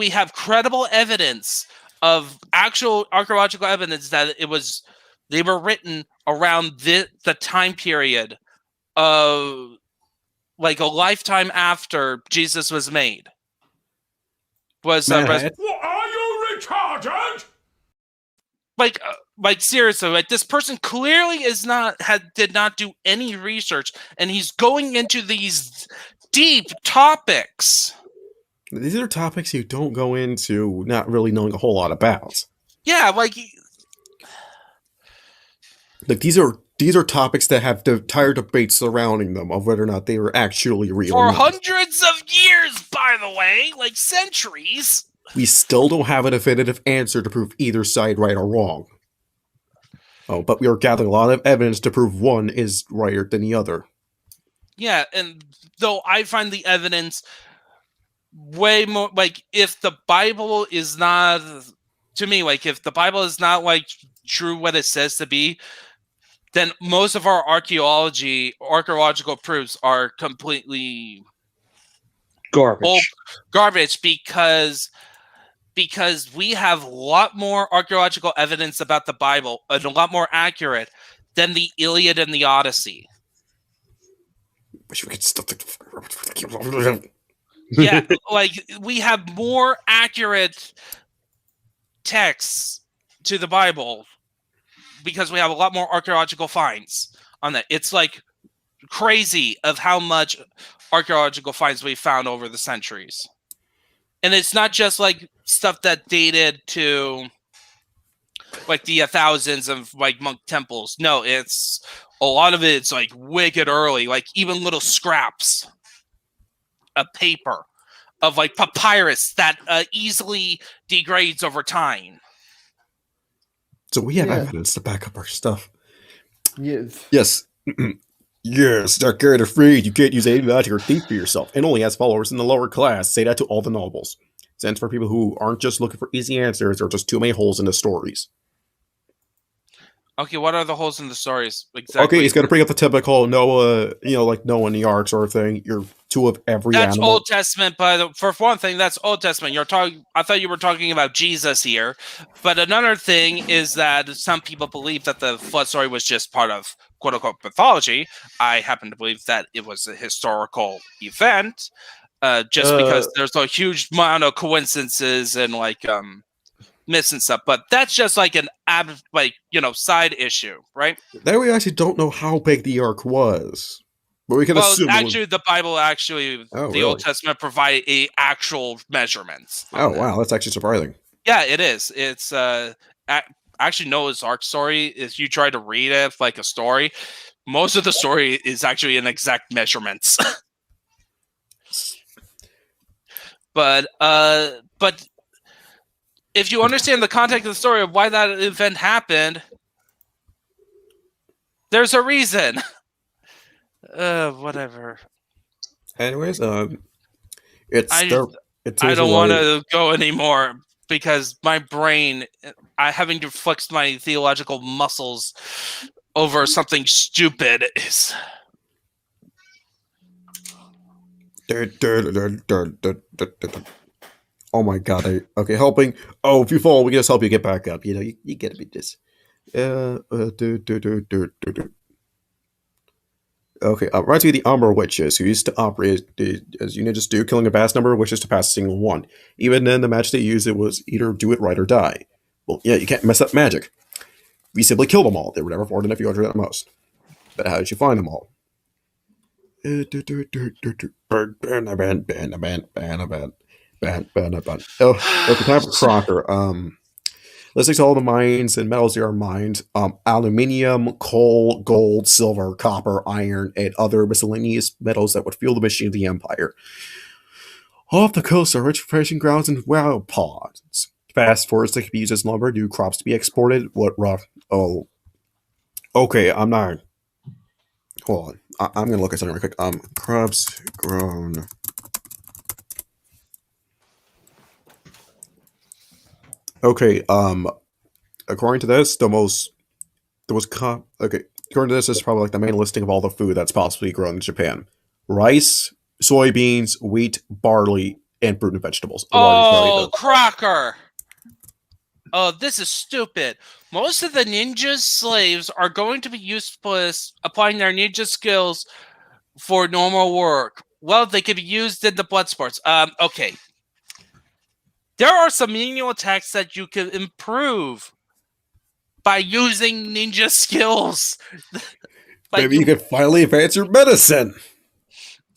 have credible evidence of actual archaeological evidence that they were written around the time period of a lifetime after Jesus was made. Are you retarded? Seriously, this person clearly did not do any research, and he's going into these deep topics. These are topics you don't go into not really knowing a whole lot about. Yeah, these are topics that have the entire debate surrounding them of whether or not they were actually real. For hundreds of years, by the way, centuries. We still don't have a definitive answer to prove either side right or wrong. Oh, but we are gathering a lot of evidence to prove one is righter than the other. Yeah, and though I find the evidence way more, if the Bible is not, to me, if the Bible is not, true what it says to be, then most of our archaeological proofs are completely garbage because we have a lot more archaeological evidence about the Bible and a lot more accurate than the Iliad and the Odyssey. Yeah, we have more accurate texts to the Bible because we have a lot more archaeological finds on that. It's crazy of how much archaeological finds we found over the centuries. And it's not just like stuff that dated to like the thousands of like monk temples. No, it's a lot of it's like wicked early, like even little scraps of paper, of like papyrus that easily degrades over time. So we have evidence to back up our stuff. Yes. Yes. Yes, Dark Garrett afraid you can't use any magic or thief for yourself, and only has followers in the lower class. Say that to all the nobles. Stands for people who aren't just looking for easy answers or just too many holes in the stories. Okay, what are the holes in the stories exactly? Okay, he's gonna bring up the typical Noah, like Noah in the Ark sort of thing. You're two of every That's animal. Old Testament, for one thing, that's Old Testament. I thought you were talking about Jesus here. But another thing is that some people believe that the flood story was just part of quote unquote mythology. I happen to believe that it was a historical event. Because there's a huge amount of coincidences and like myths and stuff, but that's just like an side issue, right? Now we actually don't know how big the Ark was, but we can assume. Actually, the Bible the really? Old Testament provide actual measurements. Oh wow, that's actually surprising. Yeah, it is. It's actually Noah's Ark story. If you try to read it like a story, most of the story is actually in exact measurements. But if you understand the context of the story of why that event happened, there's a reason. Whatever. Anyways, I don't want to go anymore because my brain, having to flex my theological muscles over something stupid is. Oh my god! Okay, helping. Oh, if you fall, we can just help you get back up. You get to be this. Okay, right to the Umber Witches, who used to operate as you ninjas do, killing a vast number of witches to pass a single one. Even then, the magic they used it was either do it right or die. Well, yeah, you can't mess up magic. We simply killed them all. They were never more than a few hundred at most. But how did you find them all? Oh, okay, time for Crocker. Let's take all the mines and metals they are mined. Aluminium, coal, gold, silver, copper, iron, and other miscellaneous metals that would fuel the machine of the Empire. Off the coast are rich fishing grounds and wild ponds. Vast forests that can be used as lumber, new crops to be exported. What rough? Oh. Okay, I'm not. Hold on. I'm gonna look at something real quick. Crops grown. Okay, according to this, according to this is probably like the main listing of all the food that's possibly grown in Japan. Rice, soybeans, wheat, barley, and fruit and vegetables. Oh, Crocker! Oh, this is stupid. Most of the ninja slaves are going to be useless applying their ninja skills for normal work. Well, they could be used in the blood sports. Okay. There are some menial attacks that you can improve by using ninja skills. Maybe you can finally advance your medicine.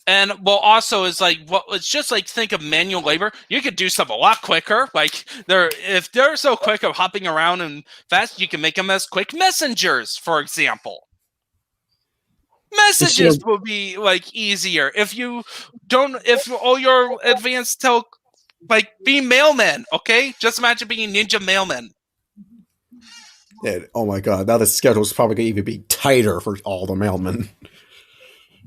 And also is it's just like think of manual labor. You could do stuff a lot quicker. Like if they're so quick of hopping around and fast, you can make them as quick messengers, for example. Messages will be like easier if all your advanced be mailmen, okay? Just imagine being ninja mailmen. And, oh my god, now the schedule is probably going to even be tighter for all the mailmen.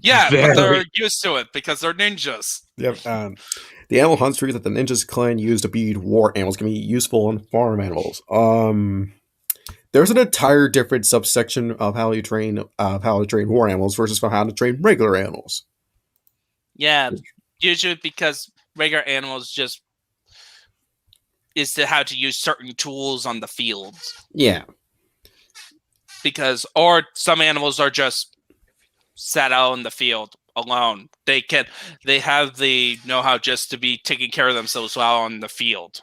Yeah, but they're used to it because they're ninjas. Yep. The animal huntry that the ninjas clan use to breed war animals can be useful on farm animals. There's an entire different subsection of how to train war animals versus how to train regular animals. Yeah, usually because regular animals just is to how to use certain tools on the fields. Yeah. Or some animals are just set out in the field alone. They have the know-how just to be taking care of themselves while on the field.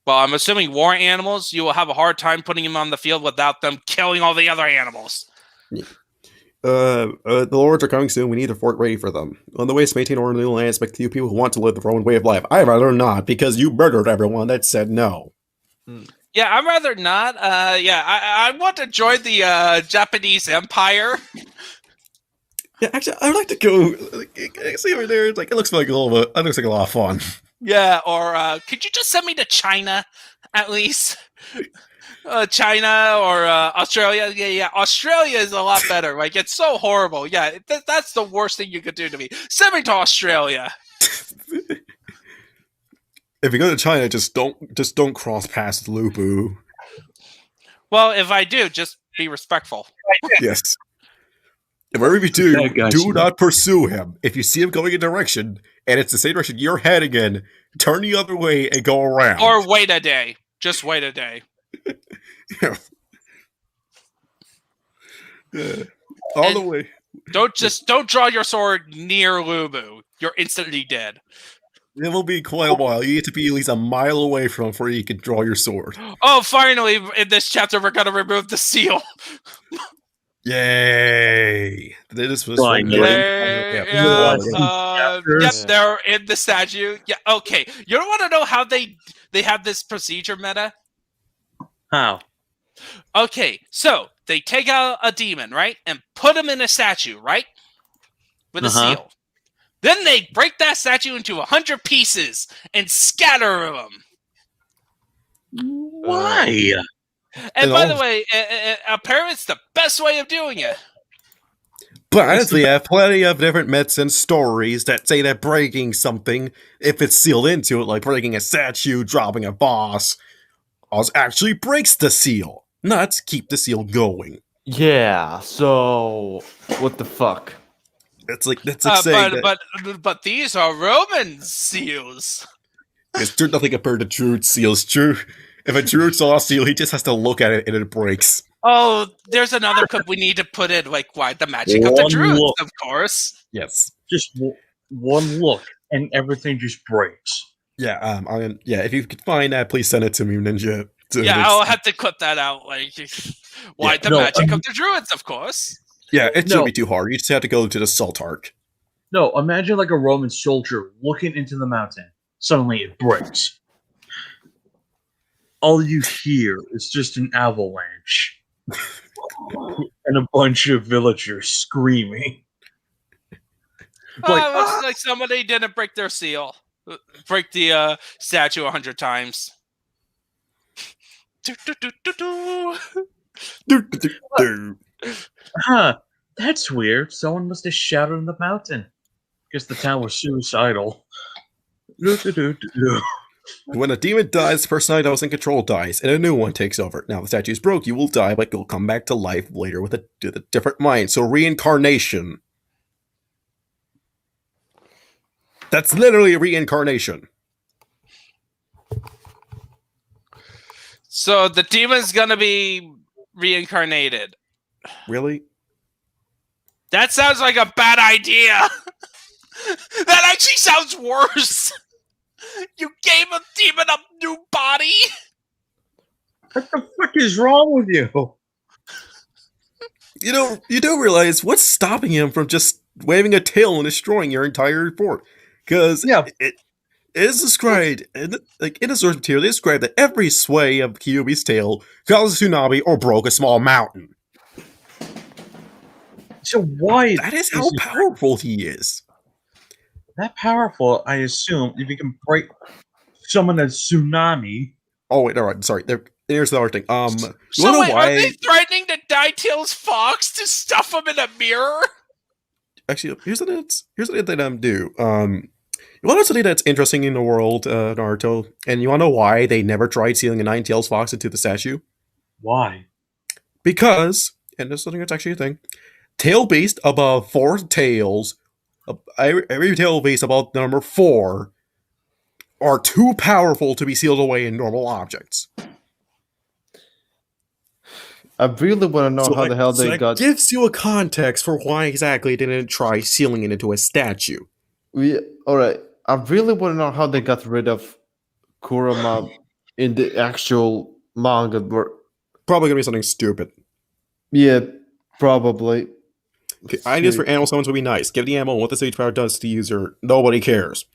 Well, I'm assuming war animals, you will have a hard time putting them on the field without them killing all the other animals. The lords are coming soon. We need a fort ready for them. On the way is to maintain order in the lands, make you people who want to live the Roman way of life. I'd rather not, because you murdered everyone that said no. Yeah, I'd rather not. I want to join the Japanese Empire. Yeah, actually, I'd like to go. See over there. It's like it looks like a little bit. It looks like a lot of fun. Yeah, or could you just send me to China, at least? China or Australia. Yeah. Australia is a lot better. Like, it's so horrible. Yeah, that's the worst thing you could do to me. Send me to Australia. If you go to China, just don't cross past Lupu. Well, if I do, just be respectful. Yes. And wherever you do, That guy's do not pursue him. If you see him going a direction, and it's the same direction you're heading in, turn the other way and go around. Or wait a day. Just wait a day. All the way. Don't draw your sword near Lubu. You're instantly dead. It will be quite a while. You need to be at least a mile away from him before you can draw your sword. Oh, finally, in this chapter, we're gonna remove the seal. Yay! This was Fine, Yep, Yeah. they're in the statue. Yeah, okay. You don't want to know how they have this procedure meta? How? Okay, so they take out a demon, right? And put him in a statue, right? With a seal. Then they break that statue into 100 pieces and scatter them. Why? And by the way, apparently it's the best way of doing it. But we have plenty of different myths and stories that say that breaking something, if it's sealed into it, like breaking a statue, dropping a boss, actually breaks the seal. Not keep the seal going. Yeah, so what the fuck? It's like saying that but these are Roman seals. it's true. Nothing compared to Druid seals. True. If a Druid saw a seal, he just has to look at it and it breaks. Oh, there's another cup we need to put in. Like, why the magic of the One druids, look. of course. Yes. Just one look, and everything just breaks. Yeah. If you could find that, please send it to me, Ninja. Yeah, I'll have to clip that out. Like, why the magic of the druids, of course. Yeah, it shouldn't be too hard. You just have to go to the Salt Arc. No, imagine like a Roman soldier looking into the mountain. Suddenly it breaks. All you hear is just an avalanche. And a bunch of villagers screaming. It looks like somebody didn't break their seal. Break the statue 100 times. Huh, that's weird. Someone must have shouted in the mountain. Guess the town was suicidal. When a demon dies, the personality that was in control dies, and a new one takes over. Now, the statue is broke, you will die, but you'll come back to life later with a different mind. So, reincarnation. That's literally a reincarnation. So the demon's gonna be reincarnated. Really? That sounds like a bad idea. That actually sounds worse. You gave a demon a new body. What the fuck is wrong with you? You do realize what's stopping him from just waving a tail and destroying your entire fort. Because it is described, in the source material, they describe that every sway of Kyuubi's tail caused a tsunami or broke a small mountain. So why? That is how powerful he is. That powerful, I assume, if you can break summon a tsunami. Oh wait, all right, sorry. Here's the other thing. So wait, are they threatening to Dytail's fox to stuff him in a mirror? Actually, here's what they do. You want to know something that's interesting in the world, Naruto? And you want to know why they never tried sealing a Nine-Tails fox into the statue? Why? Because, and this is something that's actually a thing, tail based above 4 tails, every tail based above the number 4, are too powerful to be sealed away in normal objects. I really want to know how the hell they got. That gives you a context for why exactly they didn't try sealing it into a statue. Alright, I really want to know how they got rid of Kurama in the actual manga. Probably gonna be something stupid. Yeah, probably. Okay, ideas for animal summons would be nice. Give the animal what the stage power does to the user. Nobody cares.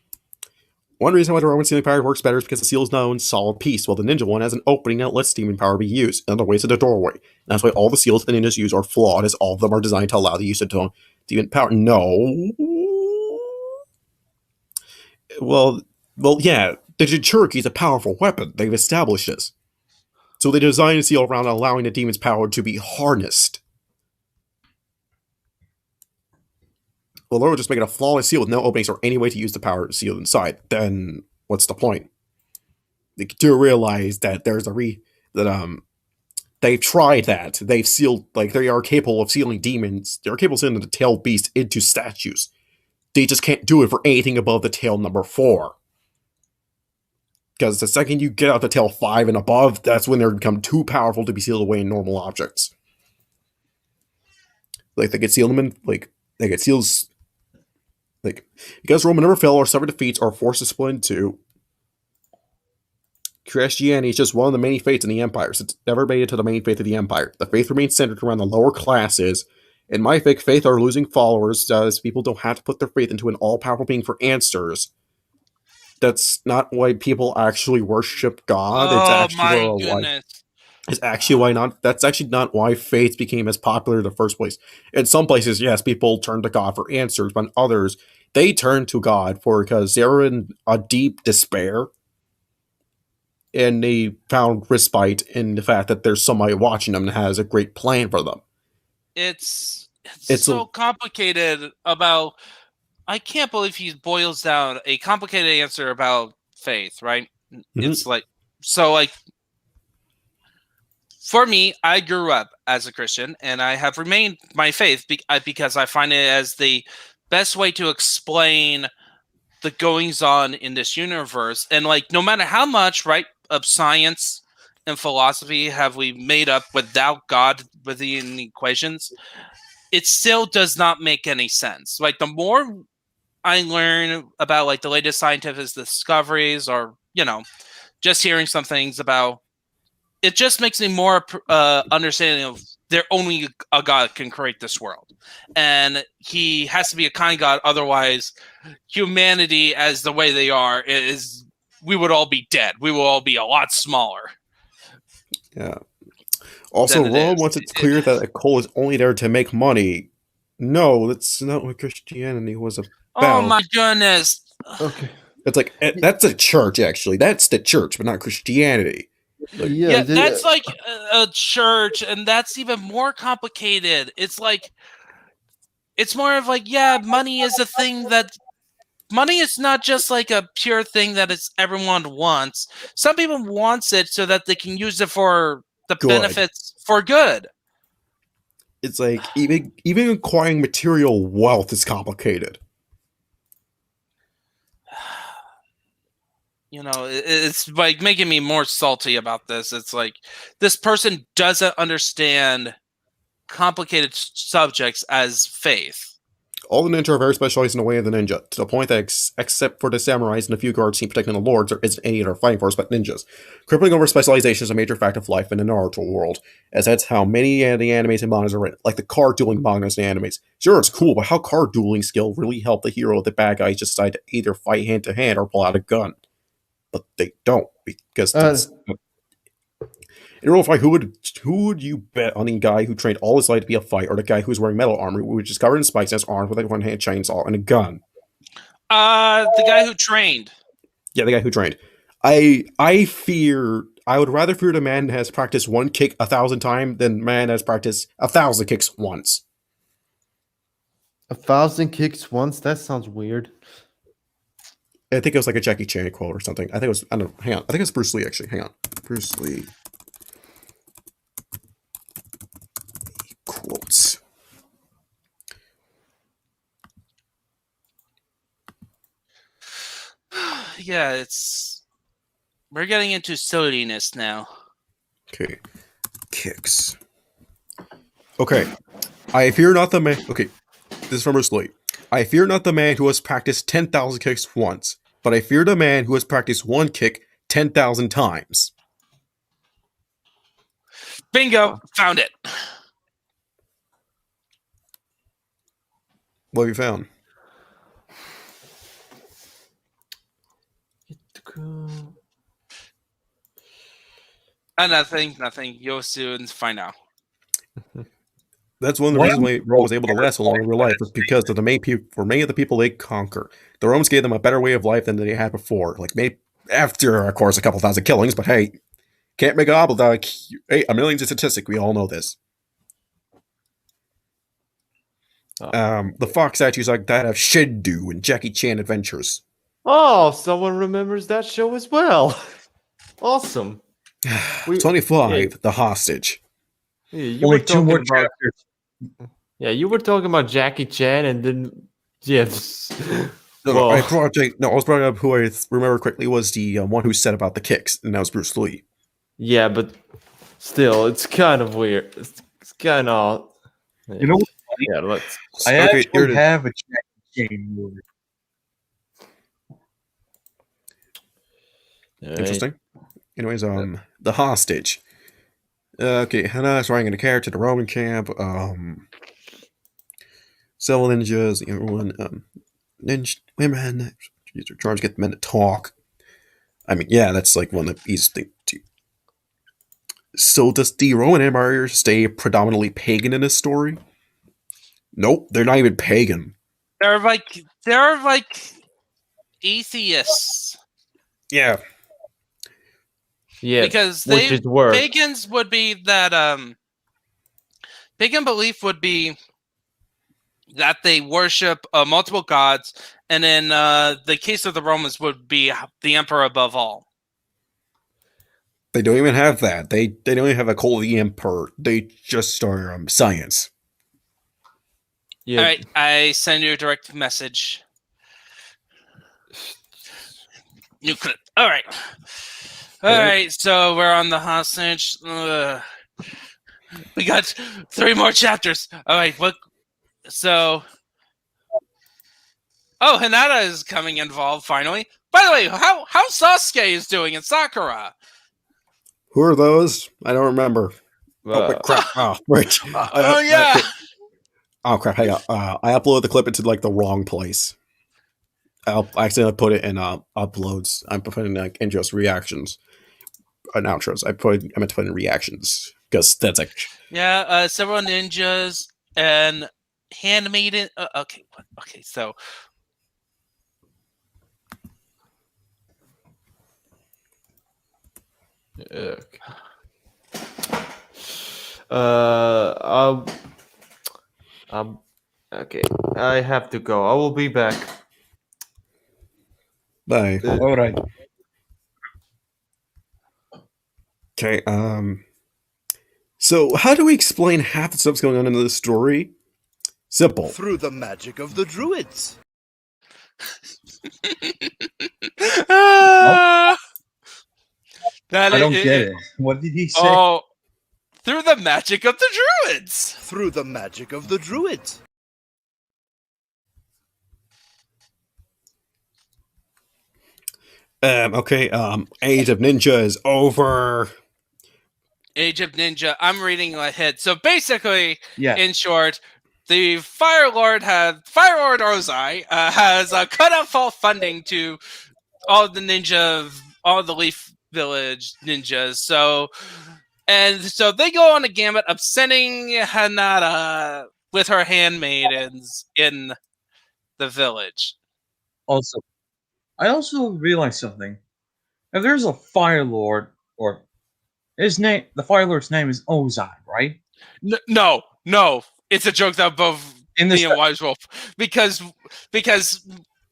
One reason why the Roman sealing power works better is because the seal is now in solid piece, while the ninja one has an opening that lets steaming power be used. In other ways, it's a doorway. That's why all the seals the ninjas use are flawed, as all of them are designed to allow the use of demon power. No. Well, yeah. The Jinchuriki is a powerful weapon. They've established this. So they designed a seal around allowing the demon's power to be harnessed. Well, they're just making a flawless seal with no openings or any way to use the power sealed inside. Then what's the point? They do realize that there's they've tried that. They've sealed, like, they are capable of sealing demons. They're capable of sealing the tail beast into statues. They just can't do it for anything above the tail number 4. Because the second you get out to tail 5 and above, that's when they become too powerful to be sealed away in normal objects. Like, they get sealed them in, like, they get seals. Like, because Rome never fail or suffer defeats or forced to split into, Christianity is just one of the many faiths in the empire. So it's never made it to the main faith of the empire. The faith remains centered around the lower classes. In my faith are losing followers, as people don't have to put their faith into an all-powerful being for answers. That's not why people actually worship God. It's actually it's actually why not. That's actually not why faith became as popular in the first place. In some places, yes, people turn to God for answers, but in others, they turn to God because they're in a deep despair, and they found respite in the fact that there's somebody watching them that has a great plan for them. It's so complicated about. I can't believe he boils down a complicated answer about faith, right? Mm-hmm. It's like, so like, for me, I grew up as a Christian, and I have remained my faith because I find it as the best way to explain the goings on in this universe. And like, no matter how much, right, of science and philosophy have we made up without God within the equations, it still does not make any sense. Like, the more I learn about like the latest scientific discoveries, or, you know, just hearing some things about, it just makes me more understanding of there only a God can create this world, and he has to be a kind God. Otherwise, humanity, as the way they are, is we would all be dead. We will all be a lot smaller. Yeah. Also, Rome, once it's clear that a coal is only there to make money, no, that's not what Christianity was about. Oh my goodness. Okay. It's like, that's a church, actually. That's the church, but not Christianity. Like, yeah, that's like a church, and that's even more complicated. It's like, it's more of like, yeah, money is a thing that, money is not just like a pure thing that it's everyone wants. Some people wants it so that they can use it for the benefits for good. It's like, even acquiring material wealth is complicated. You know, it's like making me more salty about this. It's like, this person doesn't understand complicated subjects as faith. All the ninja are very specialized in the way of the ninja, to the point that except for the samurais and a few guards seen protecting the lords, there isn't any other fighting force but ninjas. Crippling over specialization is a major fact of life in the Naruto world, as that's how many of the animes and mangas are written, like the card dueling mangas and animes. Sure, it's cool, but how card dueling skill really help the hero if the bad guys just decide to either fight hand to hand or pull out a gun? But they don't, because that's in real fight, who would you bet on the guy who trained all his life to be a fighter, or the guy who's wearing metal armor, which is covered in spikes and is armed with a one-hand chainsaw and a gun? The guy who trained. Yeah, the guy who trained. I would rather fear the man that has practiced one kick 1,000 times than the man that has practiced 1,000 kicks once. 1,000 kicks once? That sounds weird. I think it was like a Jackie Chan quote or something. I think it was, I don't know, hang on. I think it's Bruce Lee, actually. Hang on. Bruce Lee. Quotes. Yeah, we're getting into silliness now. Okay. Kicks. Okay. I fear not the man. Okay. This is from Bruce Lee. I fear not the man who has practiced 10,000 kicks once, but I fear the man who has practiced one kick 10,000 times. Bingo! Found it. What have you found? Nothing. You'll soon find out. That's one of the reasons why Rome was able to last so long in real life, was because of the main people. For many of the people they conquer, the Romans gave them a better way of life than they had before. Like, maybe after, of course, a couple thousand killings, but hey, can't make a hobble dog. Hey, a million's a statistic. We all know this. The fox statues like that of Shindu and Jackie Chan adventures. Oh, someone remembers that show as well. Awesome. 25, the hostage. Yeah, you Only were 2 more talking about, chapters. yeah, you were talking about Jackie Chan, and then yes. No, Well, I was brought up who I remember quickly was the one who said about the kicks, and that was Bruce Lee. yeah, but still, it's kind of weird. It's kind of. You know what's funny? Yeah, let's. I Okay, here it actually is. have a Jackie Chan movie. Interesting. Anyways, the hostage. Okay, Hannah is running a character to the Roman camp. Several ninjas, everyone, ninja women. They're trying to get the men to talk. I mean, yeah, that's like one of the easiest things to. So does the Roman Empire stay predominantly pagan in this story? Nope, they're not even pagan. They're like atheists. Yeah, Yeah, Because which is worse. pagans would be that pagan belief would be that they worship multiple gods, and in the case of the Romans would be the emperor above all. they don't even have that. They don't even have a cult of the emperor. They just are science. Yeah. All right, I send you a direct message. You could. All right. All right. So we're on the hostage. We got 3 more chapters. All right. What? So. Oh, Hinata is coming involved finally. By the way, how Sasuke is doing in Sakura? Who are those? I don't remember. Oh, wait, crap. Oh, right. Oh yeah. Oh crap! Hey, I uploaded the clip into like the wrong place. I accidentally put it in uploads. I'm putting like intros, reactions, and outros. I meant to put in reactions because that's like Yeah. Several ninjas and handmaiden. Okay. Okay. So. Okay. Okay. I have to go. I will be back. bye. All right. Okay. So how do we explain half the stuff's going on in this story? Simple. Through the magic of the druids. That I don't get it. What did he say? Oh, through the magic of the druids. Through the magic of the druids. Okay. Age of Ninja is over. Age of Ninja. I'm reading ahead. So basically, Yeah. in short, the Fire Lord Ozai has cut off all funding to all the Leaf Village ninjas. So they go on a gamut of sending Hanada with her handmaidens in the village. Also, I also realized something. If there's a Fire Lord, or his name, the Fire Lord's name is Ozai, right? No, it's a joke that both In me this, and Wise Wolf because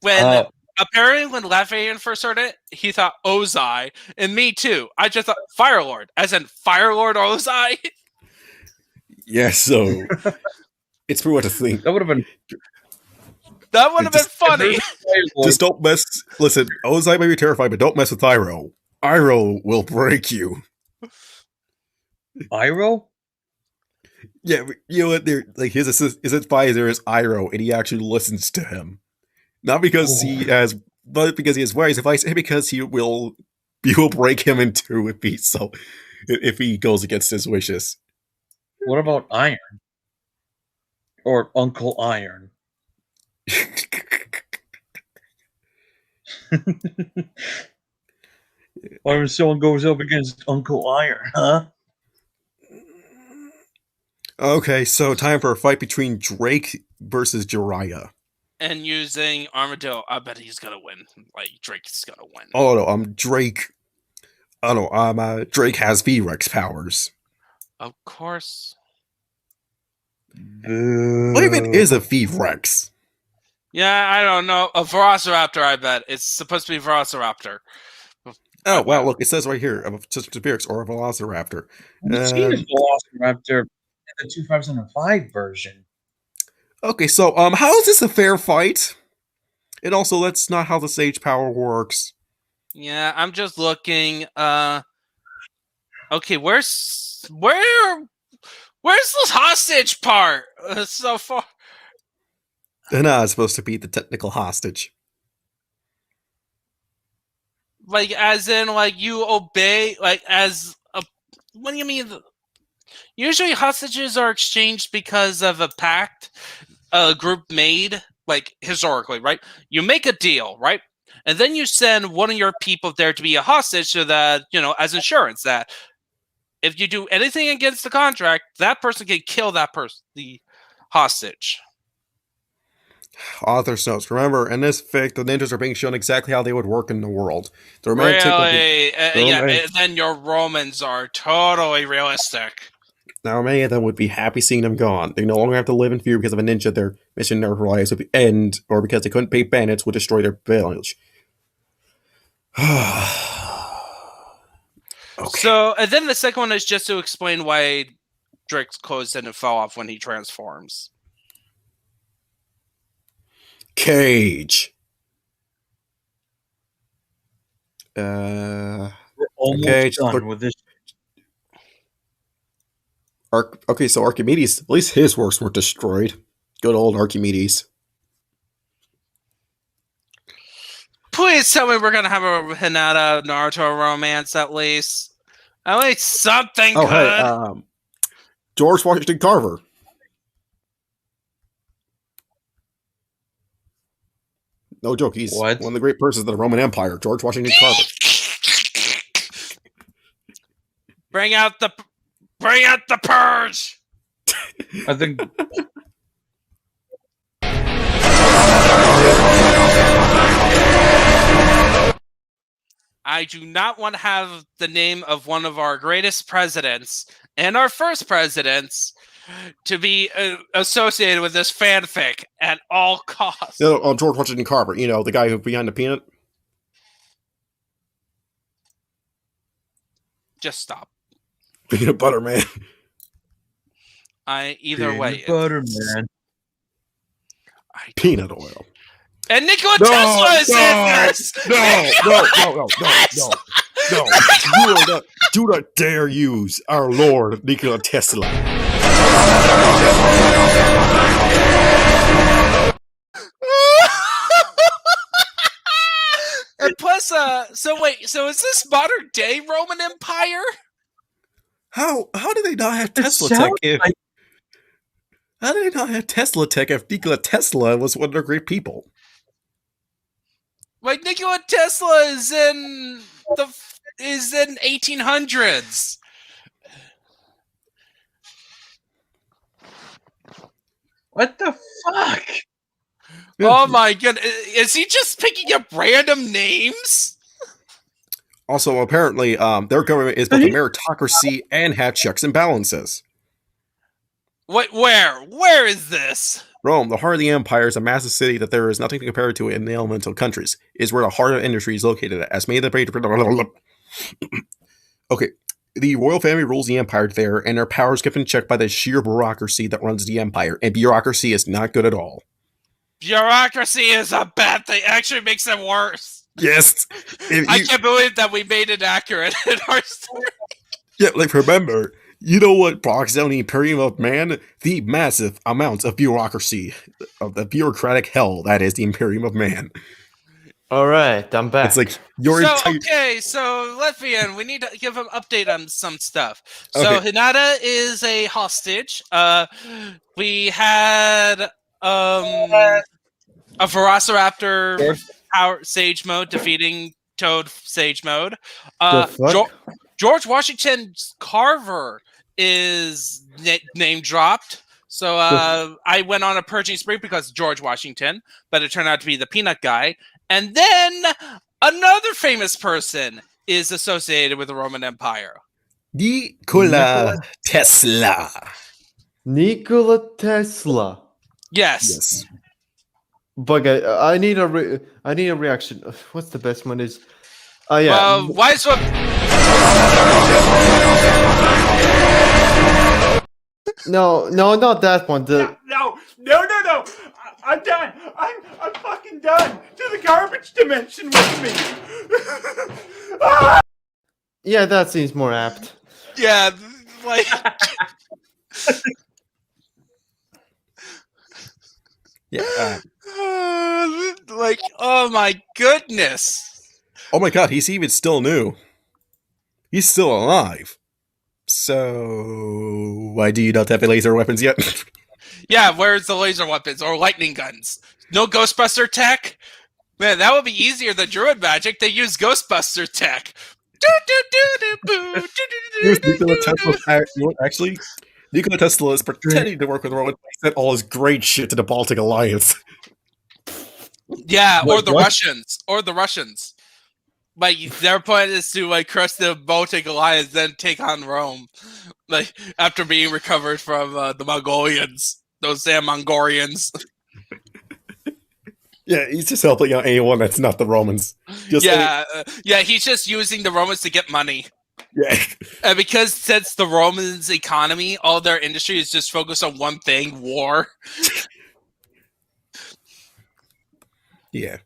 when apparently when Latvian first heard it, he thought Ozai, and me too. I just thought Fire Lord, as in Fire Lord Ozai. Yeah. So it's pretty much a thing. that would have been That would have been funny. Just don't mess. Listen, Ozai may be terrified, but don't mess with Iroh. Iroh will break you. Iroh. Yeah, you know what? Like his advisor is Iroh, and he actually listens to him, not because he has, but because he has wise advice, and because he will break him in two if he goes against his wishes. What about Iron? Or Uncle Iron? Or when someone goes up against Uncle Iron, huh? Okay, so time for a fight between Drake versus Jiraiya. And using Armadillo, I bet he's gonna win. Like Drake's gonna win. Oh no, Drake. Oh no, Drake has V-Rex powers. Of course. What even is a V-Rex? Yeah, I don't know. A Velociraptor, I bet. It's supposed to be Velociraptor. Oh wow, look, it says right here of just a V-Rex or a Velociraptor. I've seen this Velociraptor in the 2005 version. Okay, so how is this a fair fight? And also, that's not how the Sage power works. Yeah, I'm just looking. Okay, where's the hostage part so far? Hina is supposed to be the technical hostage. Like, as in, like, you obey, like, as a. What do you mean? Usually, hostages are exchanged because of a pact a group made, like, historically, right? You make a deal, right? And then you send one of your people there to be a hostage so that, as insurance, that if you do anything against the contract, that person can kill that person, the hostage. Author's notes. Remember, in this fic, the ninjas are being shown exactly how they would work in the world. The romantic Really? And then your Romans are totally realistic. Now, many of them would be happy seeing them gone. They no longer have to live in fear because of a ninja. Their mission, their lives would end, or because they couldn't pay bandits, would destroy their village. Okay. So, and then the second one is just to explain why Drake's clothes didn't fall off when he transforms. Cage. We're almost Cage. done with this. Okay, so Archimedes, at least his works weren't destroyed. Good old Archimedes. Please tell me we're gonna have a Hinata Naruto romance at least. At least something Oh, good. hey, George Washington Carver. No joke, he's What? one of the great persons of the Roman Empire, George Washington Carver. Bring out the purge. I think I do not want to have the name of one of our greatest presidents and our first presidents to be associated with this fanfic at all costs. No, George Washington Carver, the guy who's behind the peanut. Just stop. Peanut butter man. Either way. butter man. Peanut oil. And Nikola Tesla is in this! No. Do not dare use our Lord Nikola Tesla. And plus, so is this modern day Roman Empire? How do they not have Tesla tech how do they not have Tesla tech if Nikola Tesla was one of their great people? Like, Nikola Tesla is in 1800s. What the fuck? Oh my goodness. Is he just picking up random names? Also, apparently, their government is both a meritocracy and had checks and balances. What? Where is this? Rome, the heart of the empire, is a massive city that there is nothing to compare to in the elemental countries. It is where the heart of industry is located at. As many of the Okay, the royal family rules the empire there, and their power is kept in check by the sheer bureaucracy that runs the empire. And bureaucracy is not good at all. Bureaucracy is a bad thing. It actually makes it worse. Yes. I can't believe that we made it accurate in our story. Yeah, like, remember, you know what blocks down the Imperium of Man? The massive amounts of bureaucracy, of the bureaucratic hell that is the Imperium of Man. All right, I'm back. It's like your entire... Okay, so Latvian, we need to give him an update on some stuff. So Okay. Hinata is a hostage. We had A Velociraptor George? power sage mode defeating Toad sage mode. The fuck? George Washington's Carver is name dropped. So I went on a purging spree because George Washington, but it turned out to be the peanut guy. And then another famous person is associated with the Roman Empire. Nikola Tesla. Nikola Tesla. Yes. But I need a reaction. What's the best one? Is yeah. Why is what? No, not that one. The No. I'm done. I'm fucking done. To the garbage dimension with me. yeah, that seems more apt. Yeah, like. Yeah. Like, oh my goodness. Oh my god, he's even still new. He's still alive. So why do you not have laser weapons yet? Yeah, where's the laser weapons or lightning guns? No Ghostbuster tech? Man, that would be easier than Druid magic. They use Ghostbuster tech. Nikola Tesla, actually, Nikola Tesla is pretending to work with Roman. He sent all his great shit to the Baltic Alliance. Yeah, Wait, or the what? Russians. Or the Russians. Like, their point is to, like, crush the Baltic Alliance, then take on Rome. Like, after being recovered from the Mongolians. Those damn Mongolians. Yeah, he's just helping out anyone that's not the Romans. Just He's just using the Romans to get money. yeah. And because since the Romans' economy, all their industry is just focused on one thing, war. Yeah.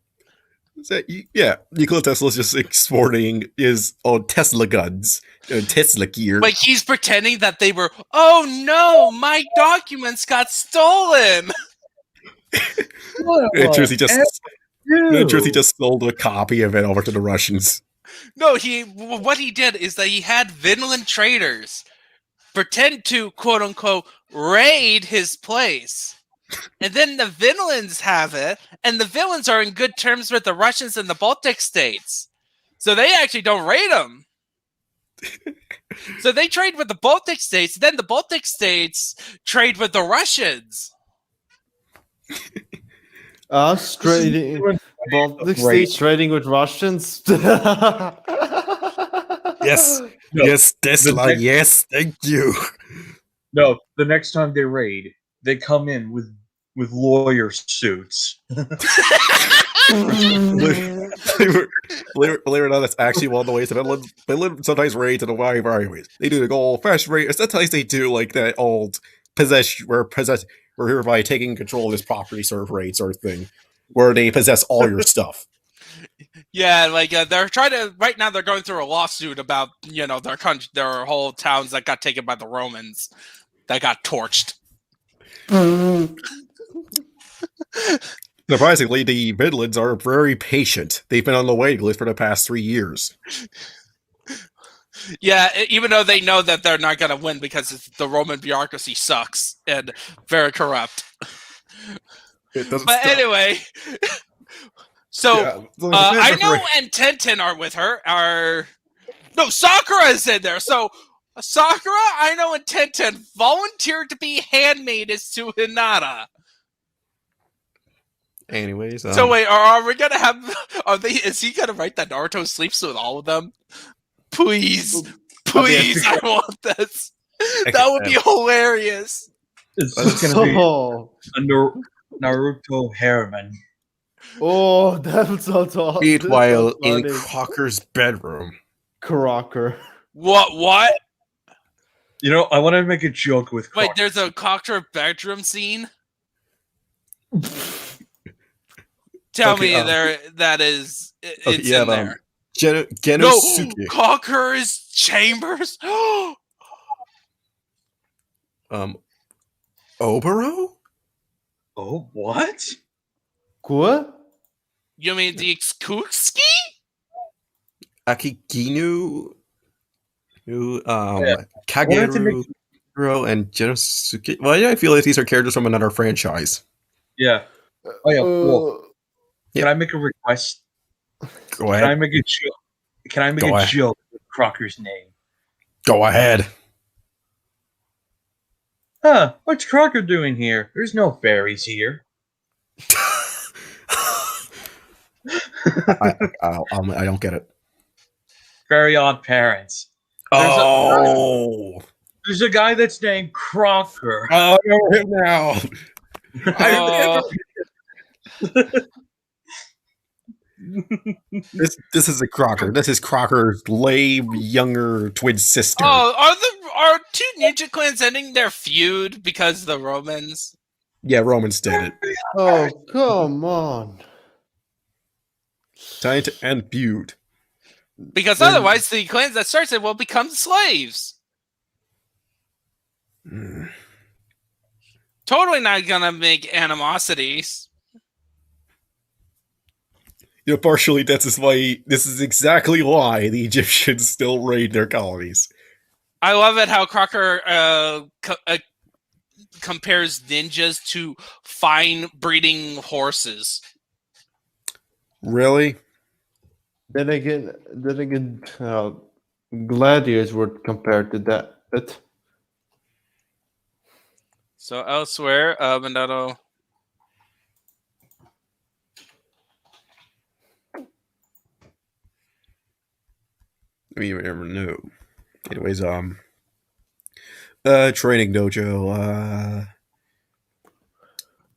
So, yeah, Nikola Tesla's just exporting his own Tesla guns, Tesla gear. Like, he's pretending that they were, oh no, my documents got stolen! In truth, he just sold a copy of it over to the Russians. No, what he did is that he had Vinland traders pretend to, quote-unquote, raid his place. And then the Vinlands have it, and the Vinlands are in good terms with the Russians and the Baltic states. So they actually don't raid them. So they trade with the Baltic states, then the Baltic states trade with the Russians. Us trading Baltic states trading with Russians. Yes, No, yes, Tesla, next- yes, thank you. No, the next time they raid, they come in with lawyer suits. believe it or not, that's actually one of the ways that Finland sometimes raids in a wide variety of ways. They do the old fast raid. Sometimes they do like that old we're hereby taking control of this property sort of raid sort of thing, where they possess all your stuff. Yeah, like they're trying to. Right now, they're going through a lawsuit about their country, their whole towns that got taken by the Romans, that got torched. Surprisingly, the Midlands are very patient. They've been on the waiting list for the past 3 years. Yeah, even though they know that they're not going to win because the Roman bureaucracy sucks and very corrupt. It doesn't But stop. anyway, so Yeah, I know and Tenten are with her. No, Sakura is in there. So Sakura, I know and Tenten volunteered to be handmaidens to Hinata. Anyways, So wait, are we gonna have? Is he gonna write that Naruto sleeps with all of them? Please, I want this. That would be hilarious. It's just gonna be Oh, a Naruto Harriman. oh, that's so Eat that's while so in funny. Crocker's bedroom. Crocker. What? You know, I want to make a joke with. Wait, Croc. there's a Cocktail bedroom scene. Tell Okay, me that is it's yeah, in there. No, Genosuke. Conqueror's Chambers. Obero? Oh, what? What? You mean the Kuski? Akiginu? Yeah. I wanted to Kageru, Obero, and Genosuke. Well, yeah, I feel like these are characters from another franchise. Yeah. Oh yeah, Wolf. Uh, Can I make a request? Go Can I ahead. make a joke? Can I make Go a ahead. joke with Crocker's name? Go ahead. Huh? What's Crocker doing here? There's no fairies here. I don't get it. Very odd parents. Oh, There's a guy that's named Crocker. I know him now. Oh, This is a Crocker. This is Crocker's lame younger twin sister. are two ninja clans ending their feud because of the Romans? Yeah, Romans did it. oh, come on. Time to end feud. Because Then- otherwise, the clans that starts it will become slaves. Mm. Totally not gonna make animosities. You know, partially this is exactly why the Egyptians still raid their colonies. I love it how Crocker compares ninjas to fine breeding horses. Really? Then again, gladiators were compared to that. But So elsewhere, Mandato. I mean, you never know. Anyways, training dojo,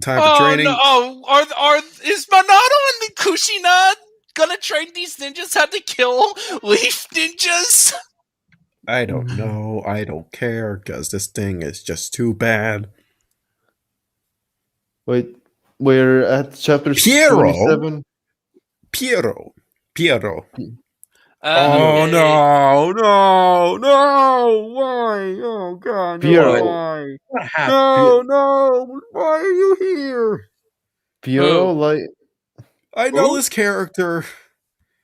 time for training. No! Is Monado and Kushina gonna train these ninjas how to kill leaf ninjas? I don't know. I don't care because this thing is just too bad. wait, we're at chapter Piero? 27. Piero. Okay. No! Why? Oh God, Piero. Why? What happened? No! Why are you here? Piero, like I know this character,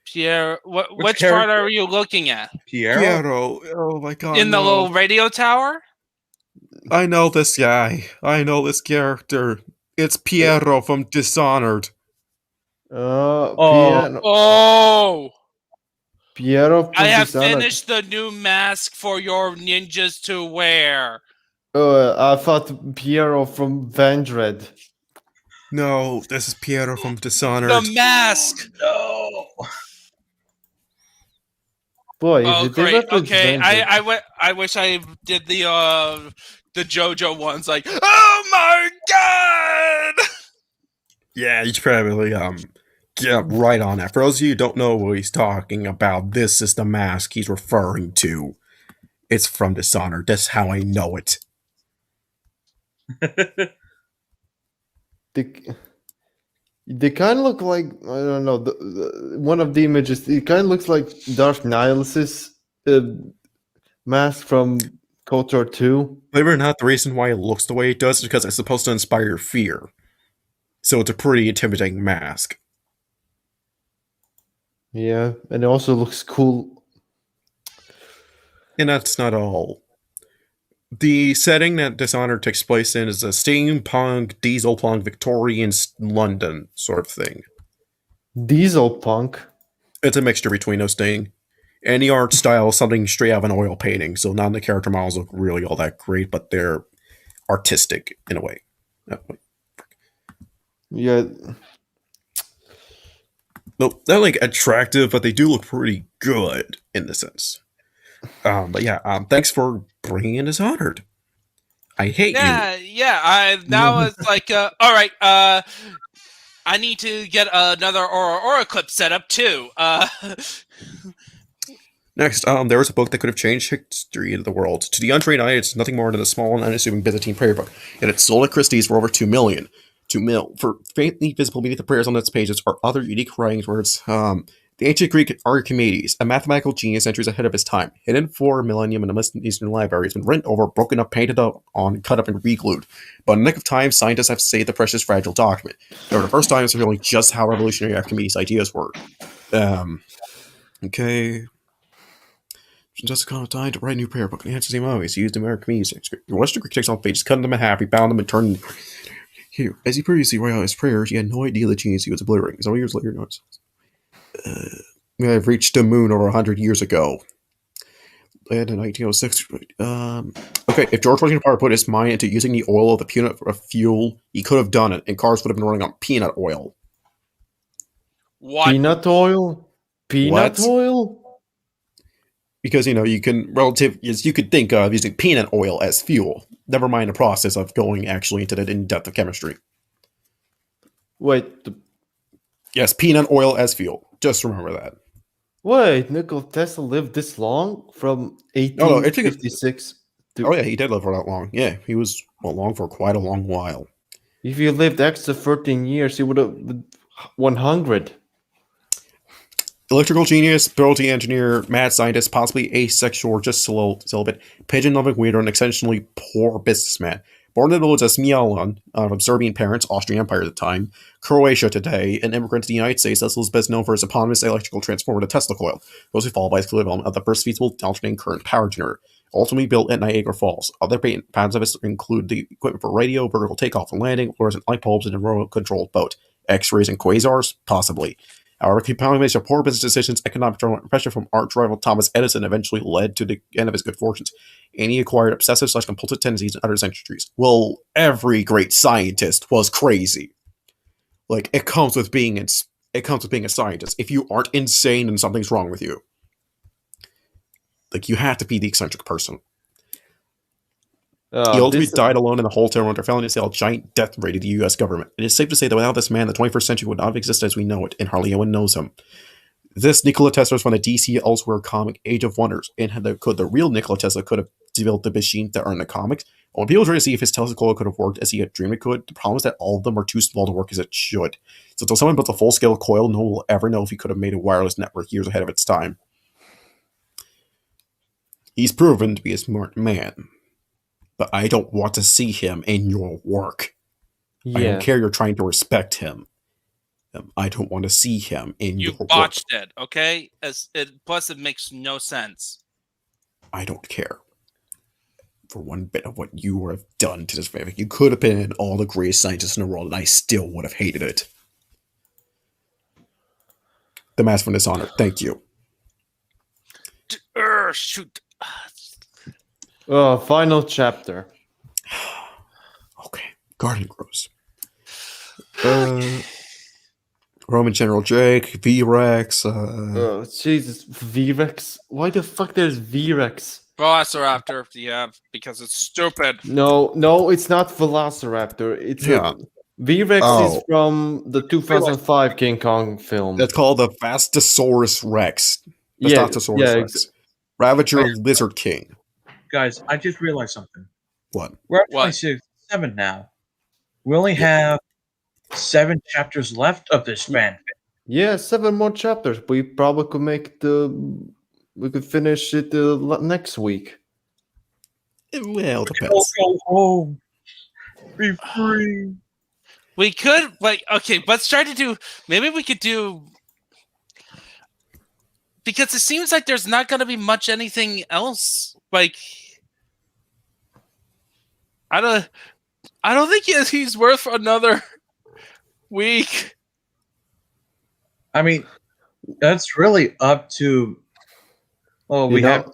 Pierre, which part character? are you looking at? Piero. Oh my God, In the no. little radio tower? I know this guy. I know this character. It's Piero from Dishonored. Piero, Oh! Piero from I have Dishonored. finished the new mask for your ninjas to wear. I thought Piero from Vandred. No, this is Piero from Dishonored. The mask! No. Boy, Oh, if they great. reference Okay, Vandred, I wish I did the JoJo ones. Like, oh my god! Yeah, you should probably get right on that. For those of you who don't know what he's talking about, this is the mask he's referring to. It's from Dishonored. That's how I know it. they kind of look like, I don't know, one of the images, it kind of looks like Dark Nihilus' mask from KOTOR 2. Believe it or not, the reason why it looks the way it does is because it's supposed to inspire fear. So it's a pretty intimidating mask. Yeah, and it also looks cool. And that's not all. The setting that Dishonored takes place in is a steampunk, diesel punk, Victorian London sort of thing. Diesel punk. It's a mixture between those things. And the art style is something straight out of an oil painting, so none of the character models look really all that great, but they're artistic in a way. Yeah, No, they're like attractive, but they do look pretty good in the sense. But yeah, thanks for bringing in Dishonored. I hate you. Yeah. Now it's like, all right. I need to get another Aura clip set up too. Next, there was a book that could have changed history of the world. To the untrained eye, it's nothing more than a small and unassuming Byzantine prayer book. Yet it sold at Christie's for over 2 million. 2 mil. For faintly visible beneath the prayers on its pages are other unique writings words. The ancient Greek Archimedes, a mathematical genius centuries ahead of his time, hidden for a millennium in a Middle Eastern library, has been written over, broken up, painted up on, cut up, and re-glued. But in the nick of time, scientists have saved the precious, fragile document. For the first time, it's revealing just how revolutionary Archimedes' ideas were. Okay. Just kind of time to write a new prayer book. The answers seem obvious. He used Archimedes. Western Greek takes on pages, cut them in half, he bound them, and turned. Here, as he previously wrote out his prayers, he had no idea the genius he was obliterating. So years later, notes. We have reached the moon over 100 years ago. And in 1906, okay, if George Washington Carver put his mind into using the oil of the peanut for fuel, he could have done it, and cars would have been running on peanut oil. What? Peanut oil? Peanut What? oil? Because, you can you could think of using peanut oil as fuel. Never mind the process of going actually into the in-depth of chemistry. Wait, Yes, peanut oil as fuel. Just remember that. wait, Nikola Tesla lived this long? From I think it's- 1856 to... Oh yeah, he did live for that long. Yeah, he was along for quite a long while. If you lived extra 13 years, you would have 100. Electrical genius, building engineer, mad scientist, possibly asexual or just celibate, pigeon-loving weirdo, and exceptionally poor businessman. Born in the village of Smialan, of Serbian parents, Austrian Empire at the time, Croatia today, an immigrant to the United States, Tesla is best known for his eponymous electrical transformer, the Tesla coil, mostly followed by his development of the first feasible alternating current power generator, ultimately built at Niagara Falls. Other patents of his include the equipment for radio, vertical takeoff and landing, fluorescent light bulbs, and a remote-controlled boat. X-rays and quasars? Possibly. However, combination of poor business decisions, economic drama, and pressure from arch rival Thomas Edison eventually led to the end of his good fortunes, and he acquired obsessive/compulsive tendencies and other eccentricities. Well, every great scientist was crazy. Like, it comes with being a scientist. If you aren't insane, then something's wrong with you. Like, you have to be the eccentric person. He ultimately died alone in a hotel under felony sale, giant death rate of the U.S. government. It is safe to say that without this man, the 21st century would not have existed as we know it, and hardly anyone knows him. This Nikola Tesla was from the DC Elsewhere comic Age of Wonders, and the real Nikola Tesla could have developed the machine that are in the comics. And when people try to see if his Tesla coil could have worked as he had dreamed it could, the problem is that all of them are too small to work as it should. So until someone built a full-scale coil, no one will ever know if he could have made a wireless network years ahead of its time. He's proven to be a smart man. But I don't want to see him in your work. Yeah. I don't care you're trying to respect him. I don't want to see him in your work. You botched it, okay? Plus, it makes no sense. I don't care for one bit of what you have done to this family. You could have been all the greatest scientists in the world, and I still would have hated it. The Mass for Dishonor. Thank you. Shoot. Final chapter. Okay. Garden Grows. Roman General Jake, V-Rex. Jesus. V-Rex? Why the fuck there's V-Rex? Velociraptor, yeah, because it's stupid. No, it's not Velociraptor. It's V-Rex is from the 2005 King Kong film. That's called the Vastosaurus Rex. Vastosaurus Rex. Ravager of Lizard King. Guys, I just realized something. What? We're at 27 now. We only have 7 chapters left of this fanfic. Yeah, 7 more chapters. We probably could we could finish it next week. Well, it depends. Go home. Be free. We could, okay, let's try to do, maybe we could do, because it seems like there's not going to be much anything else. I don't think he's worth another week. I mean, that's really up to. Oh, we have to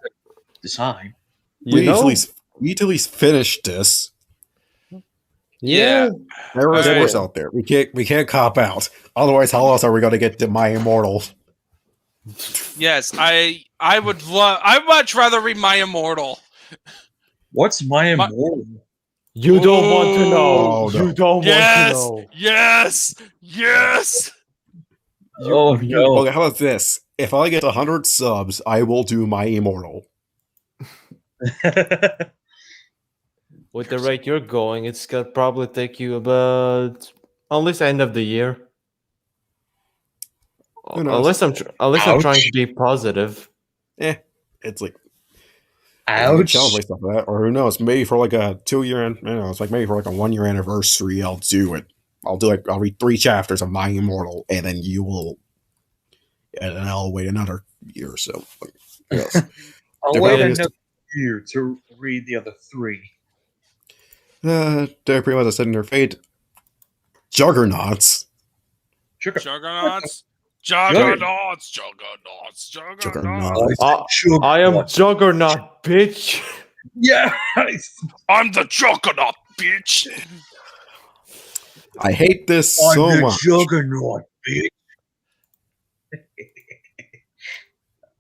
decide. We need to at least finish this. Yeah. There are scores out there. We can't cop out. Otherwise, how else are we going to get to My Immortal? Yes, I would love. I'd much rather read My Immortal. What's My Immortal? You don't want to know. Oh, no. You don't want to know. Yes. Oh no. Okay, how about this? If I get 100 subs, I will do My Immortal. With the rate you're going, it's gonna probably take you about at least end of the year. Unless I'm trying to be positive. It's like ouch. Celebrate stuff like that, or who knows? Maybe for like a 2-year, it's like maybe for like a 1-year anniversary, I'll do it. I'll read 3 chapters of My Immortal, and then you will, and then I'll wait another year or so. Yes. I'll wait another year to read the other 3. They're pretty much a set in their fate. Juggernauts. Juggernauts. Juggernauts. Juggernauts. Juggernauts. I am Juggernaut, bitch. Yeah. I'm the Juggernaut, bitch. I hate this I'm so the much. Juggernaut, bitch.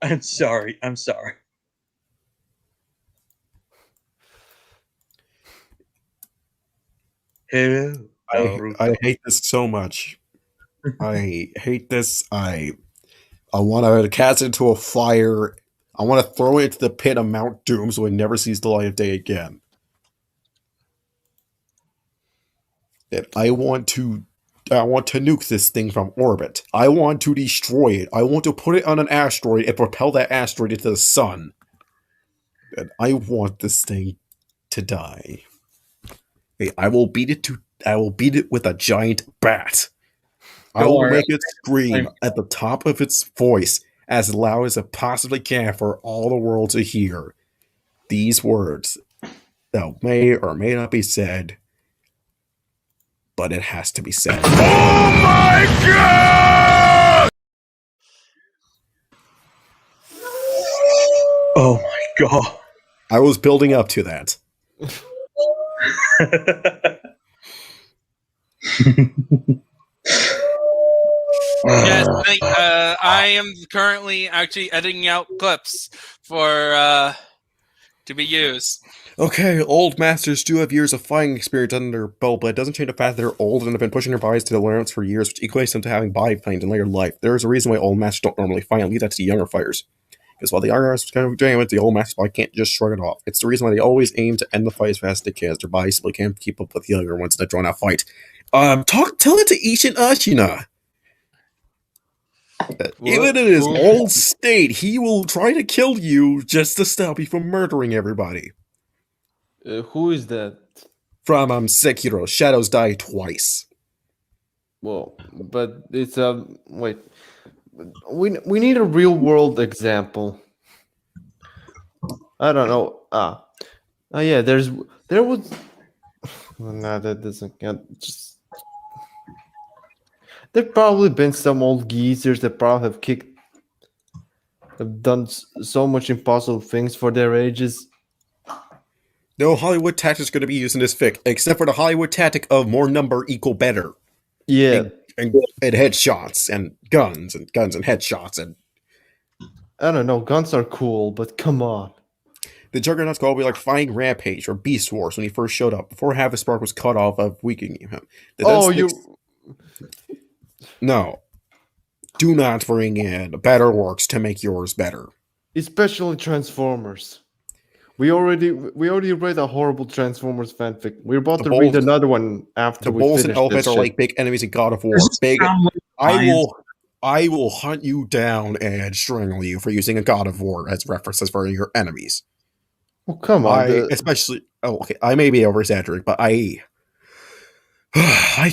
I'm sorry. Hello. I hate this so much. I hate this. I want to cast it into a fire. I want to throw it into the pit of Mount Doom so it never sees the light of day again. And I want to nuke this thing from orbit. I want to destroy it. I want to put it on an asteroid and propel that asteroid into the sun. And I want this thing to die. Hey, I will beat it with a giant bat. I will make it scream at the top of its voice as loud as it possibly can for all the world to hear. These words that may or may not be said, but it has to be said. Oh my god! Oh my god. I was building up to that. Yes, I am currently actually editing out clips for to be used. Okay, old masters do have years of fighting experience under their belt, but it doesn't change the fact that they're old and have been pushing their bodies to the limits for years, which equates them to having body pain in later life. There is a reason why old masters don't normally fight, and leave that to the younger fighters. Because while the younger masters kind of doing it, the old masters body can't just shrug it off. It's the reason why they always aim to end the fight as fast as they can, as their bodies simply can't keep up with the younger ones in a drawn-out fight. Tell it to Ishin Ashina. Even in his old state, he will try to kill you just to stop you from murdering everybody. Who is that? From Sekiro, Shadows Die Twice. Well, but it's wait. We need a real world example. I don't know. Yeah. There was. No, that doesn't count. Just. There've probably been some old geezers that probably have done so much impossible things for their ages. No Hollywood tactic is going to be used in this fic, except for the Hollywood tactic of more number equal better. Yeah. And headshots and guns and headshots and I don't know, guns are cool, but come on. The Juggernaut's goal will be like fighting Rampage or Beast Wars when he first showed up, before half his spark was cut off of weakening him. No. Do not bring in better works to make yours better. Especially Transformers. We already read a horrible Transformers fanfic. We're about to read another one after the we bulls finish and elephants this are shit. like big enemies in God of War. I will hunt you down and strangle you for using a God of War as references for your enemies. Well, come on. I may be over exaggerating, but I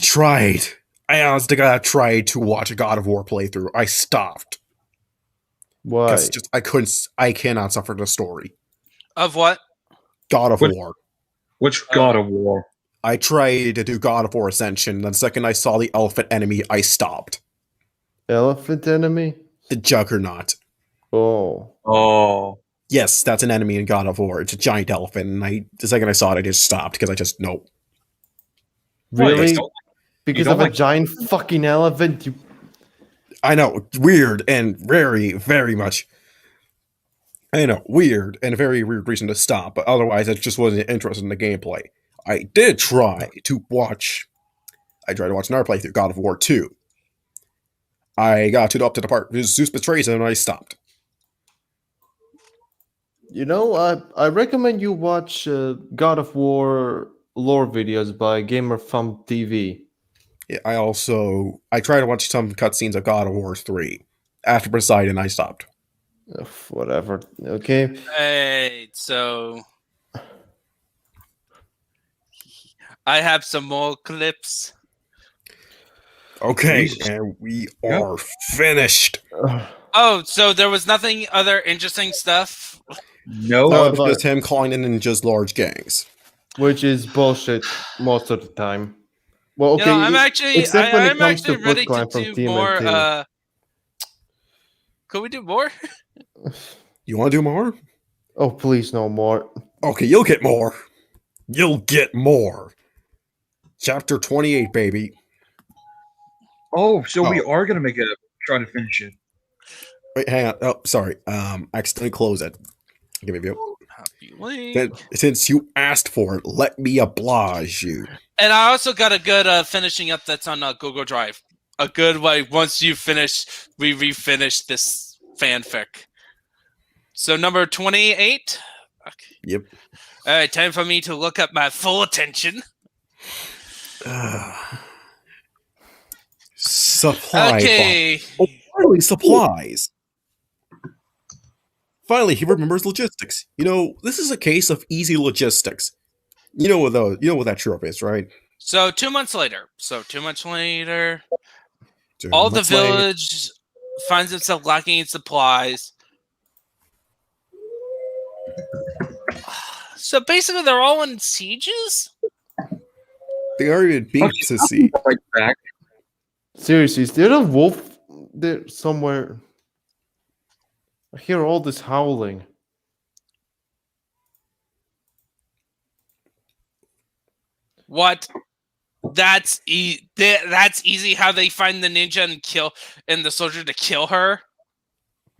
tried. I honestly tried to watch a God of War playthrough. I stopped. Why? I cannot suffer the story. Of what? God of War. Which God of War? I tried to do God of War Ascension, then the second I saw the elephant enemy, I stopped. Elephant enemy? The Juggernaut. Oh. Yes, that's an enemy in God of War. It's a giant elephant, and the second I saw it, I just stopped, because nope. Really? Because of a giant fucking elephant? I know, weird and very, very much. I know, weird and a very weird reason to stop, but otherwise I just wasn't interested in the gameplay. I did try to watch another playthrough, God of War 2. I got up to the part where Zeus betrays him and I stopped. You know, I recommend you watch God of War lore videos by Gamer Thumb TV. Yeah, I tried to watch some cutscenes of God of War 3. After Poseidon, I stopped. Whatever. Okay. Hey, so I have some more clips. Okay, and we are finished. Oh, so there was nothing other interesting stuff? No, it was just him calling in just large gangs. Which is bullshit most of the time. Well, okay. I'm actually, except when it I'm comes actually to ready Foot to Climb from do more. TMNT. Could we do more? You want to do more? Oh, please, no more. Okay, you'll get more. You'll get more. Chapter 28, baby. Oh, so we Oh. are gonna make it try to finish it. Wait, hang on. Oh, sorry. I accidentally closed it. Give me a view. Happy link. Since you asked for it, let me oblige you. And I also got a good finishing up that's on Google Drive. A good, like, once you finish, we refinish this fanfic. So number 28. Okay. Yep. All right, time for me to look up my full attention. Supply. Okay. Oh, finally, supplies. Finally, he remembers logistics. You know, this is a case of easy logistics. You know what that trope is, right? So 2 months later. Two All the months later- village finds itself lacking in supplies. So basically, they're all in sieges? They are in being sissy. Right back. Seriously, is there a wolf there somewhere? I hear all this howling. What? That's easy how they find the ninja and the soldier to kill her.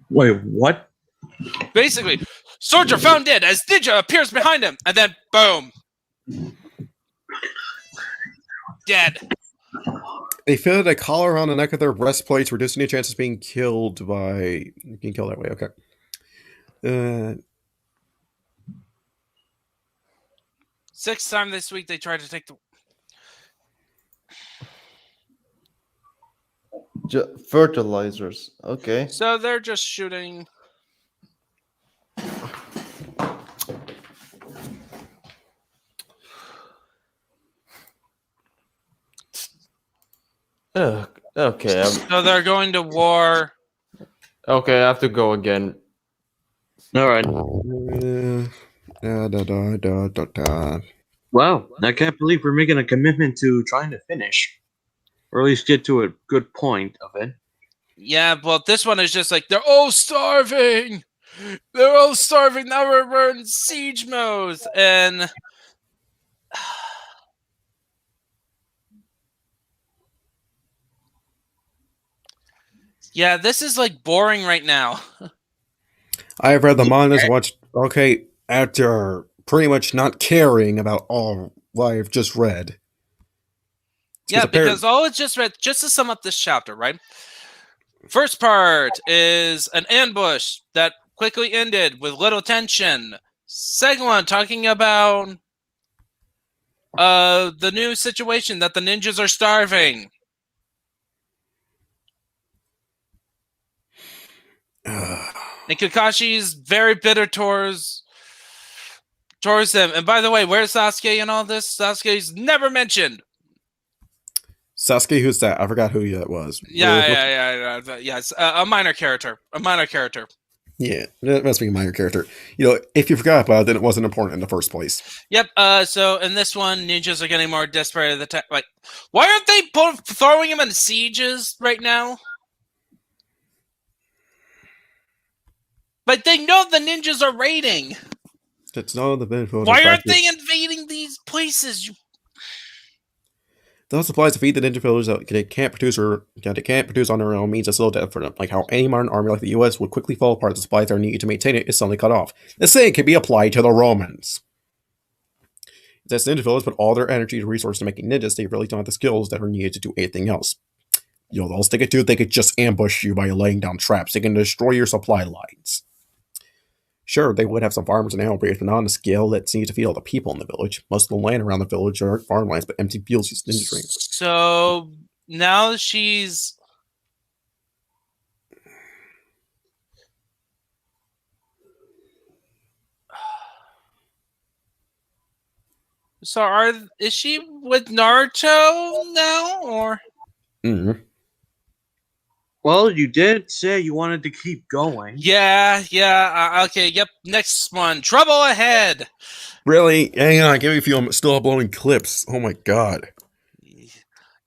Wait, what? Basically, soldier found dead as ninja appears behind him, and then boom, dead. They fitted a collar around the neck of their breastplates, reducing the chances of being killed that way. Okay. Sixth time this week they tried to take the. Fertilizers. Okay. So they're just shooting. Okay. So they're going to war. Okay, I have to go again. All right. Wow, I can't believe we're making a commitment to trying to finish, or at least get to a good point of it. Yeah, well, this one is just like they're all starving. They're all starving. Now we're in siege mode, and yeah, this is like boring right now. I have read the mangas. Okay, after pretty much not caring about all what I've just read. Yeah, because all it's just read, just to sum up this chapter, right? First part is an ambush that quickly ended with little tension. Second one, talking about the new situation that the ninjas are starving. And Kakashi's very bitter towards them. And by the way, where's Sasuke in all this? Sasuke's never mentioned. Sasuke, who's that? I forgot who that was. Yes, a minor character. Yeah, that must be a minor character. You know, if you forgot about it, then it wasn't important in the first place. Yep. So in this one, ninjas are getting more desperate at the time. Like, why aren't they throwing them in sieges right now? Like, they know the ninjas are raiding. That's not the benefit. Why aren't they invading these places? Those supplies to feed the ninja villagers that they can't produce on their own means a slow death for them. Like how any modern army like the U.S. would quickly fall apart. The supplies that are needed to maintain it is suddenly cut off. The same can be applied to the Romans. As ninja villagers put all their energy and resources to making ninjas, they really don't have the skills that are needed to do anything else. You know, else they could do, they could just ambush you by laying down traps. They can destroy your supply lines. Sure, they would have some farmers and animal breeders, but not on a scale that's needed to feed all the people in the village. Most of the land around the village are farmlands, but empty fields just ninja trains. So now she's. So is she with Naruto now, or? Mm-hmm. Well, you did say you wanted to keep going. Yeah. Okay. Yep. Next one. Trouble ahead. Really? Hang on. Give me a few. I'm still uploading clips. Oh my god.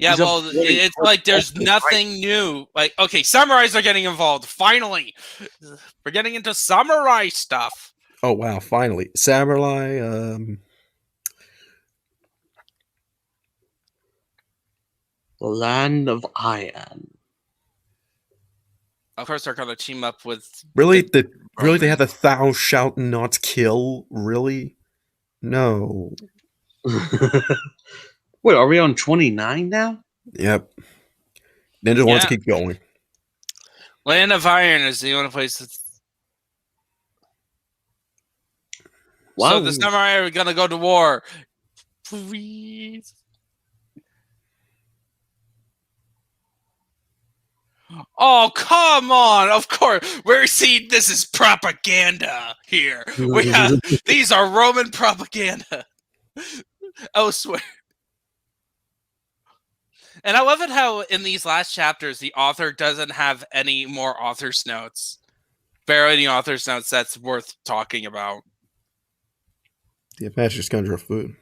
Yeah, well, it's like there's nothing new. Like, okay, samurais are getting involved. Finally, we're getting into samurai stuff. Oh wow! Finally, samurai. The land of Iron. Of course, they're gonna team up with. Really, they had the "thou shalt not kill." Really? No. Wait, are we on 29 now? Yep. Ninja wants to keep going. Land of Iron is the only place that's. Wow. So the samurai are gonna go to war. Please. Oh, come on! Of course, we're seeing this is propaganda here. These are Roman propaganda. Elsewhere. And I love it how in these last chapters, the author doesn't have any more author's notes. Barely any author's notes that's worth talking about. The Apache's conjure food.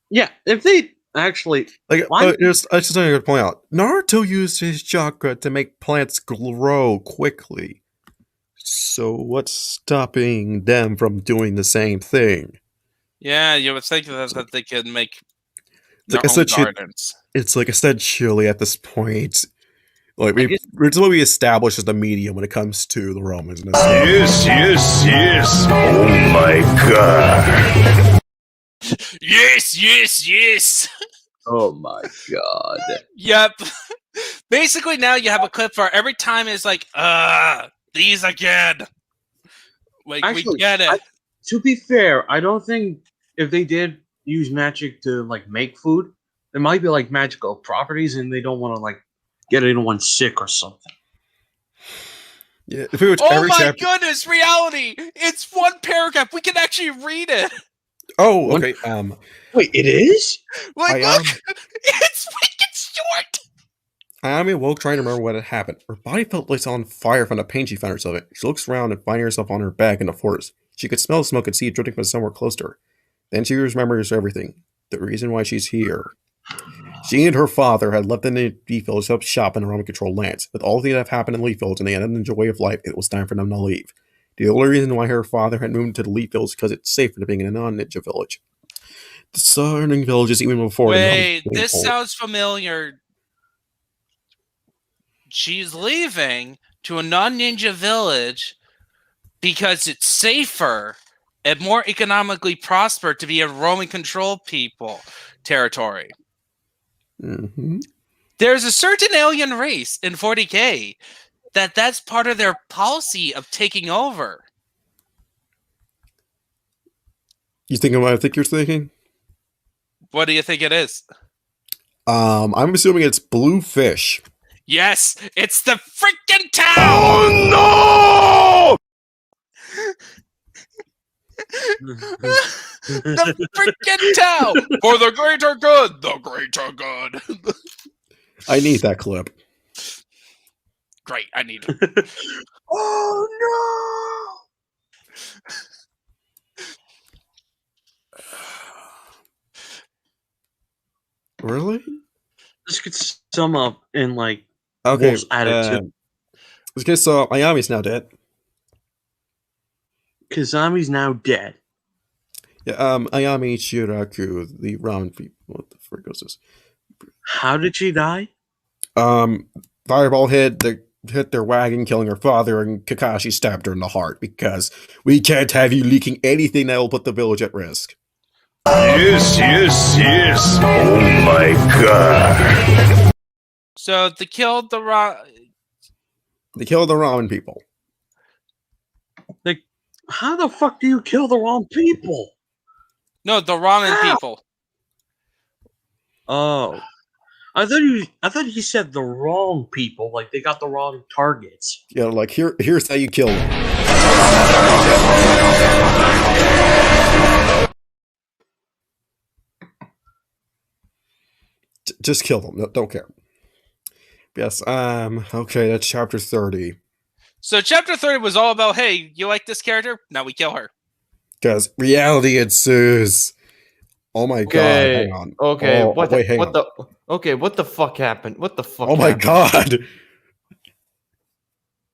Yeah, if they actually... I just want to point out, Naruto used his chakra to make plants grow quickly. So what's stopping them from doing the same thing? Yeah, you would think that they could make their own gardens. It's like essentially at this point, like it's what we established as the medium when it comes to the Romans. Yes. Oh my god. Yes. Oh my god. Yep. Basically, now you have a clip for every time it's like, these again. Like, actually, we get it. To be fair, I don't think if they did use magic to like make food, there might be like magical properties, and they don't want to like get anyone sick or something. Yeah. If we were oh my goodness! Reality. It's one paragraph. We can actually read it. Oh, okay. Wait, it is? Like, look, it's wicked short. Ayami awoke trying to remember what had happened. Her body felt like on fire from the pain she found herself in. She looks around and finds herself on her back in the forest. She could smell smoke and see it drifting from somewhere close to her. Then she remembers everything. The reason why she's here. She and her father had left the Leaf Village to shop in the Roman-controlled lands. With all the that happened in Leaf Village and the end of the way of life, it was time for them to leave. The only reason why her father had moved to the Leaf Village is because it's safer than being in a non-ninja village. The surrounding villages even before... Wait, this sounds familiar. She's leaving to a non-ninja village because it's safer and more economically prosper to be a Roman-controlled people territory. Mm-hmm. There's a certain alien race in 40K that's part of their policy of taking over. You thinking what I think you're thinking? What do you think it is? I'm assuming it's blue fish. Yes, it's the freaking town! Oh no! The freaking town! For the greater good! The greater good! I need that clip. Great, I need it. Oh no! Really? This could sum up in like okay. Attitude. Okay, so Ayami's now dead. Kazami's now dead. Yeah, Ayami Shiraku, the ramen people. What the frick was this? How did she die? Fireball hit their wagon, killing her father, and Kakashi stabbed her in the heart because we can't have you leaking anything that will put the village at risk. Yes. Oh my god. So they killed the ramen people. Like, how the fuck do you kill the wrong people? No, the ramen people. Oh. I thought you said the wrong people, like they got the wrong targets. Yeah, like here's how you kill them. Just kill them. No, don't care. Yes. Okay, that's chapter 30. So chapter 30 was all about, hey, you like this character? Now we kill her. Because reality ensues. Oh my god! Hang on. Okay. Wait, hang on. Okay, what the fuck happened? What the fuck? Oh my happened? god!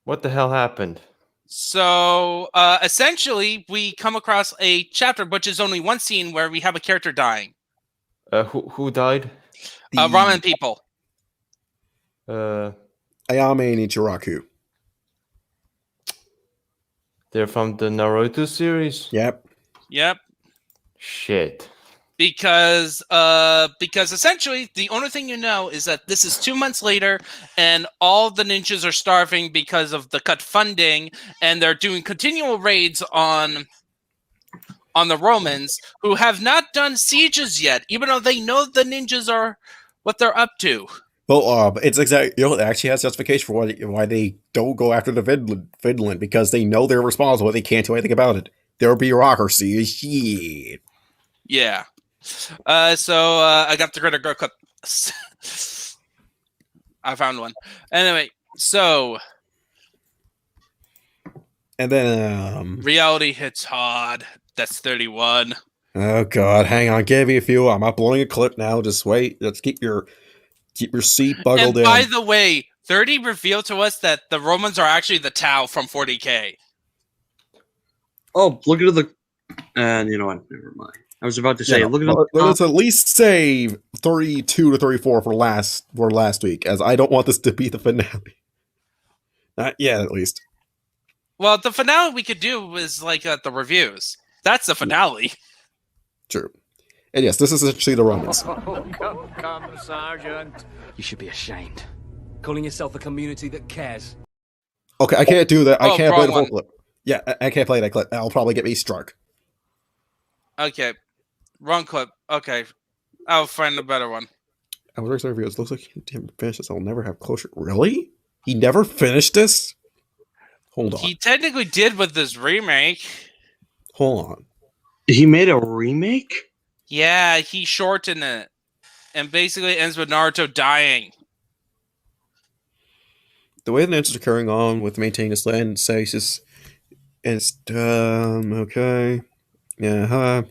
What the hell happened? So essentially, we come across a chapter, which is only one scene where we have a character dying. Who died? Ramen people. They're Ayame and Ichiraku. from the Naruto series. Yep. Yep. Shit. Because essentially the only thing you know is that this is 2 months later, and all the ninjas are starving because of the cut funding, and they're doing continual raids on the Romans, who have not done sieges yet, even though they know the ninjas are what they're up to. Well, it's exactly, it actually has justification for why they don't go after the Finland, because they know they're responsible, they can't do anything about it. Their bureaucracy is shit. Yeah. So I got the Greta Girl clip. I found one. Anyway, so And then reality hits hard. That's 31. oh god, hang on, give me a few. I'm uploading a clip now. Just wait. Let's keep your seat buckled And in. by the way, 30 revealed to us that the Romans are actually the Tau from 40K. Oh, look at the. And you know what? Never mind. I was about to say, look at the. Let's at least say 32 to 34 for last week, as I don't want this to be the finale. Not yet, at least. Well, the finale we could do is like the reviews. That's the finale. True. And yes, this is essentially the Romans. Come, Sergeant. You should be ashamed. Calling yourself a community that cares. Okay, I can't do that. I Oh, can't play the wrong whole clip. Yeah, I can't play that clip. That'll probably get me struck. Okay. Wrong clip. Okay. I'll find a better one. I was reading reviews. Looks like he didn't finish this. I'll never have closure. Really? He never finished this? Hold on. He technically did with this remake. Hold on. He made a remake? Yeah, he shortened it. And basically ends with Naruto dying. The way the ninjas are carrying on with maintaining this land stasis is okay. Yeah,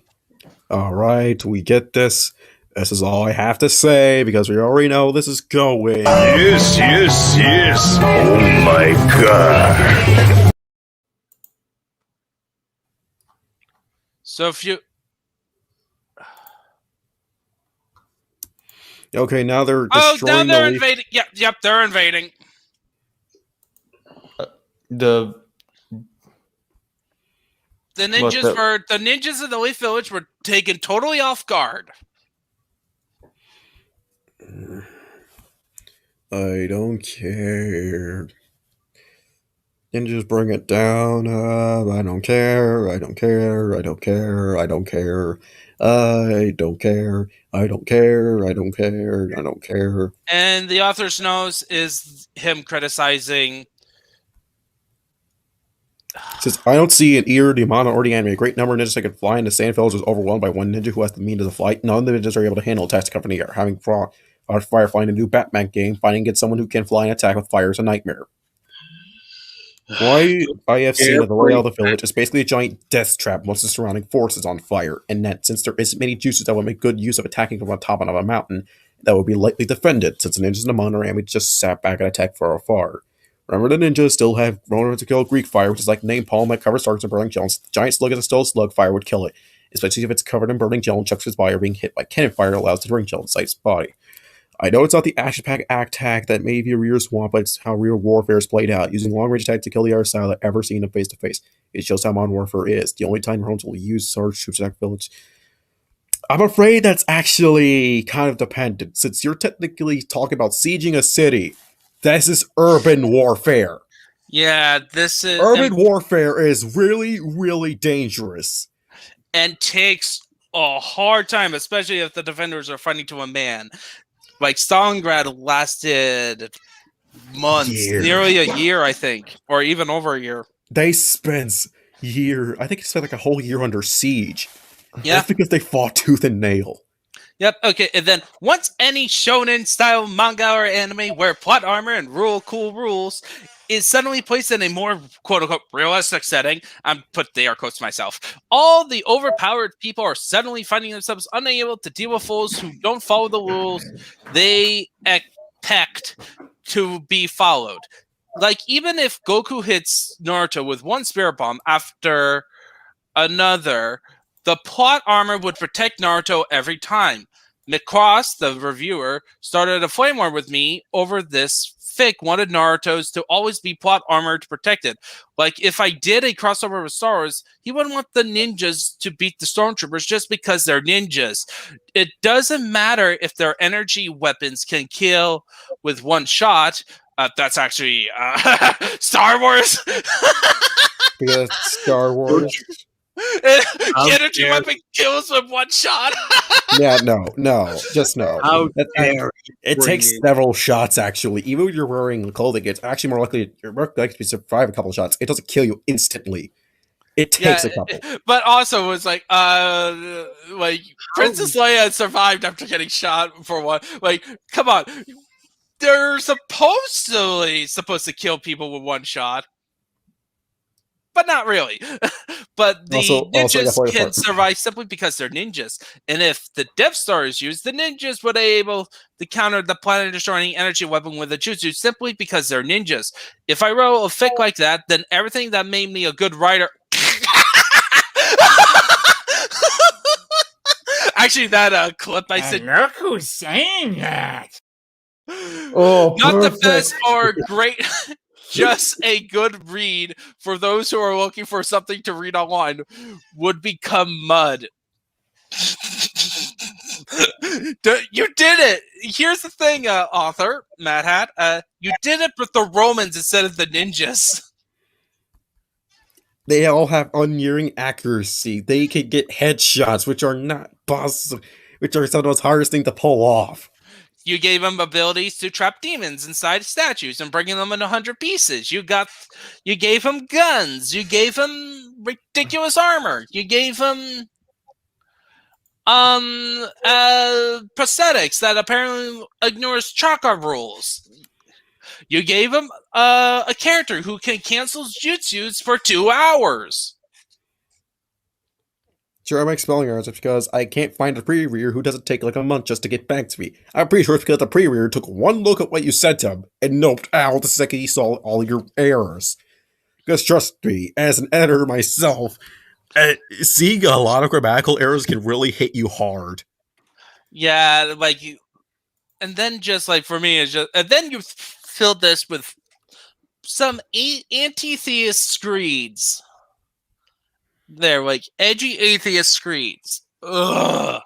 alright, we get this. This is all I have to say because we already know this is going. Yes, yes, yes. Oh my god. So if you Okay, now they're now destroying they're the leaf. invading. Yep, they're invading. The ninjas of the Leaf Village were taken totally off guard. I don't care. Ninjas bring it down. I don't care. I don't care. I don't care. I don't care. I don't care. I don't care. I don't care. I don't care. And the author's nose is him criticizing. Says, I don't see an ear, the amount or the anime. A great number of ninjas that can fly, and the sand village is overwhelmed by one ninja who has the means of flight. None of the ninjas are able to handle attacks to company are having fire flying a new Batman game. Finding get someone who can fly and attack with fire is a nightmare. Why I have seen that the layout of the village is basically a giant death trap once the surrounding forest is on fire, and that since there isn't many juices that would make good use of attacking from on top of a mountain, that would be lightly defended, since the ninjas in the monorail just sat back and attack from afar. Remember, the ninjas still have Roman to kill Greek fire, which is like napalm that covers targets in burning gel. The giant slug is a still slug, fire would kill it, especially if it's covered in burning gel and chucks its body or being hit by cannon fire allows the burning gel inside its body. I know it's not the action-packed attack that may be a real swamp, but it's how real warfare is played out, using long-range attack to kill the other side without ever seeing them face-to-face. It shows how modern warfare is. The only time Romans will use sword troops to attack village. I'm afraid that's actually kind of dependent, since you're technically talking about sieging a city. This is urban warfare. Yeah, this is Urban warfare is really, really dangerous. And takes a hard time, especially if the defenders are fighting to a man. Like Stalingrad lasted months, nearly a year, I think, or even over a year. They spent I think it spent like a whole year under siege. Yeah. That's because they fought tooth and nail. Yep. Okay. And then once any shonen style manga or anime where plot armor and cool rules is suddenly placed in a more quote unquote realistic setting, I'm put the air quotes myself. All the overpowered people are suddenly finding themselves unable to deal with foes who don't follow the rules they expect to be followed. Like even if Goku hits Naruto with one spirit bomb after another, the plot armor would protect Naruto every time. McCross, the reviewer, started a flame war with me over this. Fic wanted Naruto's to always be plot armored protected. Like if I did a crossover with Star Wars, he wouldn't want the ninjas to beat the stormtroopers just because they're ninjas. It doesn't matter if their energy weapons can kill with one shot. That's actually Star Wars. Because Star Wars. Energy weapon kills with one shot. Yeah, no, just no. How dare it takes several shots, actually. Even when you're wearing clothing, it's actually more likely to survive a couple of shots. It doesn't kill you instantly. It takes a couple. But also, it was like Princess Leia survived after getting shot for one. Like, come on. They're supposedly supposed to kill people with one shot. But not really. But the ninjas can survive simply because they're ninjas. And if the Death Star is used, the ninjas would be able to counter the planet-destroying energy weapon with a jutsu simply because they're ninjas. If I roll a fic like that, then everything that made me a good writer... Actually, that clip I said... Look who's saying that! Oh, not perfect. the best or great... Just a good read for those who are looking for something to read online would become mud. You did it. Here's the thing, author Mad Hat. You did it with the Romans instead of the ninjas. They all have unyielding accuracy. They can get headshots, which are not possible, which are some of the most hardest thing to pull off. You gave him abilities to trap demons inside statues and bringing them in 100 pieces. You gave him guns. You gave him ridiculous armor. You gave him prosthetics that apparently ignores chakra rules. You gave him a character who can cancel jutsus for 2 hours. Sure, I make spelling errors because I can't find a pre-reader who doesn't take like a month just to get back to me. I'm pretty sure it's because the pre-reader took one look at what you sent him and noped out the second he saw all your errors. Because trust me, as an editor myself, seeing a lot of grammatical errors can really hit you hard. Yeah, like you, and then just like for me, it's just, and then you filled this with some anti-theist screeds. They're like edgy atheist screeds. Ugh.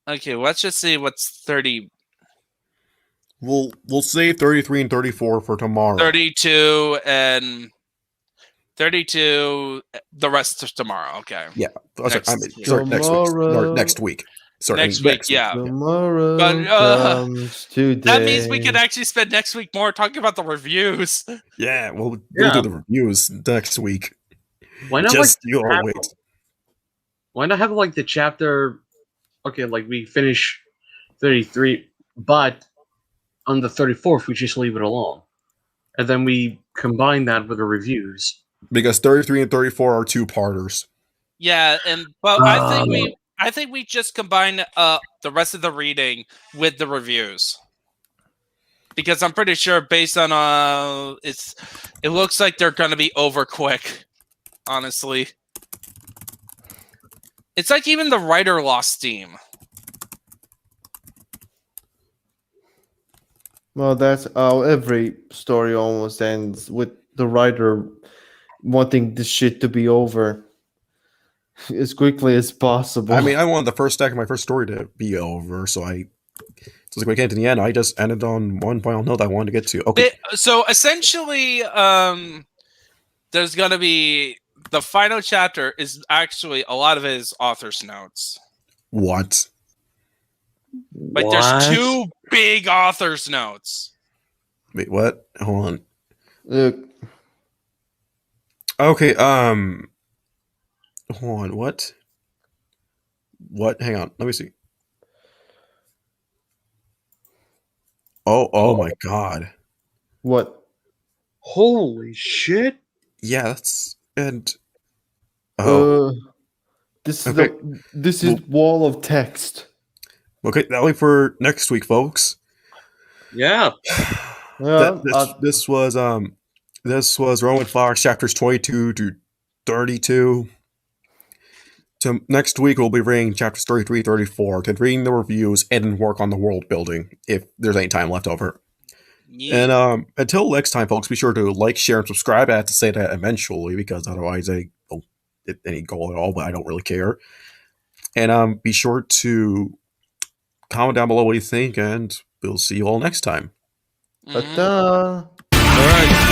Okay, let's just see what's 30. We'll save 33 and 34 for tomorrow. 32 and 32. The rest of tomorrow. Okay. Yeah. Next week. Sorry, next week. Yeah. Tomorrow comes today. That means we could actually spend next week more talking about the reviews. Yeah, we'll do the reviews next week. Why not wait. Why not have like the chapter? Okay, like we finish 33, but on the 34th we just leave it alone, and then we combine that with the reviews. Because 33 and 34 are 2-parters. Yeah, but I think we just combine the rest of the reading with the reviews. Because I'm pretty sure based on it looks like they're gonna be over quick, honestly. It's like even the writer lost steam. Well, that's how every story almost ends, with the writer wanting this shit to be over as quickly as possible. I mean, I wanted the first stack of my first story to be over, so like when I came to the end, I just ended on one final note I wanted to get to. Okay. So essentially, there's gonna be the final chapter is actually a lot of his author's notes. What? Like there's 2 big author's notes. Wait, what? Hold on. Look. Okay, hold on, what? What? Hang on. Let me see. Oh my god. What? Holy shit! Yeah, that's and oh This is okay. this is wall of text. Okay, that'll be for next week, folks. Yeah. Yeah, This was Roman Fox chapters 22 to 32. So next week we'll be reading chapters 33, 34, to reading the reviews and work on the world building if there's any time left over. Yeah. And until next time, folks, be sure to like, share, and subscribe. I have to say that eventually because otherwise I don't hit any goal at all, but I don't really care. And be sure to comment down below what you think, and we'll see you all next time. Mhm. ta-da. All right.